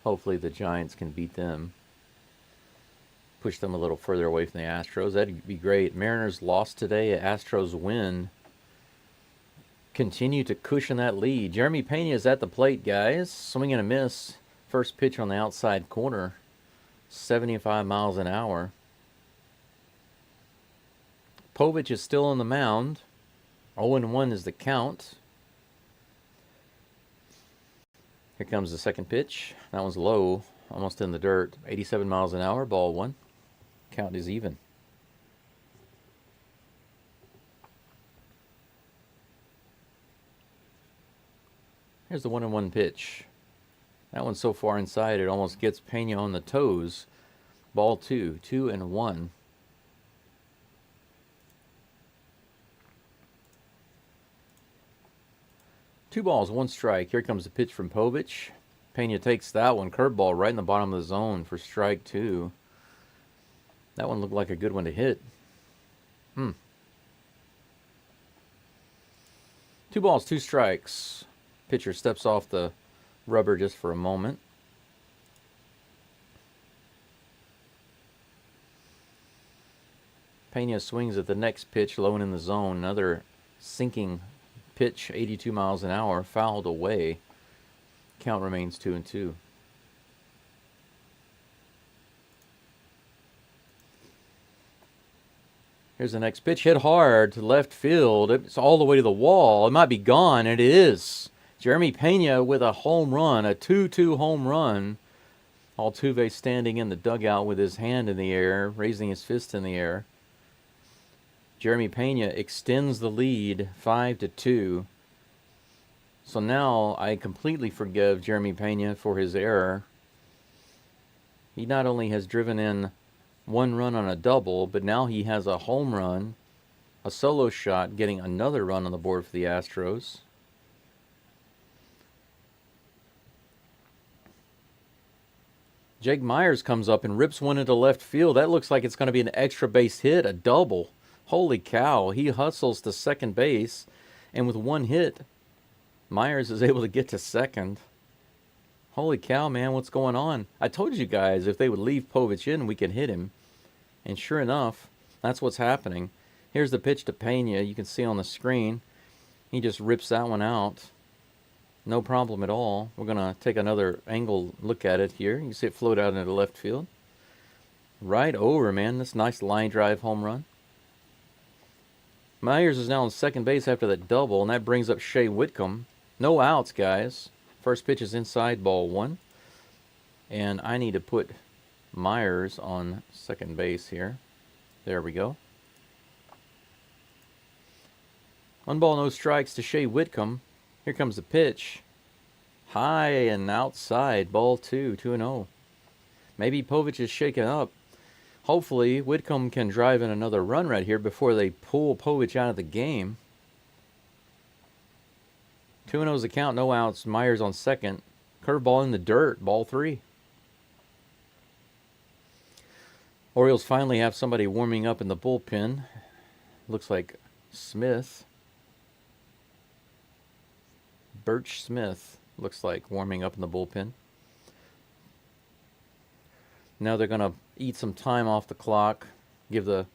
[SPEAKER 1] Hopefully the Giants can beat them. Push them a little further away from the Astros. That'd be great. Mariners lost today. Astros win. Continue to cushion that lead. Jeremy Pena is at the plate, guys. Swing and a miss. First pitch on the outside corner. 75 miles an hour. Povich is still on the mound. 0-1 is the count. Here comes the second pitch. That one's low, almost in the dirt. 87 miles an hour, ball 1. Count is even. Here's the 1-1 pitch. That one's so far inside it almost gets Pena on the toes. Ball 2, 2-1. Two balls, 1 strike. Here comes the pitch from Povich. Pena takes that one. Curveball right in the bottom of the zone for strike 2. That one looked like a good one to hit. 2 balls, 2 strikes. Pitcher steps off the rubber just for a moment. Pena swings at the next pitch, low and in the zone. Another sinking pitch, 82 miles an hour, fouled away. Count remains 2-2. Here's the next pitch, hit hard to left field. It's all the way to the wall. It might be gone, and it is. Jeremy Pena with a home run, a 2-2 home run. Altuve standing in the dugout with his hand in the air, raising his fist in the air. Jeremy Pena extends the lead 5-2. So now I completely forgive Jeremy Pena for his error. He not only has driven in 1 run on a double, but now he has a home run, a solo shot, getting another run on the board for the Astros. Jake Myers comes up and rips one into left field. That looks like it's going to be an extra base hit, a double. Holy cow. He hustles to second base, and with 1 hit, Myers is able to get to second. Holy cow, man, what's going on? I told you guys if they would leave Povich in, we could hit him. And sure enough, that's what's happening. Here's the pitch to Pena. You can see on the screen. He just rips that one out. No problem at all. We're going to take another angle look at it here. You can see it float out into left field. Right over, man. This nice line drive home run. Myers is now on second base after that double, and that brings up Shea Whitcomb. No outs, guys. First pitch is inside, ball 1. And I need to put Myers on second base here. There we go. 1 ball, no strikes to Shea Whitcomb. Here comes the pitch. High and outside, ball 2, 2-0. Maybe Povich is shaken up. Hopefully, Whitcomb can drive in another run right here before they pull Povich out of the game. 2-0 is the count, no outs. Myers on second. Curveball in the dirt, ball 3. Orioles finally have somebody warming up in the bullpen. Looks like Smith. Birch Smith, looks like, warming up in the bullpen. Now they're going to eat some time off the clock, give the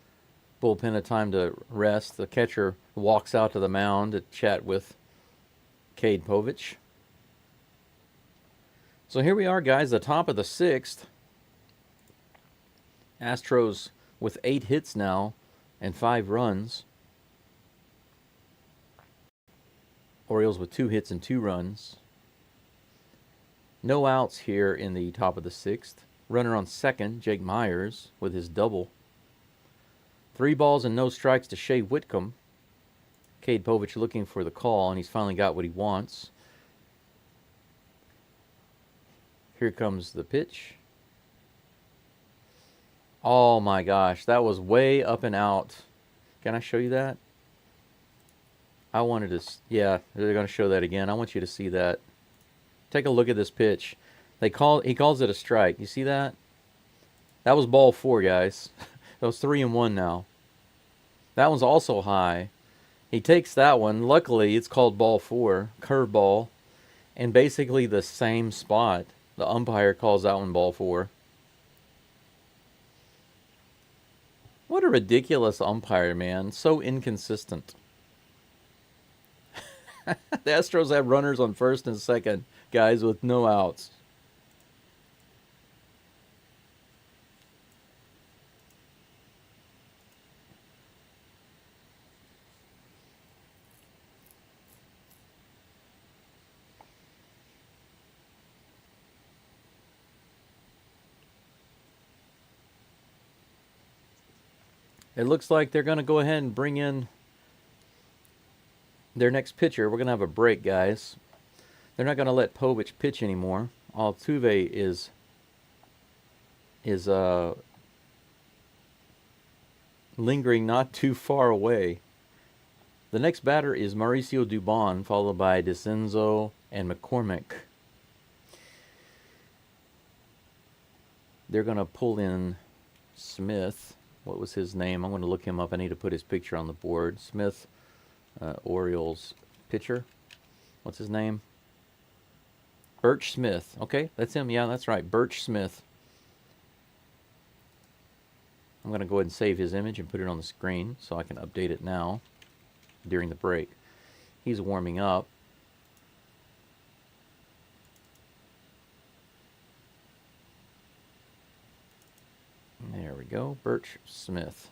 [SPEAKER 1] bullpen a time to rest. The catcher walks out to the mound to chat with Cade Povich. So here we are, guys, the top of the 6th. Astros with 8 hits now and 5 runs. Orioles with 2 hits and 2 runs. No outs here in the top of the 6th. Runner on second, Jake Myers, with his double. 3 balls and no strikes to Shea Whitcomb. Cade Povich looking for the call, and he's finally got what he wants. Here comes the pitch. Oh my gosh, that was way up and out. Can I show you that? I wanted to, yeah, they're going to show that again. I want you to see that. Take a look at this pitch. He calls it a strike. You see that? That was ball 4, guys. That was 3-1 now. That one's also high. He takes that one. Luckily, it's called ball 4, curveball, and basically the same spot. The umpire calls that one ball 4. What a ridiculous umpire, man. So inconsistent. The Astros have runners on first and second, guys, with no outs. It looks like they're going to go ahead and bring in their next pitcher. We're going to have a break, guys. They're not going to let Povich pitch anymore. Altuve is lingering not too far away. The next batter is Mauricio Dubon, followed by DeCenzo and McCormick. They're going to pull in Smith. What was his name? I'm going to look him up. I need to put his picture on the board. Smith, Orioles pitcher. What's his name? Birch Smith. Okay, that's him. Yeah, that's right. Birch Smith. I'm going to go ahead and save his image and put it on the screen so I can update it now during the break. He's warming up. There we go, Birch Smith.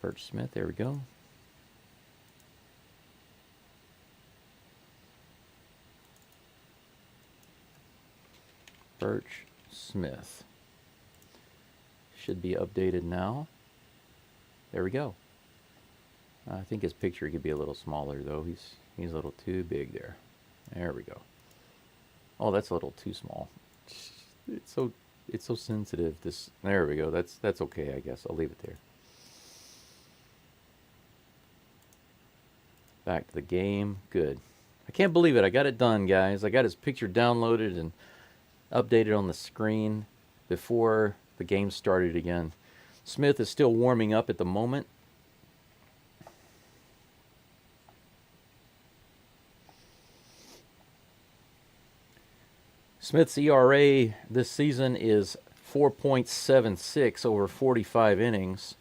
[SPEAKER 1] Birch Smith, there we go. Birch Smith. Should be updated now. There we go. I think his picture could be a little smaller though. He's a little too big there. There we go. Oh, that's a little too small. It's so sensitive. There we go. That's okay, I guess. I'll leave it there. Back to the game. Good. I can't believe it. I got it done, guys. I got his picture downloaded and updated on the screen before the game started again. Smith is still warming up at the moment. Smith's ERA this season is 4.76 over 45 innings.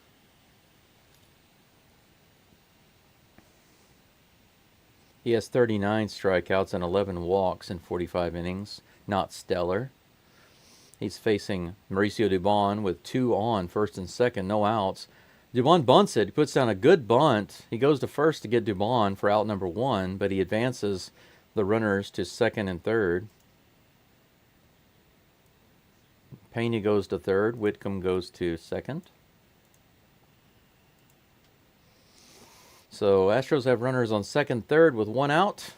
[SPEAKER 1] He has 39 strikeouts and 11 walks in 45 innings. Not stellar. He's facing Mauricio Dubon with 2 on, first and second, no outs. Dubon bunts it. He puts down a good bunt. He goes to first to get Dubon for out number 1, but he advances the runners to second and third. Pena goes to third. Whitcomb goes to second. So Astros have runners on second, third with 1 out.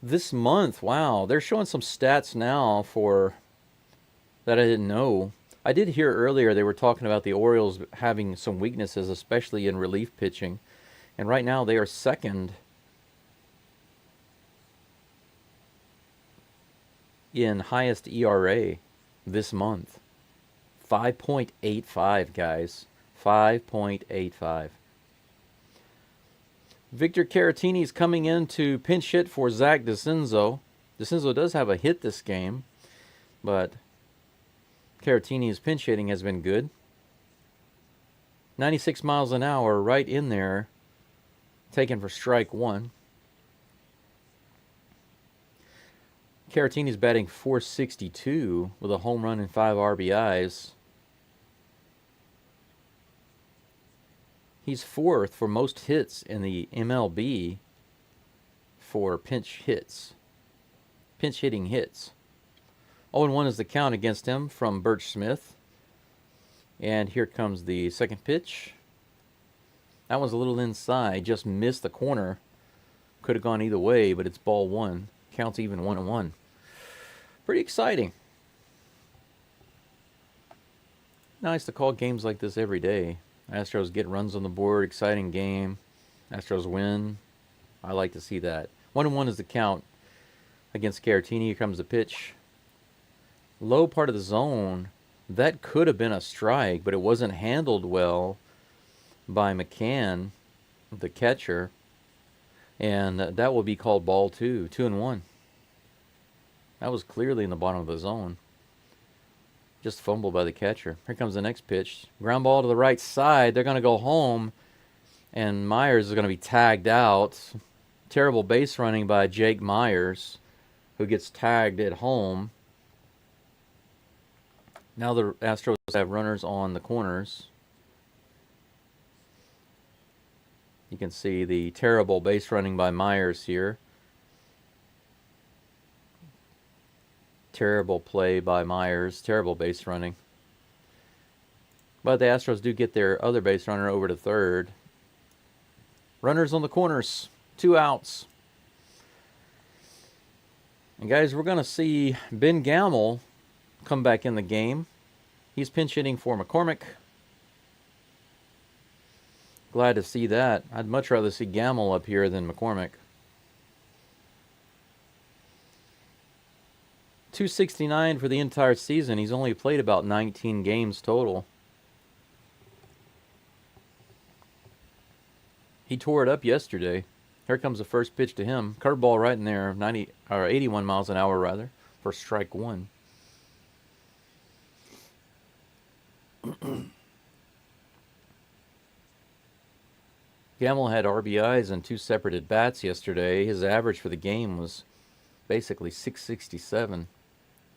[SPEAKER 1] This month, wow, they're showing some stats now for that I didn't know. I did hear earlier they were talking about the Orioles having some weaknesses, especially in relief pitching. And right now they are second in highest ERA this month. 5.85, guys. 5.85. Victor Caratini is coming in to pinch hit for Zach DeCenzo. DeCenzo does have a hit this game, but Caratini's pinch hitting has been good. 96 miles an hour right in there, taken for strike one. Caratini's batting .462 with a home run and 5 RBIs. He's fourth for most hits in the MLB for pinch hitting hits. 0-1 is the count against him from Birch Smith. And here comes the second pitch. That one's a little inside, just missed the corner. Could have gone either way, but it's ball one. Counts even 1-1. Pretty exciting. Nice to call games like this every day. Astros get runs on the board, exciting game. Astros win. I like to see that. 1-1 is the count against Caratini. Here comes the pitch. Low part of the zone. That could have been a strike, but it wasn't handled well by McCann, the catcher. And that will be called ball two. 2-1. That was clearly in the bottom of the zone. Just fumbled by the catcher. Here comes the next pitch. Ground ball to the right side. They're going to go home. And Myers is going to be tagged out. Terrible base running by Jake Myers, who gets tagged at home. Now the Astros have runners on the corners. You can see the terrible base running by Myers here. Terrible play by Myers. Terrible base running. But the Astros do get their other base runner over to third. Runners on the corners. 2 outs. And guys, we're going to see Ben Gamel come back in the game. He's pinch hitting for McCormick. Glad to see that. I'd much rather see Gamel up here than McCormick. 269 for the entire season. He's only played about 19 games total. He tore it up yesterday. Here comes the first pitch to him. Curveball right in there, 81 miles an hour rather, for strike one. Gamel had RBIs and 2 separate at-bats yesterday. His average for the game was basically 667.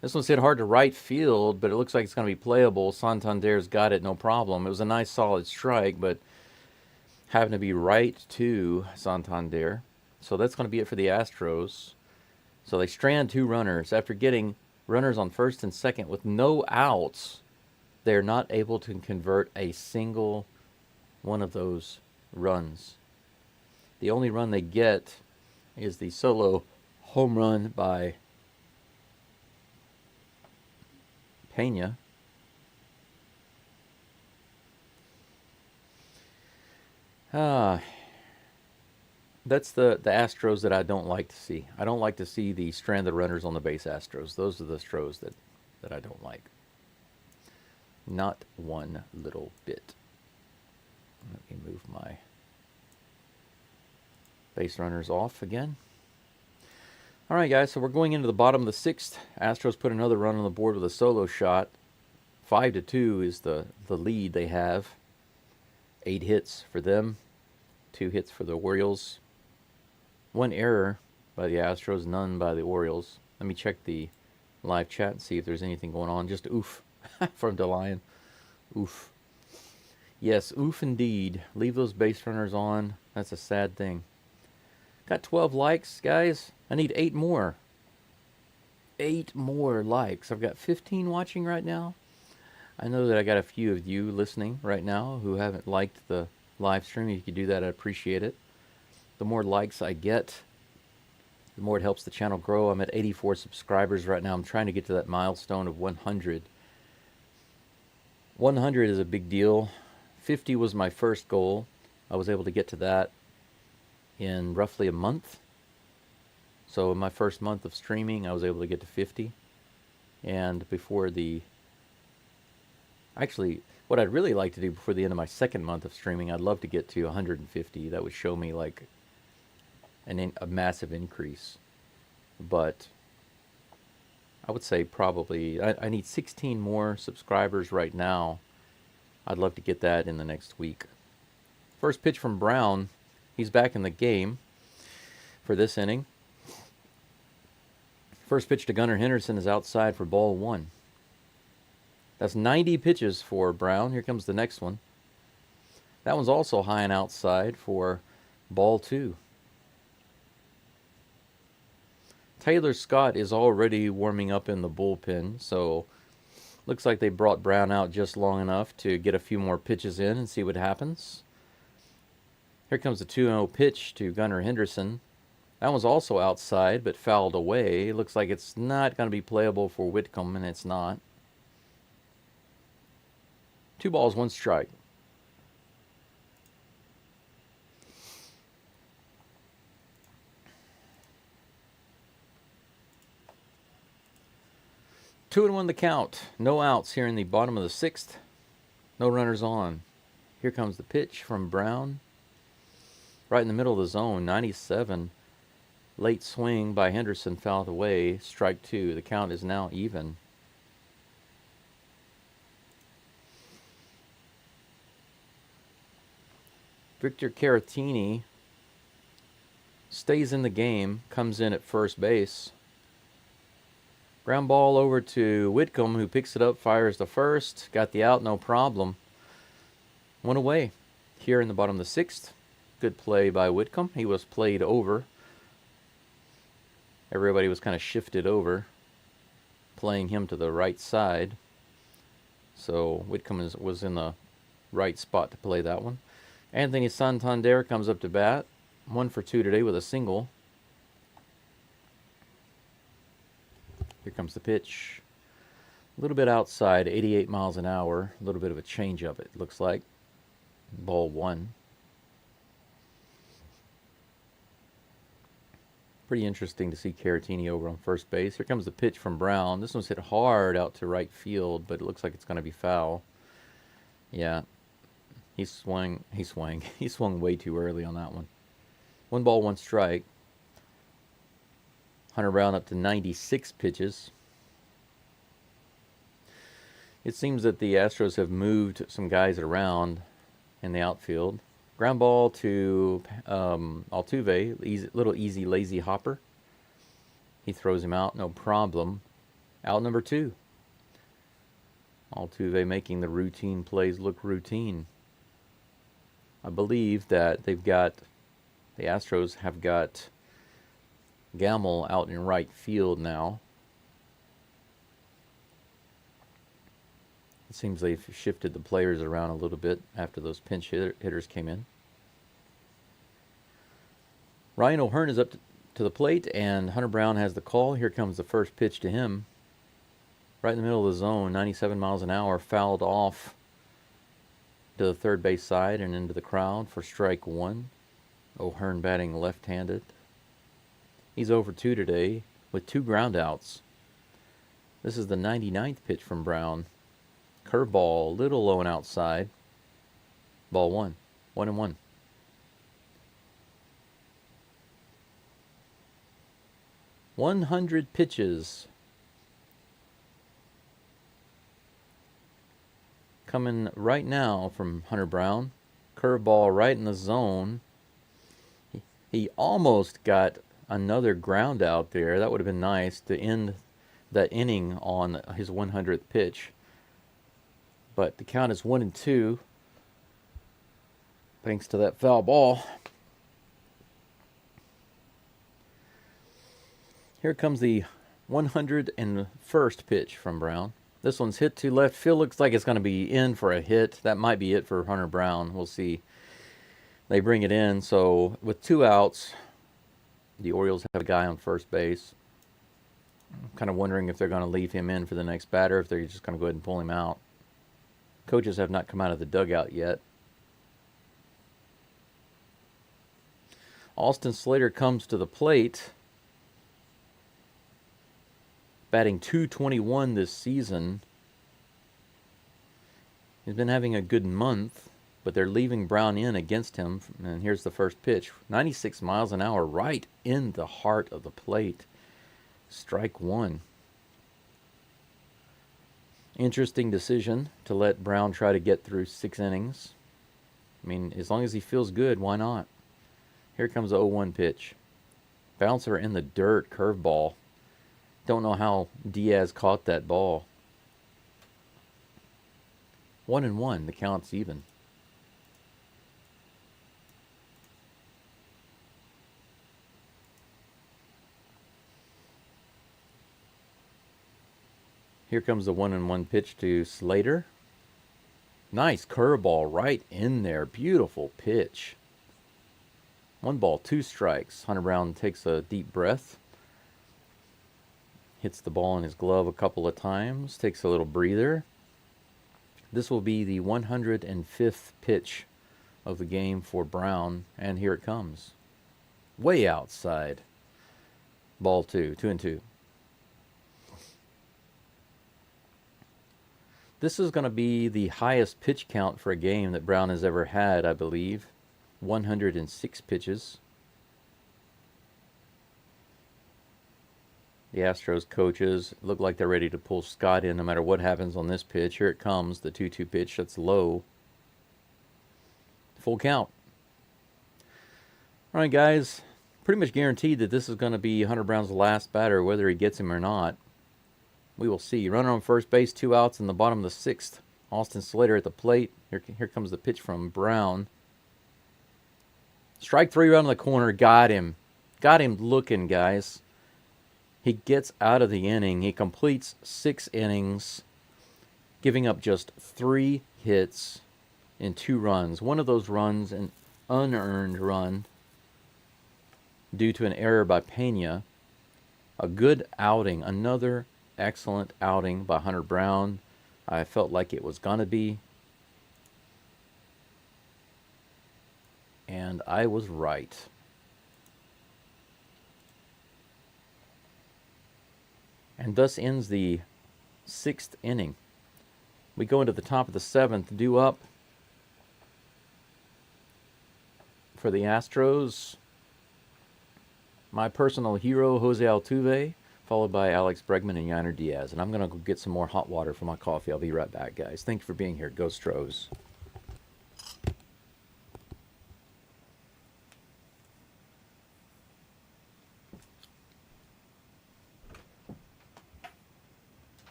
[SPEAKER 1] This one's hit hard to right field, but it looks like it's going to be playable. Santander's got it, no problem. It was a nice solid strike, but having to be right to Santander. So that's going to be it for the Astros. So they strand 2 runners. After getting runners on first and second with no outs, they're not able to convert a single one of those runs. The only run they get is the solo home run by Pena. That's the Astros that I don't like to see. I don't like to see the stranded runners on the base Astros. Those are the Astros that I don't like. Not one little bit. Let me move my base runners off again. All right, guys, so we're going into the bottom of the 6th. Astros put another run on the board with a solo shot. 5-2 is the lead they have. 8 hits for them, 2 hits for the Orioles. 1 error by the Astros, none by the Orioles. Let me check the live chat and see if there's anything going on. Just oof from DeLion. Oof. Yes, oof indeed. Leave those base runners on. That's a sad thing. Got 12 likes, guys. I need 8 more. 8 more likes. I've got 15 watching right now. I know that I got a few of you listening right now who haven't liked the live stream. If you could do that, I'd appreciate it. The more likes I get, the more it helps the channel grow. I'm at 84 subscribers right now. I'm trying to get to that milestone of 100. 100 is a big deal. 50 was my first goal. I was able to get to that in roughly a month. So in my first month of streaming, I was able to get to 50. And before the actually, what I'd really like to do before the end of my second month of streaming, I'd love to get to 150. That would show me like a massive increase. But I would say probably I need 16 more subscribers right now. I'd love to get that in the next week. First pitch from Brown. He's back in the game for this inning. First pitch to Gunnar Henderson is outside for ball 1. That's 90 pitches for Brown. Here comes the next one. That one's also high and outside for ball 2. Taylor Scott is already warming up in the bullpen, so looks like they brought Brown out just long enough to get a few more pitches in and see what happens. Here comes the 2-0 pitch to Gunnar Henderson. That one's also outside, but fouled away. Looks like it's not going to be playable for Whitcomb, and it's not. 2 balls, 1 strike. Two and 1 the count. No outs here in the bottom of the 6th. No runners on. Here comes the pitch from Brown. Right in the middle of the zone, 97. Late swing by Henderson, fouled away. Strike 2. The count is now even. Victor Caratini stays in the game, comes in at first base. Ground ball over to Whitcomb, who picks it up, fires to first. Got the out, no problem. 1 away here in the bottom of the 6th. Good play by Whitcomb. He was played over. Everybody was kind of shifted over, playing him to the right side. So Whitcomb was in the right spot to play that one. Anthony Santander comes up to bat. 1 for 2 today with a single. Here comes the pitch. A little bit outside, 88 miles an hour. A little bit of a changeup, it looks like. Ball 1. Pretty interesting to see Caratini over on first base. Here comes the pitch from Brown. This one's hit hard out to right field, but it looks like it's going to be foul. Yeah, he swung way too early on that one. 1 ball, 1 strike. Hunter Brown up to 96 pitches. It seems that the Astros have moved some guys around in the outfield. Ground ball to Altuve, little easy, lazy hopper. He throws him out, no problem. Out number 2. Altuve making the routine plays look routine. I believe that the Astros have got Gamble out in right field now. It seems they've shifted the players around a little bit after those pinch hitters came in. Ryan O'Hearn is up to the plate, and Hunter Brown has the call. Here comes the first pitch to him. Right in the middle of the zone, 97 miles an hour, fouled off to the third base side and into the crowd for strike 1. O'Hearn batting left-handed. He's over 2 today with 2 groundouts. This is the 99th pitch from Brown. Curveball, little low and outside. Ball 1. 1-1. "100 pitches coming right now from Hunter Brown. Curveball right in the zone. He almost got another ground out there. That would have been nice to end that inning on his 100th pitch. But the count is 1-2, thanks to that foul ball. Here comes the 101st pitch from Brown. This one's hit to left field. Looks like it's going to be in for a hit. That might be it for Hunter Brown. We'll see. They bring it in. So with 2 outs, the Orioles have a guy on first base. I'm kind of wondering if they're going to leave him in for the next batter, if they're just going to go ahead and pull him out. Coaches have not come out of the dugout yet. Austin Slater comes to the plate. batting .221 this season. He's been having a good month, but they're leaving Brown in against him. And here's the first pitch. 96 miles an hour right in the heart of the plate. Strike one. Interesting decision to let Brown try to get through 6 innings. I mean, as long as he feels good, why not? Here comes the 0-1 pitch. Bouncer in the dirt, curveball. Don't know how Diaz caught that ball. 1-1, the count's even. Here comes the 1-1 pitch to Slater. Nice curveball right in there. Beautiful pitch. 1 ball, 2 strikes. Hunter Brown takes a deep breath. Hits the ball in his glove a couple of times. Takes a little breather. This will be the 105th pitch of the game for Brown. And here it comes. Way outside. Ball 2, 2-2. This is going to be the highest pitch count for a game that Brown has ever had, I believe. 106 pitches. The Astros coaches look like they're ready to pull Scott in no matter what happens on this pitch. Here it comes, the 2-2 pitch. That's low. Full count. All right, guys. Pretty much guaranteed that this is going to be Hunter Brown's last batter, whether he gets him or not. We will see. Runner on first base, 2 outs in the bottom of the 6th. Austin Slater at the plate. Here comes the pitch from Brown. Strike 3 around the corner. Got him. Got him looking, guys. He gets out of the inning. He completes 6 innings, giving up just 3 hits and 2 runs. One of those runs, an unearned run due to an error by Pena. A good outing. Another excellent outing by Hunter Brown. I felt like it was going to be. And I was right. And thus ends the 6th inning. We go into the top of the 7th, due up for the Astros. My personal hero, Jose Altuve, followed by Alex Bregman and Yainer Diaz. And I'm going to go get some more hot water for my coffee. I'll be right back, guys. Thank you for being here. Go Stros.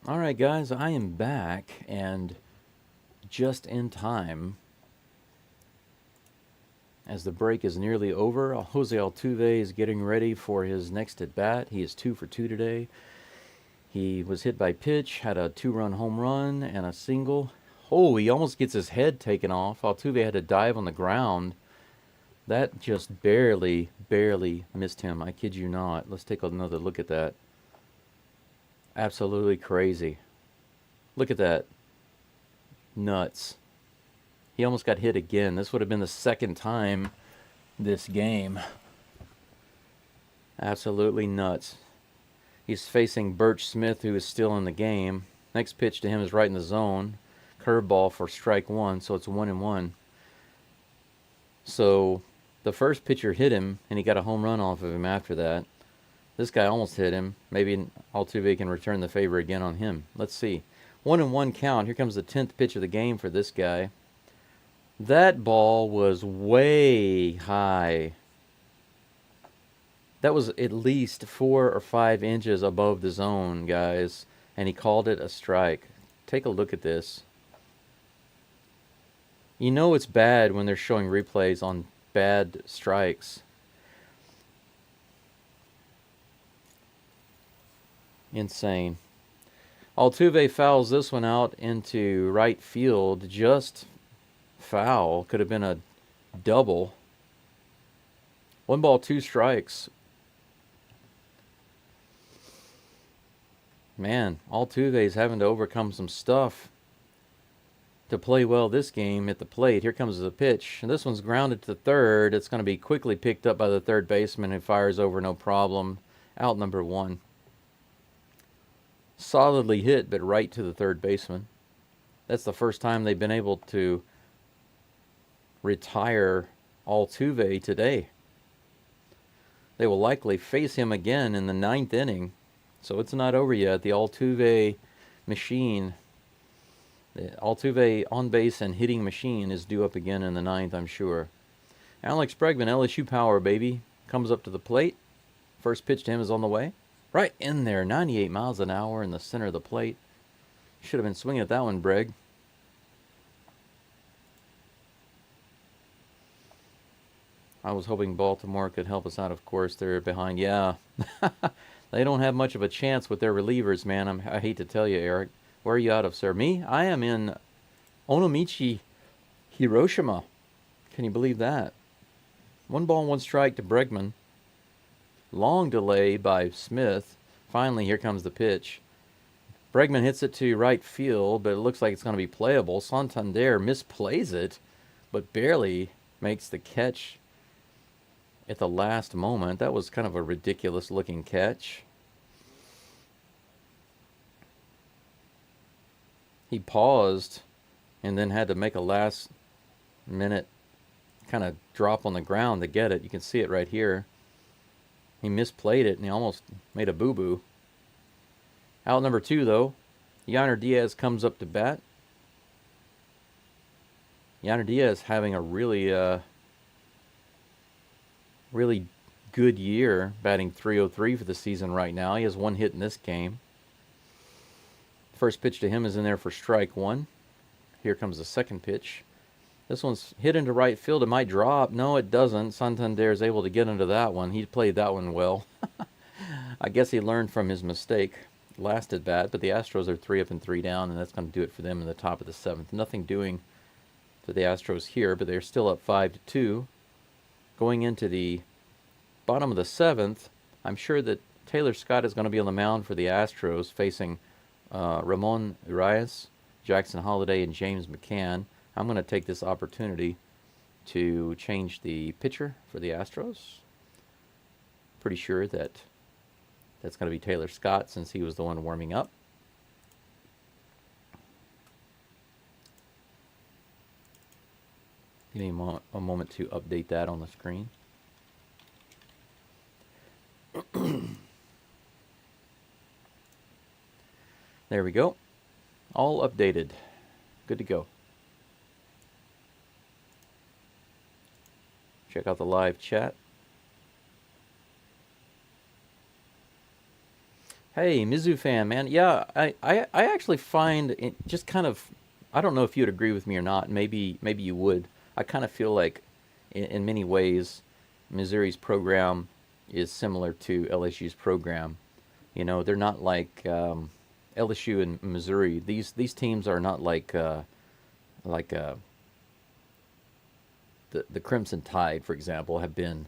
[SPEAKER 1] All right, guys, I am back, and just in time, as the break is nearly over. Jose Altuve is getting ready for his next at-bat. He is 2 for 2 today. He was hit by pitch, had a 2-run home run and a single. Oh, he almost gets his head taken off. Altuve had to dive on the ground. That just barely missed him. I kid you not. Let's take another look at that. Absolutely crazy. Look at that. Nuts. He almost got hit again. This would have been the second time this game. Absolutely nuts. He's facing Birch Smith, who is still in the game. Next pitch to him is right in the zone. Curveball for strike 1, so it's 1-1. So the first pitcher hit him, and he got a home run off of him after that. This guy almost hit him. Maybe Altuve can return the favor again on him. Let's see. 1-1 count. Here comes the 10th pitch of the game for this guy. That ball was way high. That was at least 4 or 5 inches above the zone, guys. And he called it a strike. Take a look at this. You know it's bad when they're showing replays on bad strikes. Insane. Altuve fouls this one out into right field. Just foul. Could have been a double. 1 ball, 2 strikes. Man, Altuve's having to overcome some stuff to play well this game at the plate. Here comes the pitch. And this one's grounded to third. It's going to be quickly picked up by the third baseman who fires over no problem. Out number 1. Solidly hit, but right to the third baseman. That's the first time they've been able to retire Altuve today. They will likely face him again in the 9th inning. So it's not over yet. The Altuve machine, the Altuve on-base and hitting machine is due up again in the 9th, I'm sure. Alex Bregman, LSU power, baby, comes up to the plate. First pitch to him is on the way. Right in there, 98 miles an hour in the center of the plate. Should have been swinging at that one, Breg. I was hoping Baltimore could help us out, of course. They're behind. Yeah. They don't have much of a chance with their relievers, man. I hate to tell you, Eric. Where are you out of, sir? Me? I am in Onomichi, Hiroshima. Can you believe that? 1 ball, 1 strike to Bregman. Long delay by Smith. Finally, here comes the pitch. Bregman hits it to right field, but it looks like it's going to be playable. Santander misplays it, but barely makes the catch at the last moment. That was kind of a ridiculous looking catch. He paused and then had to make a last minute kind of drop on the ground to get it. You can see it right here. He misplayed it and he almost made a boo-boo. Out number 2 though, Yainer Diaz comes up to bat. Yainer Diaz having a really good year, batting .303 for the season right now. He has 1 hit in this game. First pitch to him is in there for strike 1. Here comes the second pitch. This one's hit into right field. It might drop. No, it doesn't. Santander is able to get into that one. He played that one well. I guess he learned from his mistake last at bat, but the Astros are 3 up and 3 down, and that's going to do it for them in the top of the 7th. Nothing doing for the Astros here, but they're still up 5-2. Going into the bottom of the 7th, I'm sure that Taylor Scott is going to be on the mound for the Astros, facing Ramon Urias, Jackson Holliday, and James McCann. I'm going to take this opportunity to change the pitcher for the Astros. Pretty sure that that's going to be Taylor Scott since he was the one warming up. Give me a moment to update that on the screen. There we go. All updated. Good to go. Check out the live chat. Hey, Mizzou fan, man. Yeah, I actually find it just kind of, I don't know if you'd agree with me or not. Maybe you would. I kind of feel like in many ways Missouri's program is similar to LSU's program. You know, they're not like LSU and Missouri. These teams are not like the Crimson Tide, for example, have been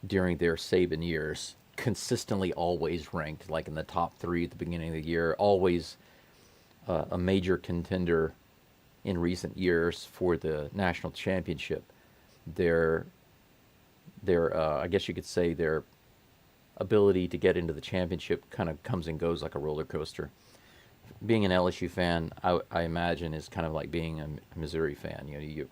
[SPEAKER 1] during their Saban years consistently always ranked like in the top 3 at the beginning of the year, always a major contender in recent years for the national championship. Their I guess you could say their ability to get into the championship kind of comes and goes like a roller coaster. Being an LSU fan, I imagine, is kind of like being a Missouri fan. You know,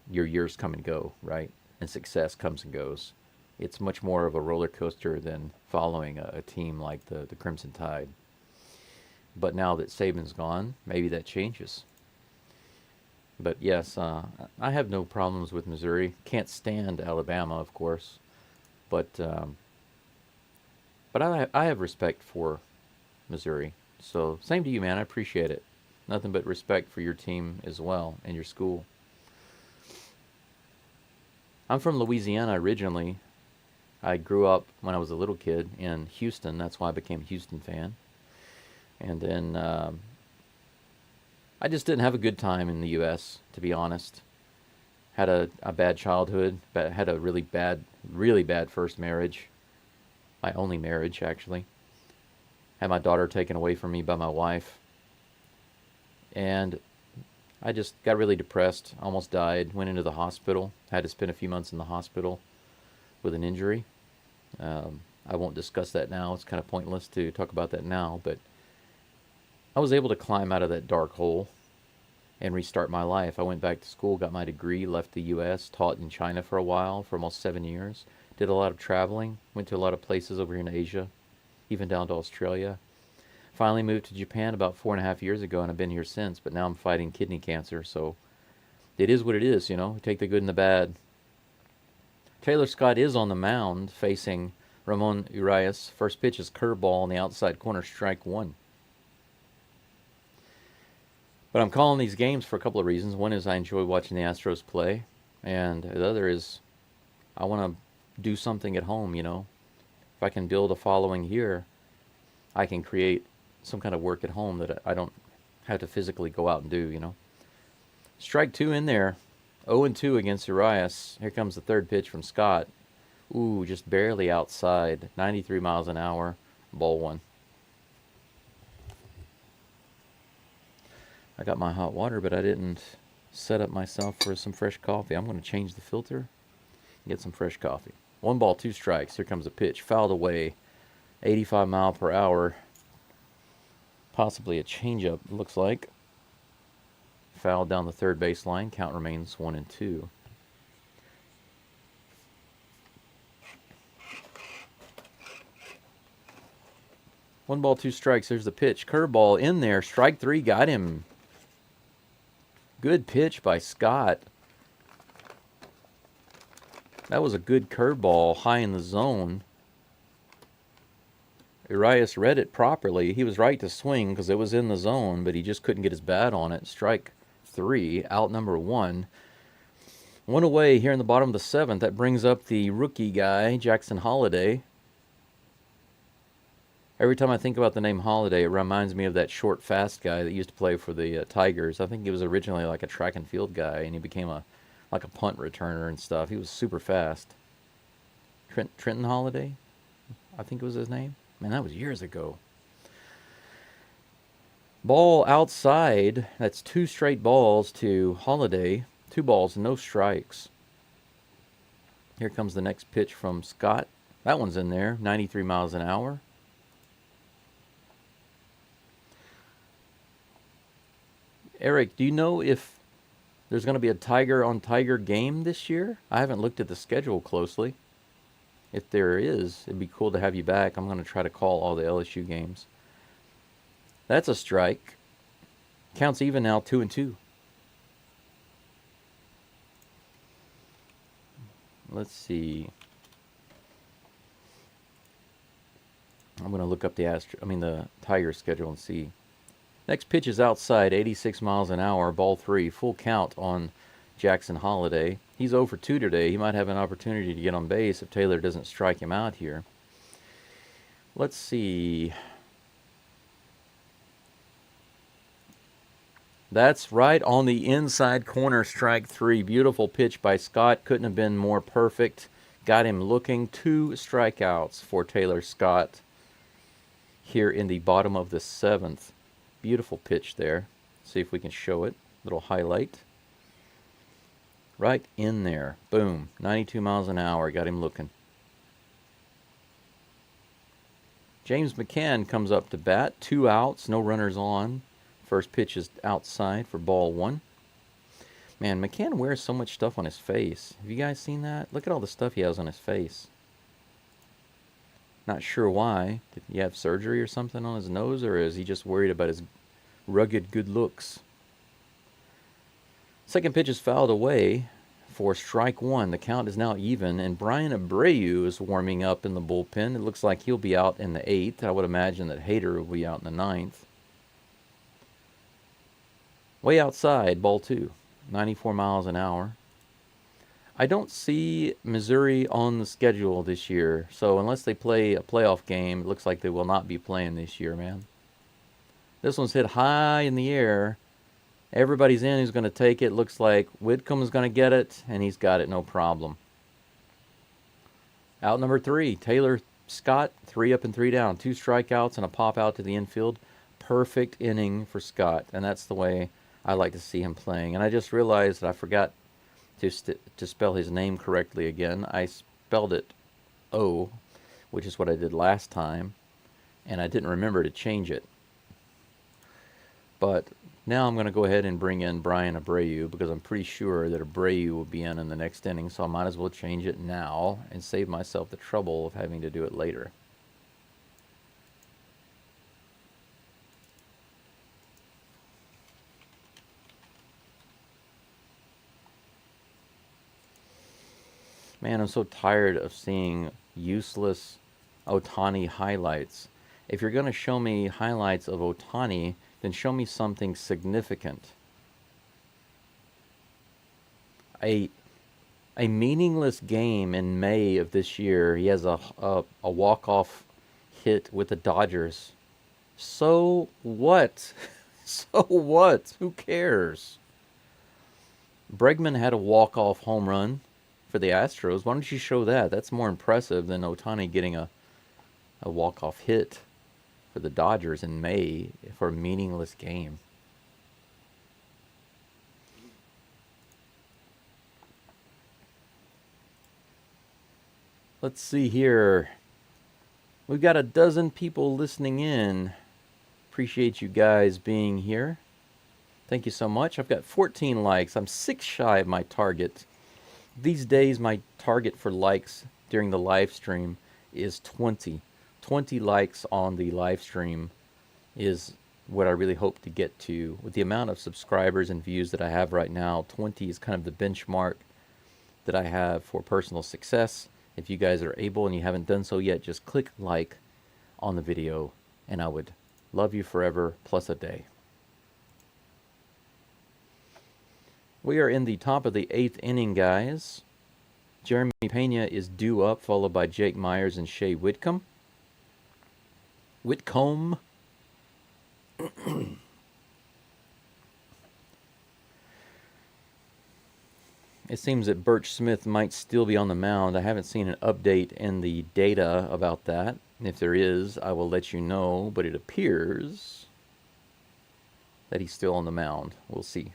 [SPEAKER 1] your years come and go, right? And success comes and goes. It's much more of a roller coaster than following a team like the Crimson Tide. But now that Saban's gone, maybe that changes. But yes, I have no problems with Missouri. Can't stand Alabama, of course, but I have respect for Missouri. So same to you, man. I appreciate it. Nothing but respect for your team as well and your school. I'm from Louisiana originally. I grew up when I was a little kid in Houston. That's why I became a Houston fan. And then I just didn't have a good time in the U.S., to be honest. Had a bad childhood, but had a really bad first marriage. My only marriage, actually. Had my daughter taken away from me by my wife. And I just got really depressed, almost died, went into the hospital, had to spend a few months in the hospital with an injury. I won't discuss that now. It's kind of pointless to talk about that now, but I was able to climb out of that dark hole and restart my life. I went back to school, got my degree, left the U.S., taught in China for a while, for almost 7 years, did a lot of traveling, went to a lot of places over here in Asia, even down to Australia. Finally moved to Japan about 4.5 years ago, and I've been here since, but now I'm fighting kidney cancer, so it is what it is, you know. Take the good and the bad. Taylor Scott is on the mound facing Ramon Urias. First pitch is curveball on the outside corner, strike one. But I'm calling these games for a couple of reasons. One is I enjoy watching the Astros play, and the other is I want to do something at home, you know. If I can build a following here, I can create some kind of work at home that I don't have to physically go out and do, you know. Strike two in there. 0-2 against Urias. Here comes the third pitch from Scott. Ooh, just barely outside. 93 miles an hour. Ball one. I got my hot water, but I didn't set up myself for some fresh coffee. I'm going to change the filter and get some fresh coffee. 1 ball, 2 strikes. Here comes a pitch. Fouled away. 85 mile per hour. Possibly a changeup, looks like. Fouled down the third baseline. Count remains 1-2. One ball, 2 strikes. There's the pitch. Curveball in there. Strike three. Got him. Good pitch by Scott. That was a good curveball high in the zone. Urias read it properly. He was right to swing because it was in the zone, but he just couldn't get his bat on it. Strike three, out number one. One away here in the bottom of the seventh. That brings up the rookie guy, Jackson Holliday. Every time I think about the name Holliday, it reminds me of that short, fast guy that used to play for the Tigers. I think he was originally like a track and field guy, and he became like a punt returner and stuff. He was super fast. Trenton Holliday, I think it was his name. Man, that was years ago. Ball outside. That's 2 straight balls to Holliday. 2 balls, no strikes. Here comes the next pitch from Scott. That one's in there, 93 miles an hour. Eric, do you know if there's going to be a Tiger on Tiger game this year? I haven't looked at the schedule closely. If there is, it'd be cool to have you back. I'm going to try to call all the LSU games. That's a strike. Counts even now, 2-2. Let's see. I'm going to look up the Tiger schedule and see. Next pitch is outside, 86 miles an hour, ball 3, full count on Jackson Holliday. He's 0 for 2 today. He might have an opportunity to get on base if Taylor doesn't strike him out here. Let's see. That's right on the inside corner, strike 3. Beautiful pitch by Scott. Couldn't have been more perfect. Got him looking. 2 strikeouts for Taylor Scott here in the bottom of the 7th. Beautiful pitch there. See if we can show it. Little highlight. Right in there. Boom. 92 miles an hour. Got him looking. James McCann comes up to bat. 2 outs. No runners on. First pitch is outside for ball 1. Man, McCann wears so much stuff on his face. Have you guys seen that? Look at all the stuff he has on his face. Not sure why. Did he have surgery or something on his nose, or is he just worried about his rugged good looks? Second pitch is fouled away for strike one. The count is now even, and Brian Abreu is warming up in the bullpen. It looks like he'll be out in the 8th. I would imagine that Hader will be out in the 9th. Way outside, ball 2, 94 miles an hour. I don't see Missouri on the schedule this year, so unless they play a playoff game, it looks like they will not be playing this year, man. This one's hit high in the air. Everybody's in who's going to take it. Looks like Whitcomb's going to get it, and he's got it no problem. Out number 3, Taylor Scott, 3 up and 3 down. 2 strikeouts and a pop out to the infield. Perfect inning for Scott, and that's the way I like to see him playing. And I just realized that I forgot to spell his name correctly again. I spelled it O, which is what I did last time, and I didn't remember to change it. But now I'm going to go ahead and bring in Brian Abreu because I'm pretty sure that Abreu will be in the next inning, so I might as well change it now and save myself the trouble of having to do it later. Man, I'm so tired of seeing useless Ohtani highlights. If you're going to show me highlights of Ohtani, then show me something significant. A meaningless game in May of this year. He has a walk-off hit with the Dodgers. So what? So what? Who cares? Bregman had a walk-off home run for the Astros. Why don't you show that? That's more impressive than Ohtani getting a walk-off hit for the Dodgers in May for a meaningless game. Let's see here. We've got a dozen people listening in. Appreciate you guys being here. Thank you so much. I've got 14 likes. I'm 6 shy of my target. These days, my target for likes during the live stream is 20. 20 likes on the live stream is what I really hope to get to. With the amount of subscribers and views that I have right now, 20 is kind of the benchmark that I have for personal success. If you guys are able and you haven't done so yet, just click like on the video, and I would love you forever plus a day. We are in the top of the 8th inning, guys. Jeremy Pena is due up, followed by Jake Myers and Shea Whitcomb. It seems that Birch Smith might still be on the mound. I haven't seen an update in the data about that. If there is, I will let you know, but it appears that he's still on the mound. We'll see.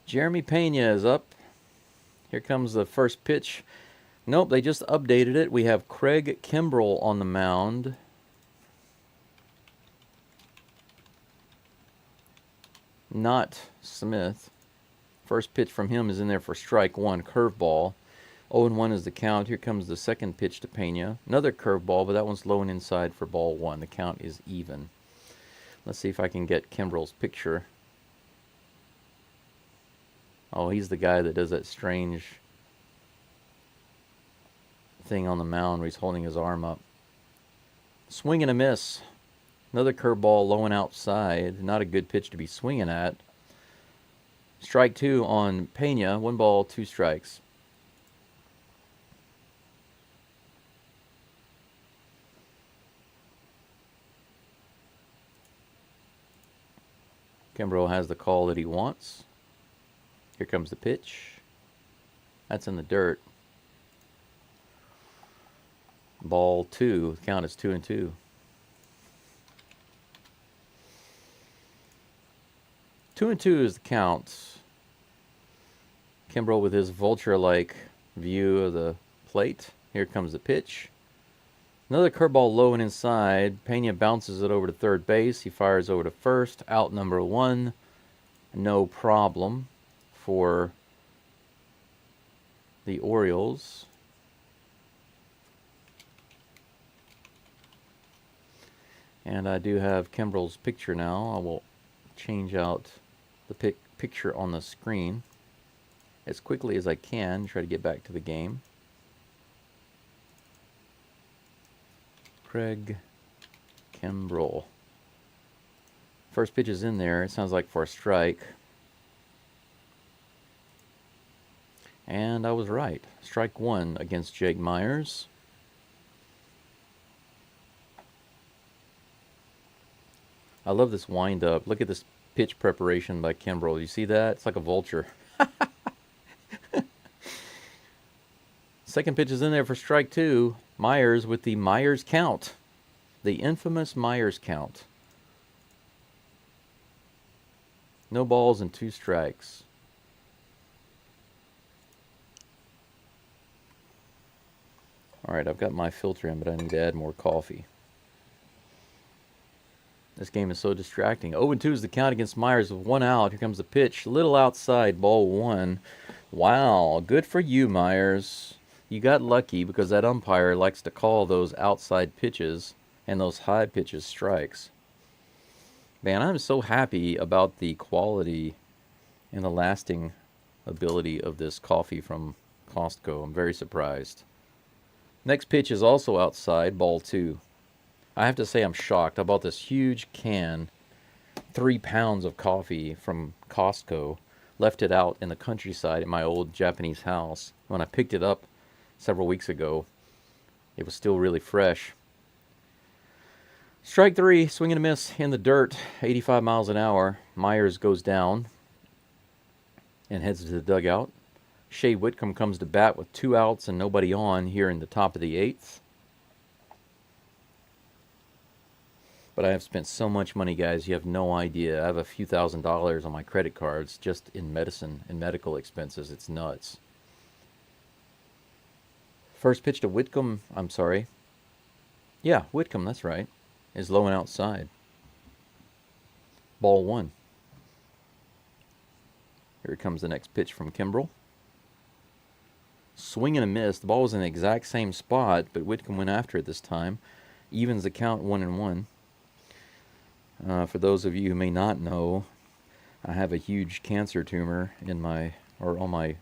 [SPEAKER 1] Jeremy Pena is up. Here comes the first pitch. Nope, they just updated it. We have Craig Kimbrell on the mound. Not Smith. First pitch from him is in there for strike one, curveball. 0-1 is the count. Here comes the second pitch to Pena. Another curveball, but that one's low and inside for ball one. The count is even. Let's see if I can get Kimbrell's picture. Oh, he's the guy that does that strange thing on the mound where he's holding his arm up. Swing and a miss. Another curveball low and outside. Not a good pitch to be swinging at. Strike two on Pena. 1 ball, 2 strikes. Kimbrell has the call that he wants. Here comes the pitch. That's in the dirt. Ball 2. The count is 2-2. Two and two is the count. Kimbrell with his vulture-like view of the plate. Here comes the pitch. Another curveball low and inside. Pena bounces it over to third base. He fires over to first. Out number 1. no problem for the Orioles. And I do have Kimbrel's picture now. I will change out the picture on the screen as quickly as I can, try to get back to the game. Craig Kimbrel. First pitch is in there. It sounds like for a strike. And I was right. Strike one against Jake Myers. I love this wind-up. Look at this pitch preparation by Kimbrel. You see that? It's like a vulture. Second pitch is in there for strike two. Myers with the Myers count. The infamous Myers count. No balls and 2 strikes. All right, I've got my filter in, but I need to add more coffee. This game is so distracting. 0-2 is the count against Myers with 1 out. Here comes the pitch. Little outside, ball 1. Wow, good for you, Myers. You got lucky because that umpire likes to call those outside pitches and those high pitches strikes. Man, I'm so happy about the quality and the lasting ability of this coffee from Costco. I'm very surprised. Next pitch is also outside, ball 2. I have to say I'm shocked. I bought this huge can, 3 pounds of coffee from Costco, left it out in the countryside at my old Japanese house. When I picked it up several weeks ago, it was still really fresh. Strike 3, swing and a miss in the dirt, 85 miles an hour. Myers goes down and heads to the dugout. Shea Whitcomb comes to bat with 2 outs and nobody on here in the top of the 8th. But I have spent so much money, guys, you have no idea. I have a few $1,000s on my credit cards just in medicine and medical expenses. It's nuts. First pitch to Whitcomb, I'm sorry. Yeah, Whitcomb, that's right, is low and outside. Ball 1. Here comes the next pitch from Kimbrel. Swing and a miss. The ball was in the exact same spot, but Whitcomb went after it this time. Evens the count 1-1. For those of you who may not know, I have a huge cancer tumor in on my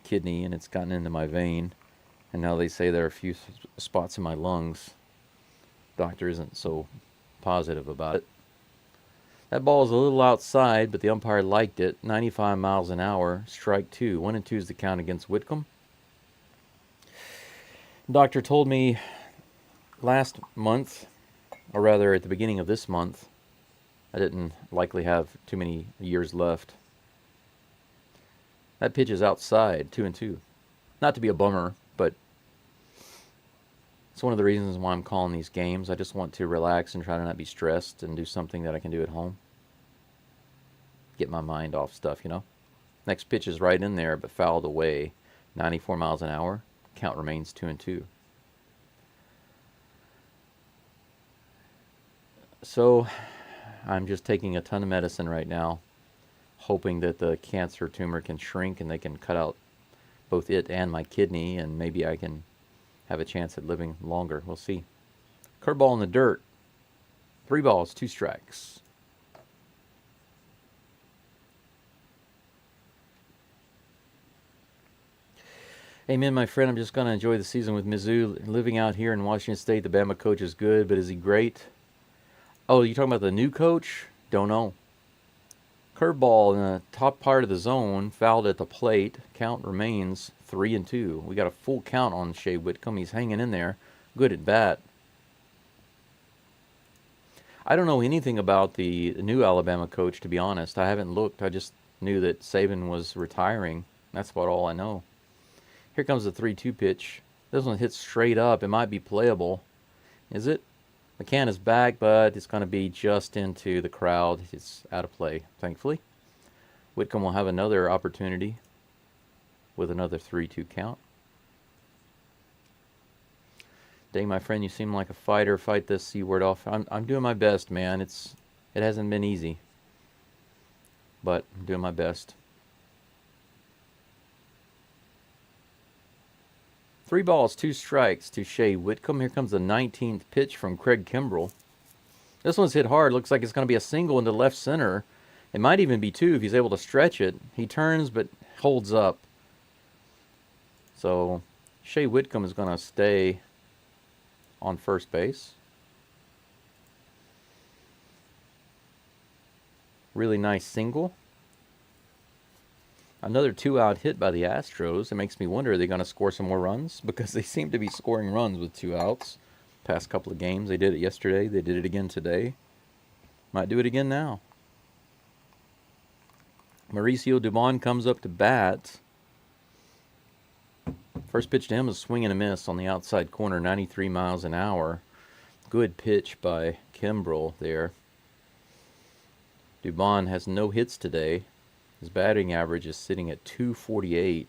[SPEAKER 1] kidney, and it's gotten into my vein. And now they say there are a few spots in my lungs. Doctor isn't so positive about it. That ball is a little outside, but the umpire liked it. 95 miles an hour. Strike 2. 1-2 is the count against Whitcomb. Doctor told me last month, or rather at the beginning of this month, I didn't likely have too many years left. That pitch is outside, 2-2. Not to be a bummer, but it's one of the reasons why I'm calling these games. I just want to relax and try to not be stressed and do something that I can do at home. Get my mind off stuff, you know. Next pitch is right in there, but fouled away. 94 miles an hour. Count remains 2-2. So I'm just taking a ton of medicine right now, hoping that the cancer tumor can shrink and they can cut out both it and my kidney, and maybe I can have a chance at living longer. We'll see. Curveball in the dirt. 3 balls, 2 strikes. Amen, my friend. I'm just going to enjoy the season with Mizzou. Living out here in Washington State, the Bama coach is good, but is he great? Oh, you talking about the new coach? Don't know. Curveball in the top part of the zone, fouled at the plate. Count remains 3-2. We got a full count on Shea Whitcomb. He's hanging in there. Good at bat. I don't know anything about the new Alabama coach, to be honest. I haven't looked. I just knew that Saban was retiring. That's about all I know. Here comes the 3-2 pitch. This one hits straight up. It might be playable. Is it? McCann is back, but it's going to be just into the crowd. It's out of play, thankfully. Whitcomb will have another opportunity with another 3-2 count. Dang, my friend, you seem like a fighter. Fight this C word off. I'm doing my best, man. It hasn't been easy. but I'm doing my best. 3 balls, 2 strikes to Shea Whitcomb. Here comes the 19th pitch from Craig Kimbrell. This one's hit hard. Looks like it's going to be a single into left center. It might even be 2 if he's able to stretch it. He turns but holds up. So Shea Whitcomb is going to stay on first base. Really nice single. Another 2-out hit by the Astros. It makes me wonder, are they going to score some more runs? Because they seem to be scoring runs with 2 outs. Past couple of games. They did it yesterday. They did it again today. Might do it again now. Mauricio Dubon comes up to bat. First pitch to him is a swing and a miss on the outside corner, 93 miles an hour. Good pitch by Kimbrell there. Dubon has no hits today. His batting average is sitting at .248.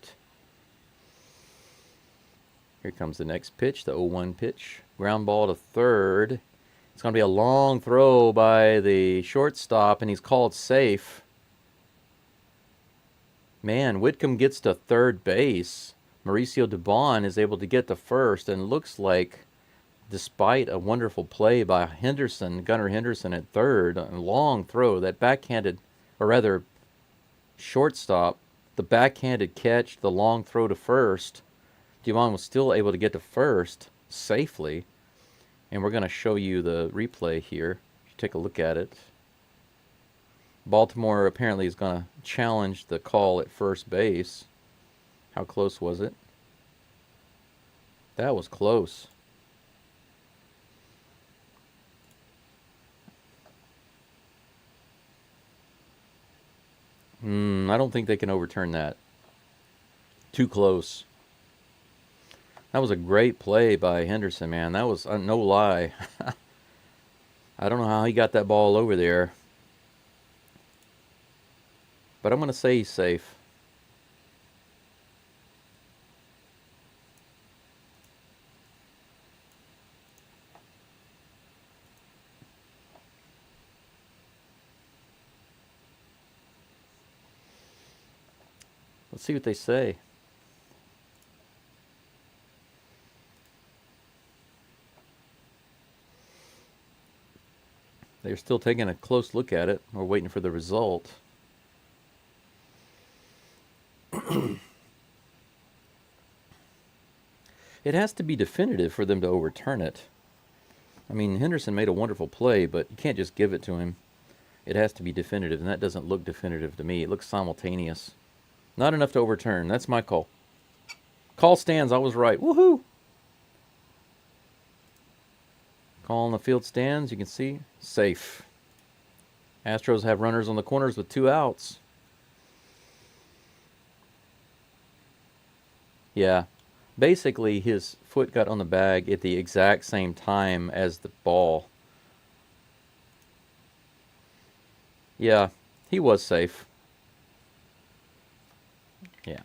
[SPEAKER 1] Here comes the next pitch, the 0-1 pitch. Ground ball to third. It's going to be a long throw by the shortstop, and he's called safe. Man, Whitcomb gets to third base. Mauricio Dubon is able to get to first, and looks like, despite a wonderful play by Gunnar Henderson at third, a long throw, that backhanded, or rather, shortstop, the backhanded catch, the long throw to first, Dubon was still able to get to first safely. And we're going to show you the replay here. Take a look at it. Baltimore apparently is going to challenge the call at first base. How close was it? That was close. I don't think they can overturn that. Too close. That was a great play by Henderson, man. That was no lie. I don't know how he got that ball over there. But I'm going to say he's safe. Let's see what they say. They're still taking a close look at it. We're waiting for the result. It has to be definitive for them to overturn it. I mean, Henderson made a wonderful play, but you can't just give it to him. It has to be definitive, and that doesn't look definitive to me. It looks simultaneous. Not enough to overturn. That's my call. Call stands. I was right. Woohoo! Call on the field stands. You can see. Safe. Astros have runners on the corners with 2 outs. Yeah. Basically, his foot got on the bag at the exact same time as the ball. Yeah, he was safe. Yeah.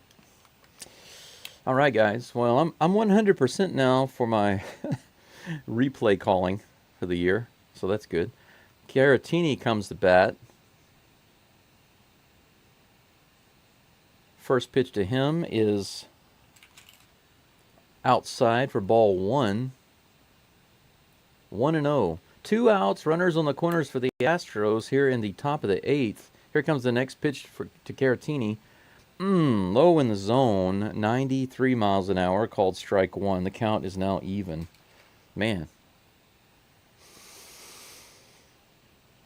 [SPEAKER 1] All right, guys. Well, I'm 100% now for my replay calling for the year, so that's good. Caratini comes to bat. First pitch to him is outside for ball 1. 1-0. 2 outs, runners on the corners for the Astros here in the top of the 8th. Here comes the next pitch to Caratini. Low in the zone, 93 miles an hour, called strike 1. The count is now even. Man.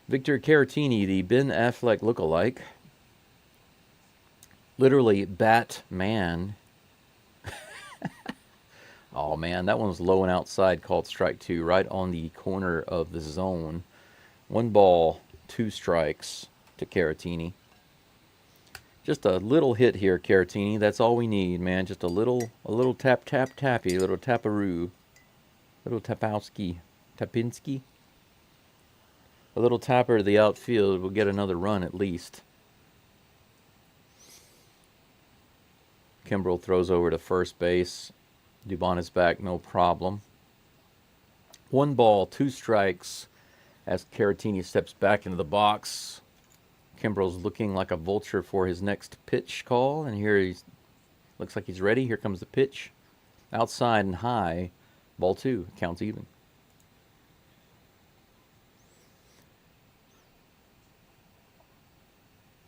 [SPEAKER 1] Victor Caratini, the Ben Affleck lookalike. Literally Batman. Oh, man, that one was low and outside, called strike 2, right on the corner of the zone. 1 ball, 2 strikes to Caratini. Just a little hit here, Caratini. That's all we need, man. Just a little tappy, a little taparoo. Little Tapowski. Tapinski. A little tapper to the outfield will get another run at least. Kimbrell throws over to first base. Dubon is back, no problem. 1 ball, 2 strikes as Caratini steps back into the box. Kimbrel's looking like a vulture for his next pitch call, and here he looks like he's ready. Here comes the pitch. Outside and high. Ball 2. Counts even.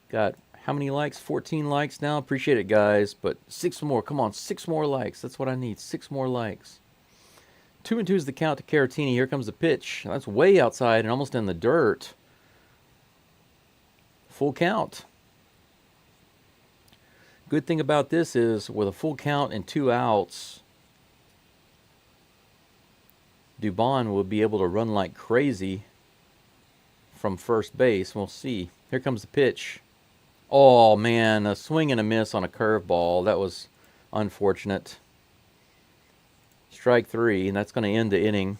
[SPEAKER 1] Got how many likes? 14 likes now. Appreciate it, guys. But 6 more. Come on, 6 more likes. That's what I need. 6 more likes. 2-2 is the count to Caratini. Here comes the pitch. That's way outside and almost in the dirt. Full count. Good thing about this is with a full count and 2 outs, Dubon will be able to run like crazy from first base. We'll see. Here comes the pitch. Oh, man, a swing and a miss on a curveball. That was unfortunate. Strike 3, and that's going to end the inning.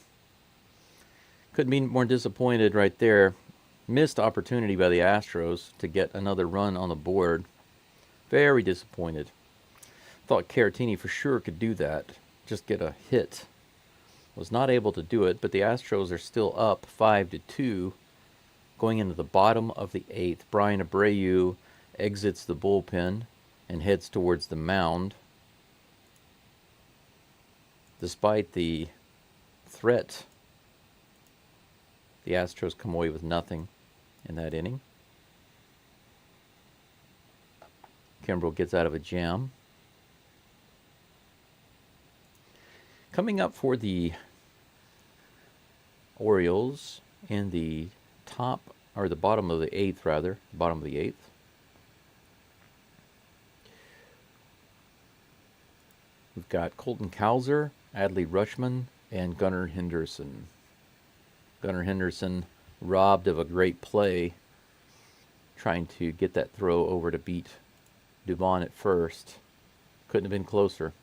[SPEAKER 1] Couldn't be more disappointed right there. Missed opportunity by the Astros to get another run on the board. Very disappointed. Thought Caratini for sure could do that. Just get a hit. Was not able to do it, but the Astros are still up 5-2 going into the bottom of the 8th. Brian Abreu exits the bullpen and heads towards the mound. Despite the threat, the Astros come away with nothing in that inning. Kimbrel gets out of a jam. Coming up for the Orioles in the top, or the bottom of the 8th rather, bottom of the 8th. We've got Colton Cowser, Adley Rutschman, and Gunnar Henderson. Gunnar Henderson robbed of a great play, trying to get that throw over to beat Dubon at first. Couldn't have been closer.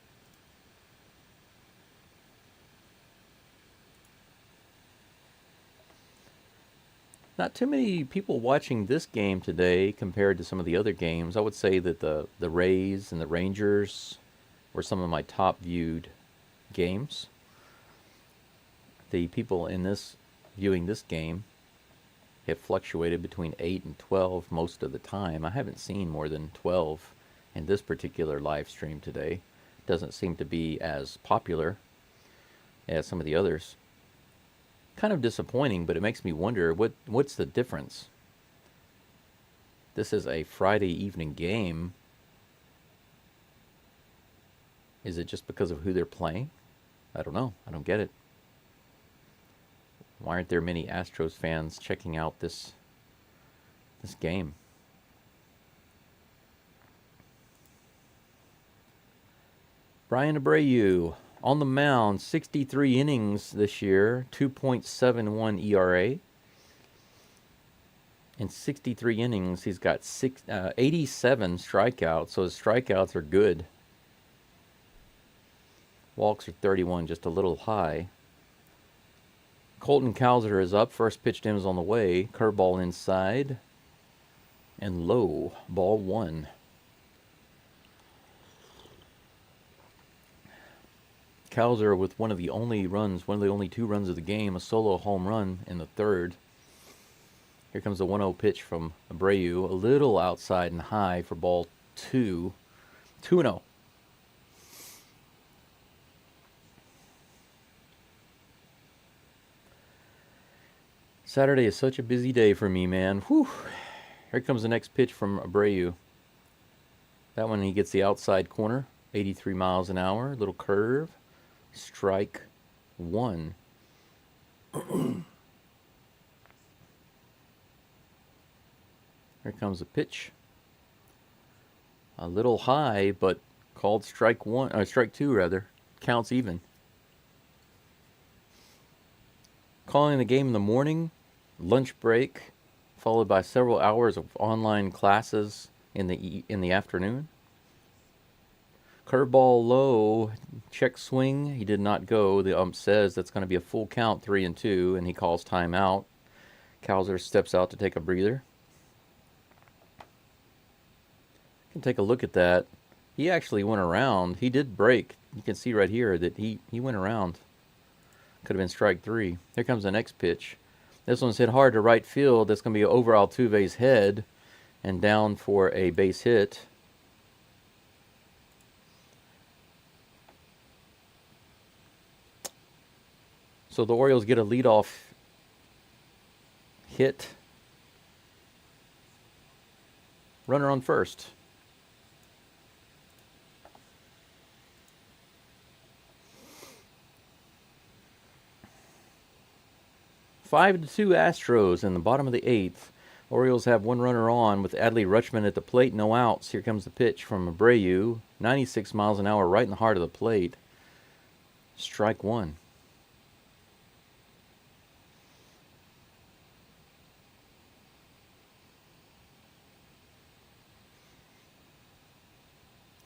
[SPEAKER 1] Not too many people watching this game today compared to some of the other games. I would say that the Rays and the Rangers were some of my top viewed games. The people in this viewing this game have fluctuated between 8 and 12 most of the time. I haven't seen more than 12 in this particular live stream today. Doesn't seem to be as popular as some of the others. Kind of disappointing, but it makes me wonder what's the difference. This is a Friday evening game. Is it just because of who they're playing? I don't know. I don't get it. Why aren't there many Astros fans checking out this game? Brian Abreu on the mound, 63 innings this year, 2.71 ERA. In 63 innings, he's got 87 strikeouts, so his strikeouts are good. Walks are 31, just a little high. Colton Cowser is up. First pitch to him is on the way. Curveball inside. And low. Ball 1. Cowser with one of the only 2 runs of the game, a solo home run in the 3rd. Here comes the 1-0 pitch from Abreu. A little outside and high for ball 2. 2-0. Saturday is such a busy day for me, man. Whew. Here comes the next pitch from Abreu. That one, he gets the outside corner, 83 miles an hour, little curve. Strike 1. Here comes the pitch. A little high, but called strike 2 rather. Counts even. Calling the game in the morning, lunch break, followed by several hours of online classes in the afternoon. Curveball low, check swing. He did not go. The ump says that's going to be a full count, 3-2, and he calls timeout. Cowser steps out to take a breather. You can take a look at that. He actually went around. He did break. You can see right here that he went around. Could have been strike 3. Here comes the next pitch. This one's hit hard to right field. That's going to be over Altuve's head. and down for a base hit. So the Orioles get a leadoff hit. Runner on first. Five to 2 Astros in the bottom of the 8th. Orioles have one runner on with Adley Rutschman at the plate, no outs. Here comes the pitch from Abreu, 96 miles an hour, right in the heart of the plate. Strike one.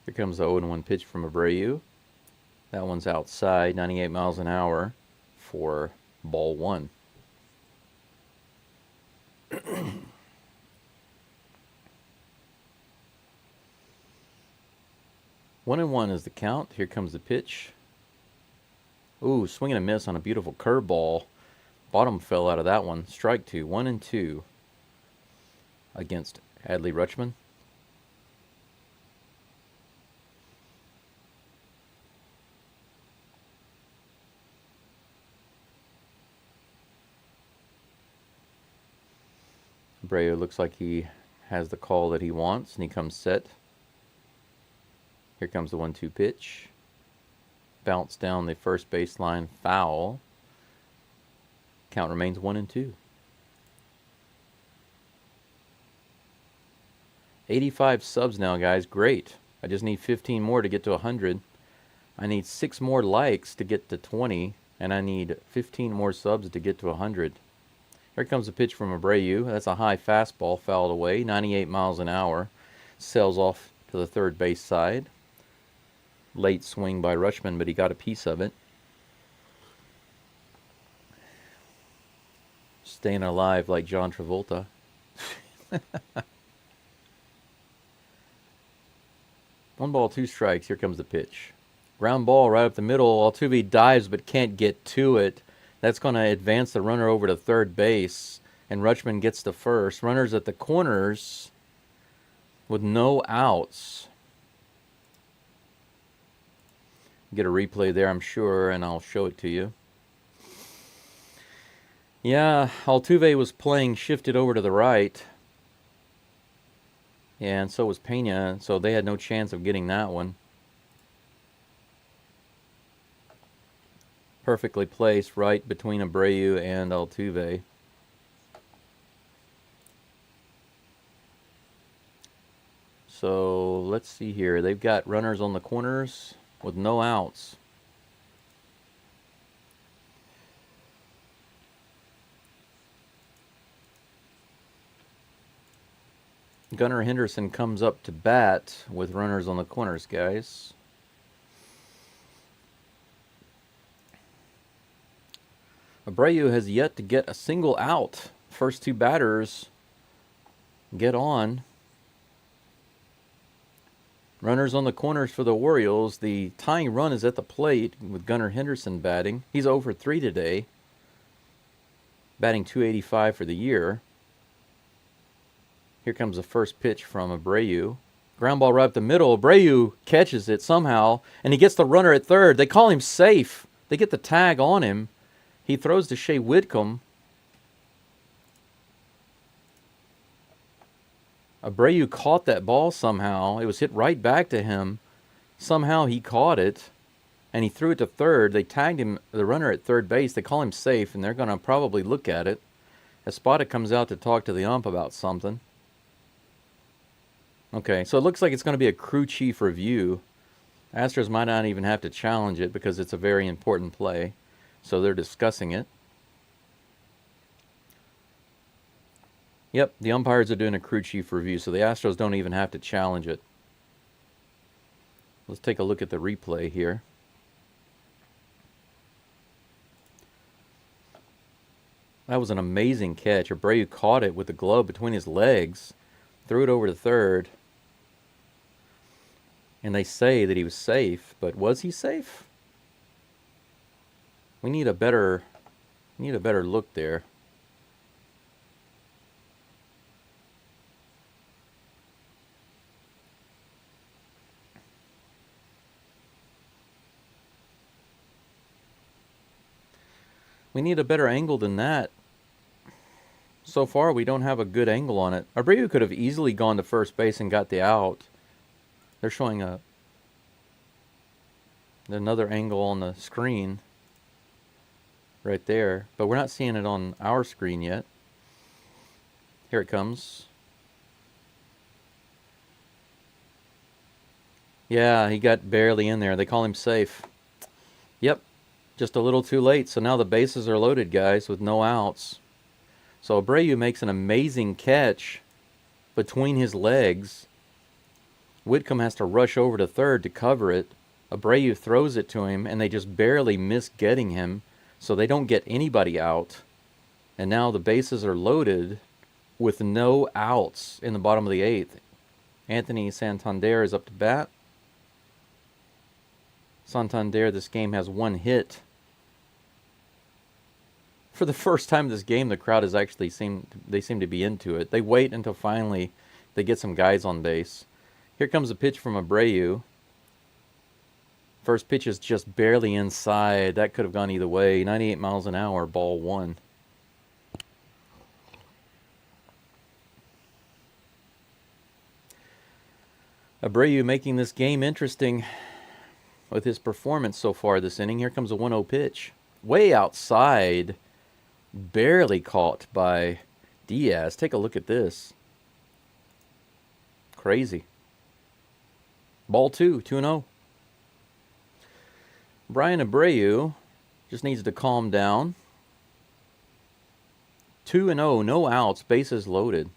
[SPEAKER 1] Here comes the 0-1 pitch from Abreu. That one's outside, 98 miles an hour for ball one. 1-1 is the count. Here comes the pitch. Ooh, swing and a miss on a beautiful curveball. Bottom fell out of that one. Strike two. 1-2 against Adley Rutschman. Abreu looks like he has the call that he wants, and he comes set. Here comes the 1-2 pitch. Bounce down the first baseline, foul. Count remains 1-2. 85 subs now, guys. Great. I just need 15 more to get to 100. I need 6 more likes to get to 20, and I need 15 more subs to get to 100. Here comes a pitch from Abreu. That's a high fastball, fouled away, 98 miles an hour. Sails off to the third base side. Late swing by Rutschman, but he got a piece of it. Staying alive like John Travolta. 1 ball, 2 strikes. Here comes the pitch. Ground ball right up the middle. Altuve dives but can't get to it. That's going to advance the runner over to third base, and Rutschman gets to first. Runners at the corners with no outs. Get a replay there, I'm sure, and I'll show it to you. Yeah, Altuve was playing shifted over to the right, and so was Pena, so they had no chance of getting that one. Perfectly placed right between Abreu and Altuve. So let's see here. They've got runners on the corners with no outs. Gunnar Henderson comes up to bat with runners on the corners, guys. Abreu has yet to get a single out. First 2 batters get on. Runners on the corners for the Orioles. The tying run is at the plate with Gunnar Henderson batting. He's 0 for 3 today. Batting .285 for the year. Here comes the first pitch from Abreu. Ground ball right up the middle. Abreu catches it somehow, and he gets the runner at third. They call him safe. They get the tag on him. He throws to Shea Whitcomb. Abreu caught that ball somehow. It was hit right back to him. Somehow he caught it, and he threw it to third. They tagged him, the runner at third base. They call him safe, and they're going to probably look at it. Espada comes out to talk to the ump about something. Okay, so it looks like it's going to be a crew chief review. Astros might not even have to challenge it because it's a very important play. So they're discussing it. Yep, the umpires are doing a crew chief review, so the Astros don't even have to challenge it. Let's take a look at the replay here. That was an amazing catch. Abreu caught it with the glove between his legs, threw it over to third. And they say that he was safe, but was he safe? We need a better look there. We need a better angle than that. So far, we don't have a good angle on it. Abreu could have easily gone to first base and got the out. They're showing another angle on the screen right there, but we're not seeing it on our screen yet. Here it comes. Yeah, he got barely in there. They call him safe. Yep, just a little too late. So now the bases are loaded, guys, with no outs. So Abreu makes an amazing catch between his legs. Whitcomb has to rush over to third to cover it. Abreu throws it to him, and they just barely miss getting him, so they don't get anybody out. And now the bases are loaded with no outs in the bottom of the eighth. Anthony Santander is up to bat. Santander, this game, has one hit. For the first time this game, the crowd has actually seem to be into it. They wait until finally they get some guys on base. Here comes a pitch from Abreu. First pitch is just barely inside. That could have gone either way. 98 miles an hour, ball one. Abreu making this game interesting with his performance so far this inning. Here comes a 1-0 pitch. Way outside. Barely caught by Diaz. Take a look at this. Crazy. Ball two, 2-0. Brian Abreu just needs to calm down. 2-0, no outs, bases loaded.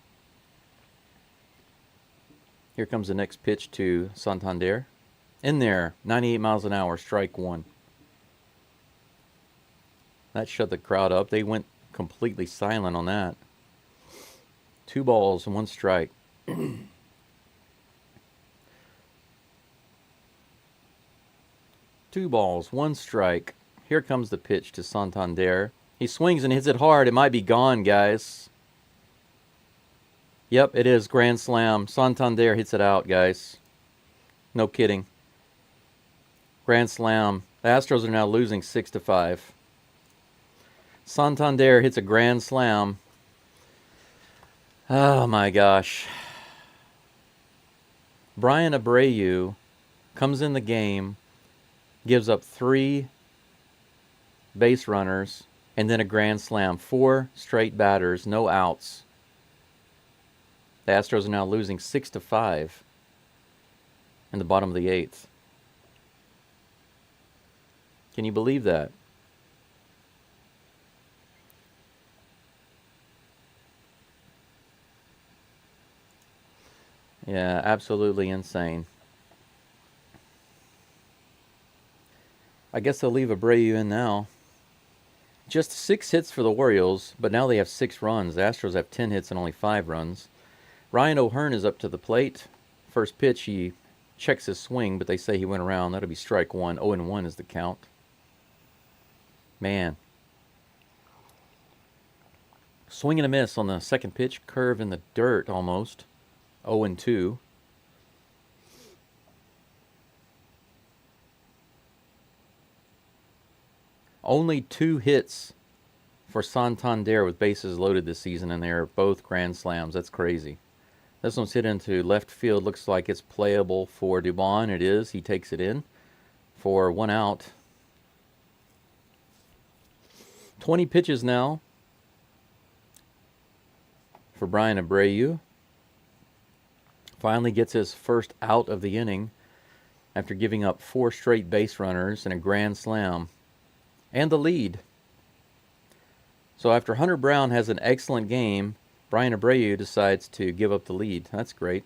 [SPEAKER 1] Here comes the next pitch to Santander. In there, 98 miles an hour, strike one. That shut the crowd up. They went completely silent on that. 2 balls and 1 strike. 2 balls, 1 strike. Here comes the pitch to Santander. He swings and hits it hard. It might be gone, guys. Yep, it is. Grand slam. Santander hits it out, guys. No kidding. Grand slam. The Astros are now losing 6-5. Santander hits a grand slam. Oh my gosh. Brian Abreu comes in the game, gives up 3 base runners, and then a grand slam. 4 straight batters, no outs. The Astros are now losing 6-5 in the bottom of the 8th. Can you believe that? Yeah, absolutely insane. I guess they'll leave Abreu in now. Just 6 hits for the Orioles, but now they have 6 runs. The Astros have 10 hits and only 5 runs. Ryan O'Hearn is up to the plate. First pitch, he checks his swing, but they say he went around. That'll be strike one. 0-1 is the count. Man. Swing and a miss on the second pitch. Curve in the dirt almost. 0-2. Only 2 hits for Santander with bases loaded this season, and they're both grand slams. That's crazy. This one's hit into left field. Looks like it's playable for Dubon. It is. He takes it in for 1 out. 20 pitches now for Brian Abreu. Finally gets his first out of the inning after giving up 4 straight base runners and a grand slam and the lead. So after Hunter Brown has an excellent game, Brian Abreu decides to give up the lead. That's great.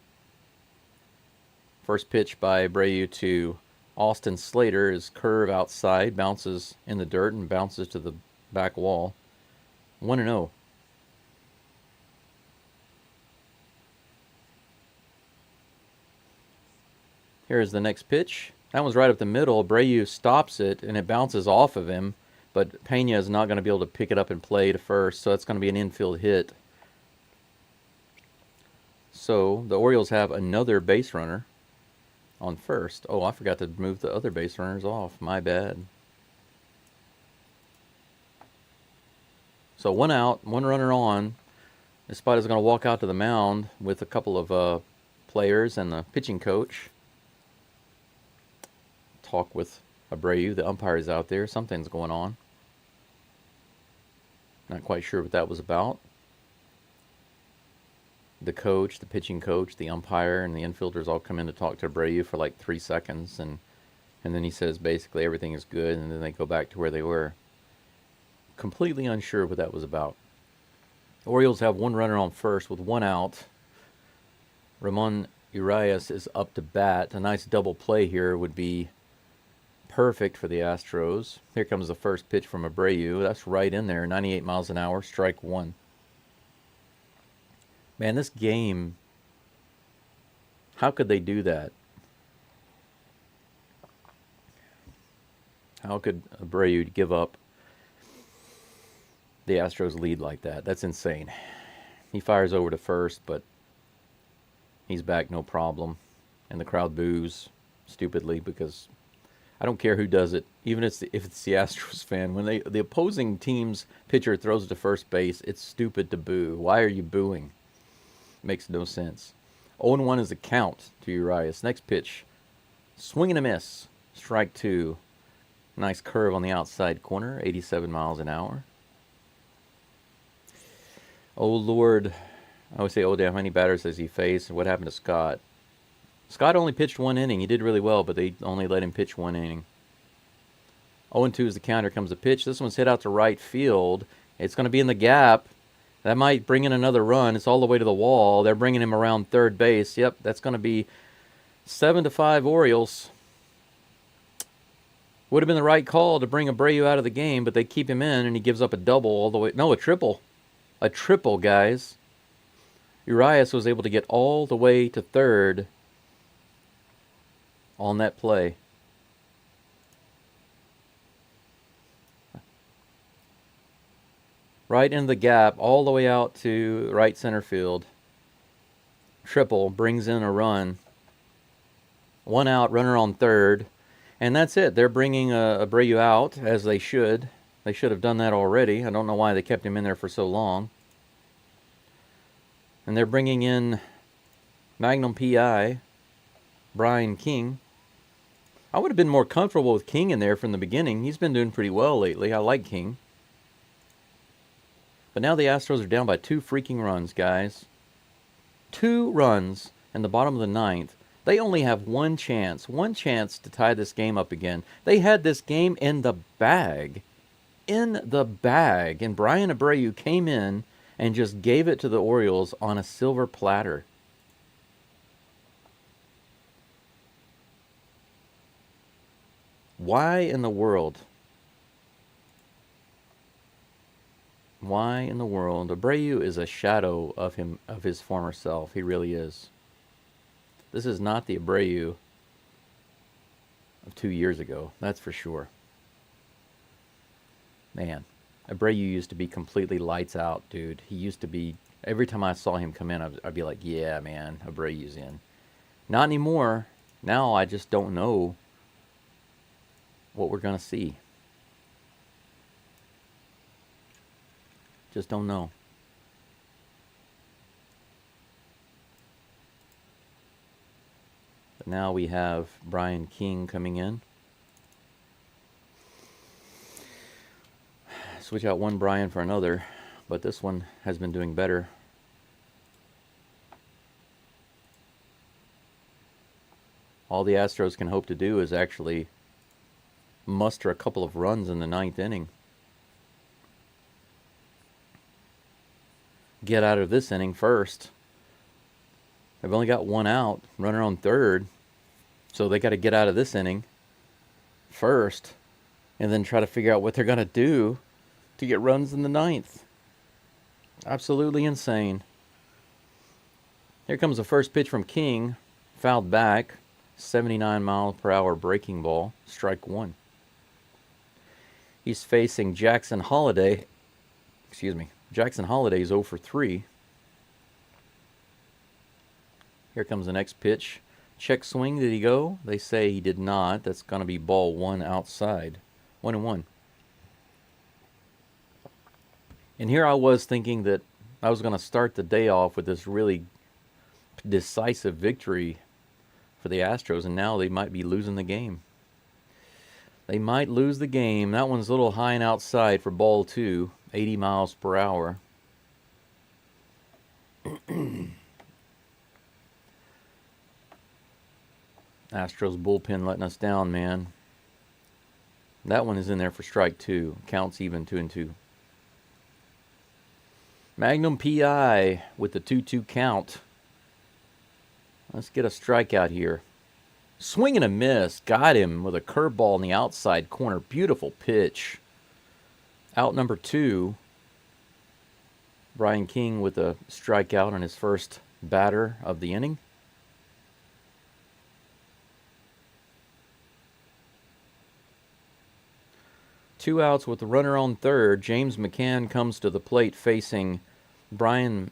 [SPEAKER 1] First pitch by Abreu to Austin Slater is curve outside, bounces in the dirt and bounces to the back wall. 1-0. Here's the next pitch. That one's right up the middle. Abreu stops it, and it bounces off of him, but Pena is not going to be able to pick it up and play to first, so it's going to be an infield hit. So the Orioles have another base runner on first. Oh, I forgot to move the other base runners off. My bad. So 1 out, 1 runner on. This spot is going to walk out to the mound with a couple of players and the pitching coach. Talk with Abreu. The umpire is out there. Something's going on. Not quite sure what that was about. The coach, the pitching coach, the umpire, and the infielders all come in to talk to Abreu for like 3 seconds, and then he says basically everything is good, and then they go back to where they were. Completely unsure what that was about. Orioles have 1 runner on first with 1 out. Ramon Urias is up to bat. A nice double play here would be perfect for the Astros. Here comes the first pitch from Abreu. That's right in there, 98 miles an hour, strike 1. Man, this game, how could they do that? How could Abreu give up the Astros lead like that? That's insane. He fires over to first, but he's back no problem. And the crowd boos stupidly because I don't care who does it, even if it's the Astros fan. When the opposing team's pitcher throws to first base, it's stupid to boo. Why are you booing? Makes no sense. 0-1 is the count to Urias. Next pitch, swing and a miss. Strike 2. Nice curve on the outside corner, 87 miles an hour. Oh, Lord. I always say, oh, damn, how many batters has he faced? And what happened to Scott? Scott only pitched 1 inning. He did really well, but they only let him pitch 1 inning. 0-2 is the count. Here comes the pitch. This one's hit out to right field. It's going to be in the gap. That might bring in another run. It's all the way to the wall. They're bringing him around third base. Yep, that's going to be 7-5 Orioles. Would have been the right call to bring Abreu out of the game, but they keep him in, and he gives up a double all the way. No, a triple. A triple, guys. Urias was able to get all the way to third on that play. Right into the gap, all the way out to right center field. Triple, brings in a run. 1 out, runner on third. And that's it. They're bringing Abreu out, as they should. They should have done that already. I don't know why they kept him in there for so long. And they're bringing in Magnum PI, Brian King. I would have been more comfortable with King in there from the beginning. He's been doing pretty well lately. I like King. But now the Astros are down by 2 freaking runs, guys. 2 runs in the bottom of the 9th. They only have one chance to tie this game up again. They had this game in the bag. In the bag. And Brian Abreu came in and just gave it to the Orioles on a silver platter. Why in the world? Why in the world? Abreu is a shadow of his former self. He really is. This is not the Abreu of 2 years ago. That's for sure. Man, Abreu used to be completely lights out, dude. He used to be, every time I saw him come in, I'd be like, yeah, man, Abreu's in. Not anymore. Now I just don't know what we're going to see. Just don't know. But now we have Brian King coming in. Switch out one Brian for another, but this one has been doing better. All the Astros can hope to do is actually muster a couple of runs in the 9th inning. Get out of this inning first. They've only got 1 out, runner on third, so they got to get out of this inning first and then try to figure out what they're going to do to get runs in the 9th. Absolutely insane. Here comes the first pitch from King, fouled back, 79 mile per hour breaking ball, strike 1. He's facing Jackson Holliday. Jackson Holliday is 0 for 3. Here comes the next pitch. Check swing, did he go? They say he did not. That's going to be ball 1 outside. 1-1. And here I was thinking that I was going to start the day off with this really decisive victory for the Astros, and now they might be losing the game. They might lose the game. That one's a little high and outside for ball two, 80 miles per hour. Astros bullpen letting us down, man. That one is in there for strike two. Counts even 2-2. Magnum PI with the 2-2 count. Let's get a strikeout here. Swing and a miss. Got him with a curveball in the outside corner. Beautiful pitch. Out number two. Brian King with a strikeout on his first batter of the inning. Two outs with the runner on third. James McCann comes to the plate facing Brian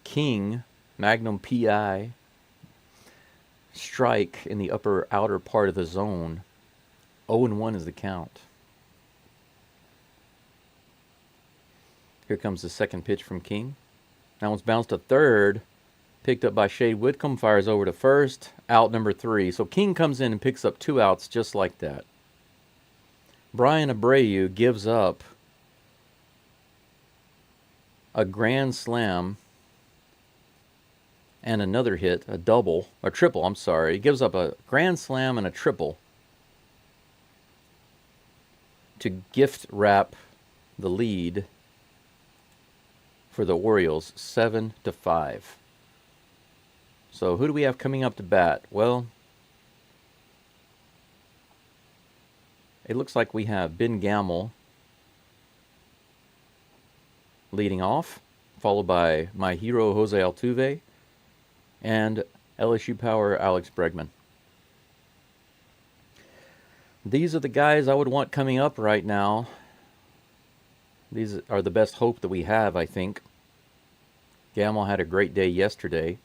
[SPEAKER 1] King, Magnum PI. Strike in the upper outer part of the zone. 0-1 is the count. Here comes the second pitch from King. That one's bounced to third. Picked up by Shade Whitcomb. Fires over to first. Out number three. So King comes in and picks up 2 outs just like that. Brian Abreu gives up a grand slam and another hit, a triple, I'm sorry. He gives up a grand slam and a triple to gift wrap the lead for the Orioles, 7-5. So who do we have coming up to bat? Well, it looks like we have Ben Gamel leading off, followed by my hero Jose Altuve and LSU Power Alex Bregman. These are the guys I would want coming up right now. These are the best hope that we have, I think. Gamel had a great day yesterday.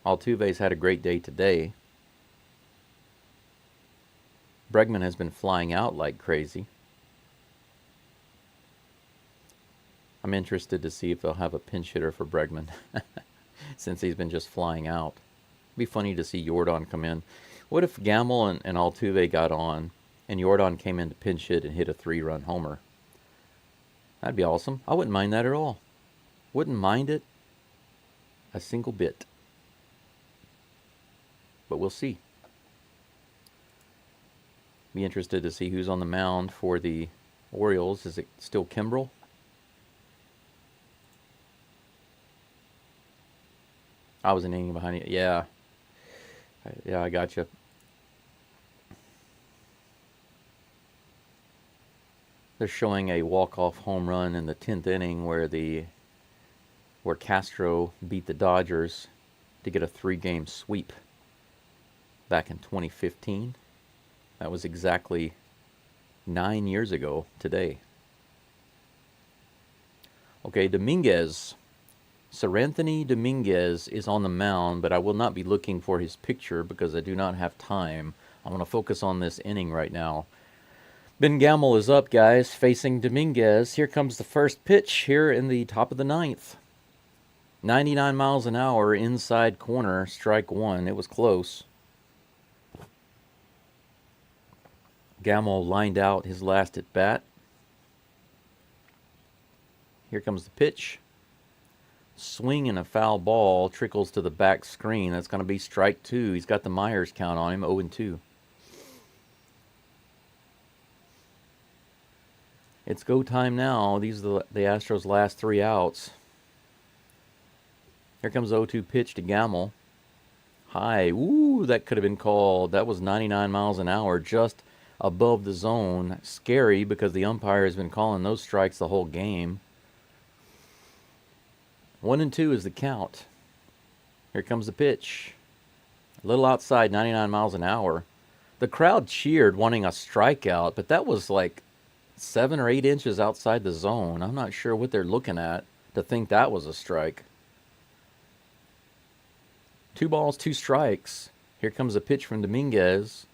[SPEAKER 1] Altuve's had a great day today. Bregman has been flying out like crazy. I'm interested to see if they'll have a pinch hitter for Bregman since he's been just flying out. It'd be funny to see Jordan come in. What if Gamel and Altuve got on and Jordan came in to pinch hit and hit a 3-run homer? That'd be awesome. I wouldn't mind that at all. Wouldn't mind it a single bit. But we'll see. Be interested to see who's on the mound for the Orioles. Is it still Kimbrel? I was an inning behind you. Yeah. Yeah, I got you. They're showing a walk-off home run in the 10th inning where Castro beat the Dodgers to get a 3-game sweep back in 2015. That was exactly 9 years ago today. Okay, Dominguez. Seranthony Dominguez is on the mound, but I will not be looking for his picture because I do not have time. I want to focus on this inning right now. Ben Gamel is up, guys, facing Dominguez. Here comes the first pitch here in the top of the 9th. 99 miles an hour, inside corner, strike one. It was close. Gamel lined out his last at bat. Here comes the pitch. Swing and a foul ball trickles to the back screen. That's going to be strike two. He's got the Myers count on him, 0-2. It's go time now. These are the Astros' last 3 outs. Here comes 0-2 pitch to Gamel. High. Ooh, that could have been called. That was 99 miles an hour, just above the zone. Scary because the umpire has been calling those strikes the whole game. 1-2 is the count. Here comes the pitch. A little outside, 99 miles an hour. The crowd cheered, wanting a strikeout, but that was like 7 or 8 inches outside the zone. I'm not sure what they're looking at to think that was a strike. 2 balls, 2 strikes. Here comes a pitch from Dominguez.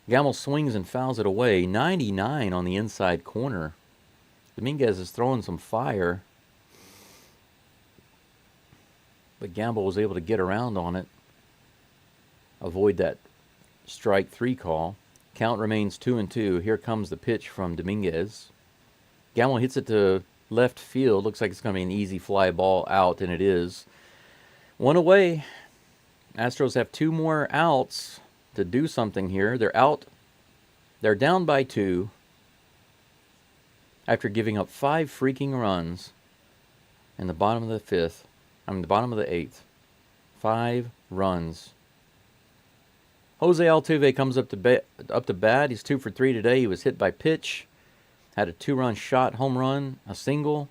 [SPEAKER 1] Gamble swings and fouls it away. 99 on the inside corner. Dominguez is throwing some fire. But Gamble was able to get around on it. Avoid that strike 3 call. Count remains 2-2. Here comes the pitch from Dominguez. Gamble hits it to left field. Looks like it's going to be an easy fly ball out, and it is. 1 away. Astros have 2 more outs to do something here. They're out. They're down by 2 after giving up 5 freaking runs in the bottom of the 5th. The bottom of the 8th. 5 runs. Jose Altuve comes up to bat. He's 2 for 3 today. He was hit by pitch. Had a 2-run shot, home run, a single.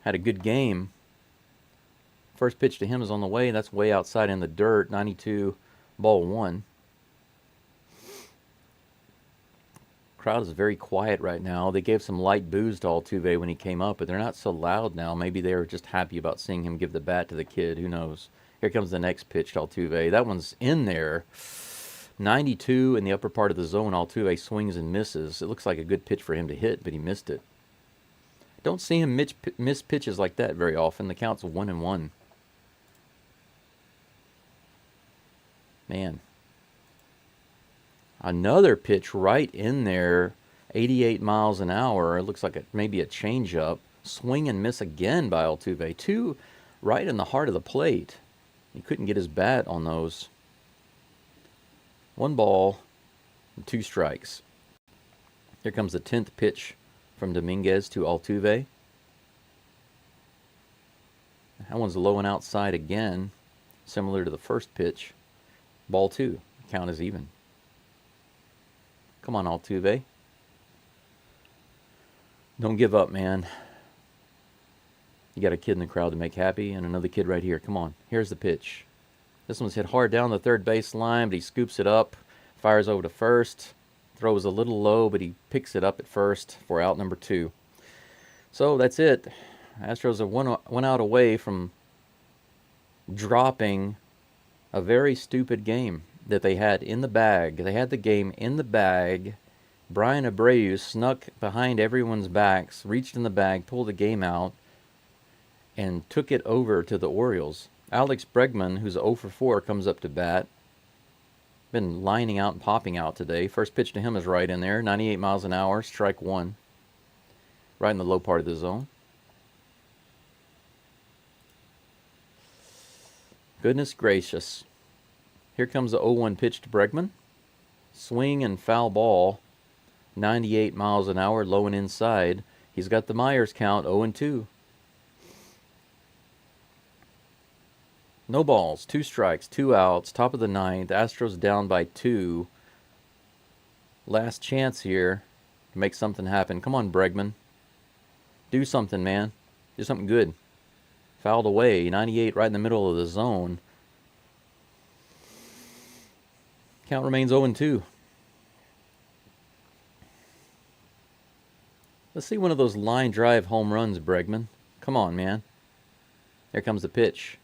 [SPEAKER 1] Had a good game. First pitch to him is on the way. That's way outside in the dirt. 92, ball 1. Crowd is very quiet right now. They gave some light boos to Altuve when he came up, but they're not so loud now. Maybe they were just happy about seeing him give the bat to the kid. Who knows? Here comes the next pitch to Altuve. That one's in there. 92 in the upper part of the zone. Altuve swings and misses. It looks like a good pitch for him to hit, but he missed it. Don't see him miss pitches like that very often. The count's 1-1. Man. Another pitch right in there. 88 miles an hour. It looks like maybe a changeup. Swing and miss again by Altuve. 2 right in the heart of the plate. He couldn't get his bat on those. 1 ball, 2 strikes. Here comes the 10th pitch from Dominguez to Altuve. That one's low and outside again, similar to the first pitch. Ball 2. Count is even. Come on, Altuve. Don't give up, man. You got a kid in the crowd to make happy, and another kid right here. Come on. Here's the pitch. This one's hit hard down the third base line, but he scoops it up, fires over to first, throws a little low, but he picks it up at first for out number 2. So that's it. Astros are one out away from dropping a very stupid game that they had in the bag. They had the game in the bag. Brian Abreu snuck behind everyone's backs, reached in the bag, pulled the game out, and took it over to the Orioles. Alex Bregman, who's 0 for 4, comes up to bat. Been lining out and popping out today. First pitch to him is right in there. 98 miles an hour, strike 1. Right in the low part of the zone. Goodness gracious. Here comes the 0-1 pitch to Bregman. Swing and foul ball. 98 miles an hour, low and inside. He's got the Myers count, 0-2. No balls, 2 strikes, 2 outs, top of the 9th. Astros down by 2. Last chance here to make something happen. Come on, Bregman. Do something, man. Do something good. Fouled away, 98 right in the middle of the zone. Count remains 0-2. Let's see one of those line drive home runs, Bregman. Come on, man. Here comes the pitch.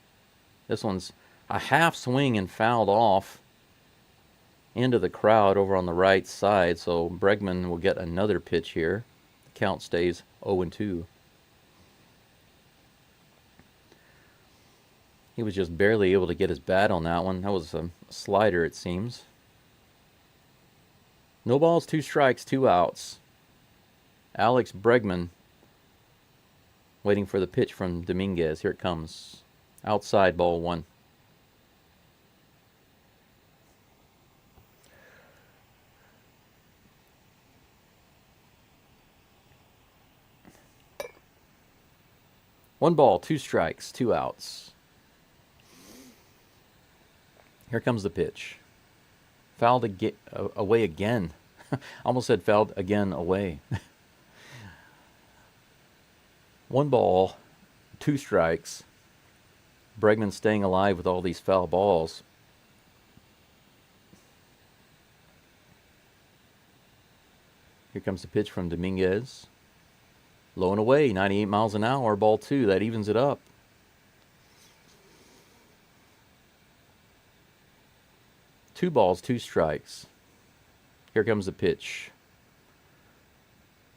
[SPEAKER 1] This one's a half swing and fouled off into the crowd over on the right side. So Bregman will get another pitch here. The count stays 0-2. He was just barely able to get his bat on that one. That was a slider, it seems. No balls, 2 strikes, 2 outs. Alex Bregman waiting for the pitch from Dominguez. Here it comes. Outside, ball 1. One ball, 2 strikes, 2 outs. Here comes the pitch. Fouled away again. Almost said fouled again away. 1 ball, 2 strikes. Bregman staying alive with all these foul balls. Here comes the pitch from Dominguez. Low and away, 98 miles an hour, ball 2. That evens it up. 2 balls, 2 strikes. Here comes the pitch.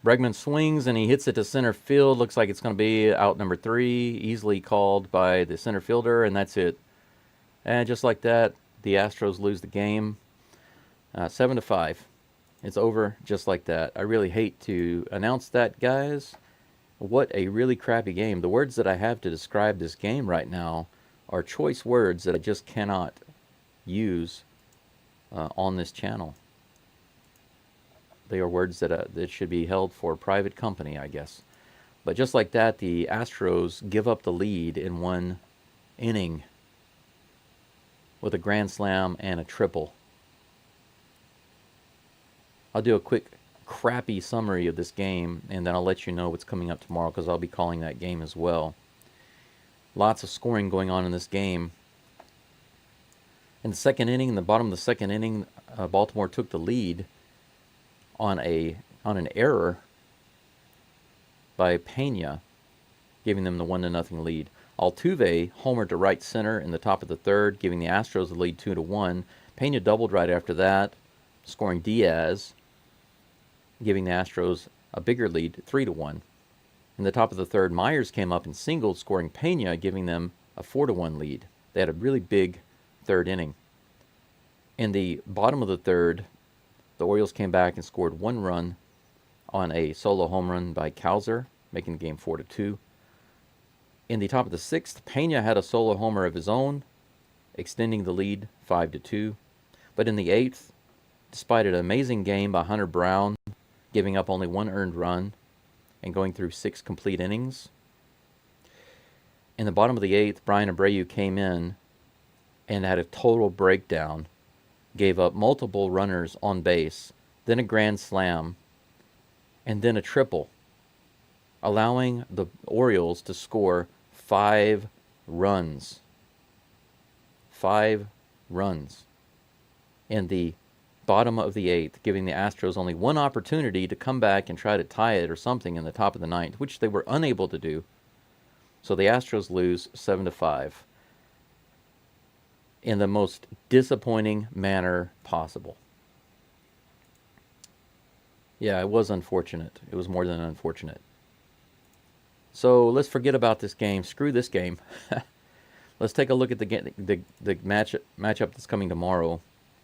[SPEAKER 1] Bregman swings and he hits it to center field. Looks like it's going to be out number 3, easily called by the center fielder, and that's it. And just like that, the Astros lose the game, 7-5. It's over just like that. I really hate to announce that, guys. What a really crappy game. The words that I have to describe this game right now are choice words that I just cannot use on this channel. They are words that should be held for private company, I guess. But just like that, the Astros give up the lead in 1 inning with a grand slam and a triple. I'll do a quick crappy summary of this game, and then I'll let you know what's coming up tomorrow, because I'll be calling that game as well. Lots of scoring going on in this game. In the second inning, in the bottom of the second inning, Baltimore took the lead on an error by Pena, giving them the 1-0 lead. Altuve homered to right center in the top of the third, giving the Astros the lead 2-1. Pena doubled right after that, scoring Diaz, giving the Astros a bigger lead, 3-1. In the top of the third, Myers came up and singled, scoring Pena, giving them a 4-1 lead. They had a really big third inning. In the bottom of the third, the Orioles came back and scored 1 run on a solo home run by Cowser, making the game 4-2. In the top of the sixth, Pena had a solo homer of his own, extending the lead 5-2. But in the eighth, despite an amazing game by Hunter Brown, giving up only 1 earned run and going through 6 complete innings, in the bottom of the eighth, Brian Abreu came in and had a total breakdown, gave up multiple runners on base, then a grand slam, and then a triple, allowing the Orioles to score 5 runs. 5 runs in the bottom of the eighth, giving the Astros only 1 opportunity to come back and try to tie it or something in the top of the ninth, which they were unable to do. So the Astros lose 7-5 in the most disappointing manner possible. Yeah, it was unfortunate. It was more than unfortunate. So let's forget about this game. Screw this game. Let's take a look at the matchup that's coming tomorrow.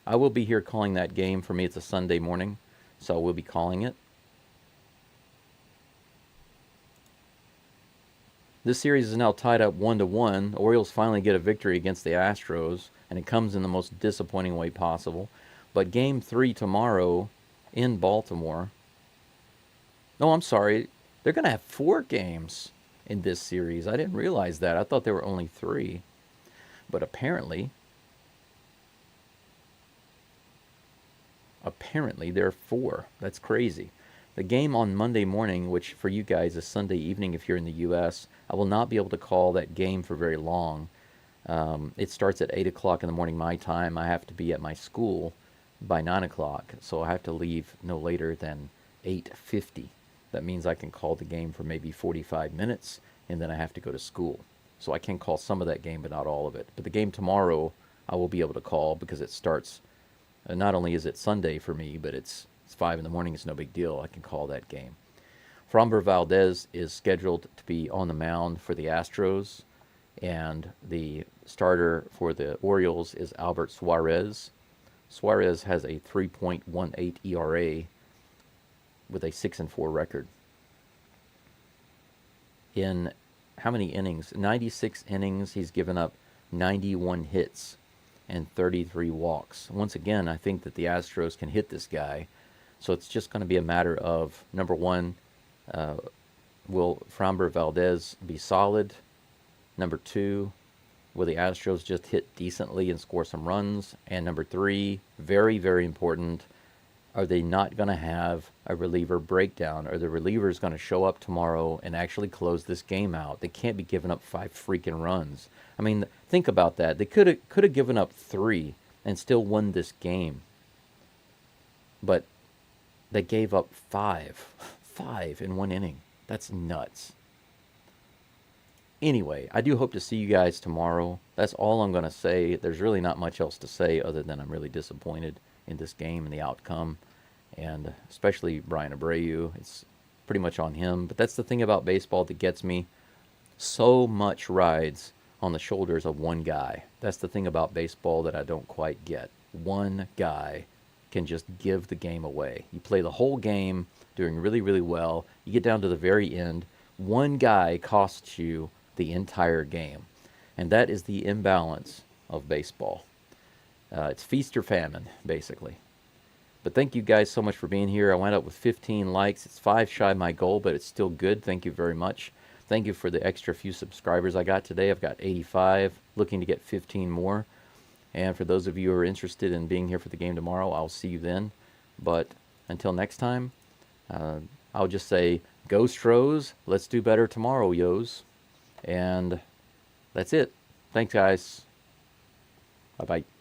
[SPEAKER 1] I will be here calling that game. For me, it's a Sunday morning, so we'll be calling it. This series is now tied up 1-1. The Orioles finally get a victory against the Astros, and it comes in the most disappointing way possible. But Game 3 tomorrow in Baltimore. No, I'm sorry. They're going to have 4 games in this series. I didn't realize that. I thought there were only 3. But apparently there are 4. That's crazy. The game on Monday morning, which for you guys is Sunday evening if you're in the U.S., I will not be able to call that game for very long. It starts at 8 o'clock in the morning my time. I have to be at my school by 9 o'clock, so I have to leave no later than 8:50. That means I can call the game for maybe 45 minutes, and then I have to go to school. So I can call some of that game, but not all of it. But the game tomorrow, I will be able to call because it starts, not only is it Sunday for me, but it's 5 in the morning. It's no big deal. I can call that game. Framber Valdez is scheduled to be on the mound for the Astros, and the starter for the Orioles is Albert Suarez. Suarez has a 3.18 ERA with a 6-4 record. In how many innings? 96 innings. He's given up 91 hits and 33 walks. Once again, I think that the Astros can hit this guy. So it's just going to be a matter of, number one, will Framber Valdez be solid? Number 2, will the Astros just hit decently and score some runs? And number 3, very, very important, are they not going to have a reliever breakdown? Are the relievers going to show up tomorrow and actually close this game out? They can't be giving up 5 freaking runs. I mean, think about that. They could have given up 3 and still won this game. But they gave up 5 in 1 inning. That's nuts. Anyway, I do hope to see you guys tomorrow. That's all I'm going to say. There's really not much else to say other than I'm really disappointed in this game and the outcome, and especially Brian Abreu. It's pretty much on him. But that's the thing about baseball that gets me. So much rides on the shoulders of one guy. That's the thing about baseball that I don't quite get. One guy can just give the game away. You play the whole game doing really, really well. You get down to the very end. One guy costs you the entire game. And that is the imbalance of baseball. It's feast or famine, basically. But thank you guys so much for being here. I went up with 15 likes. It's 5 shy of my goal, but it's still good. Thank you very much. Thank you for the extra few subscribers I got today. I've got 85, looking to get 15 more. And for those of you who are interested in being here for the game tomorrow, I'll see you then. But until next time, I'll just say, go Stros. Let's do better tomorrow, yos. And that's it. Thanks, guys. Bye-bye.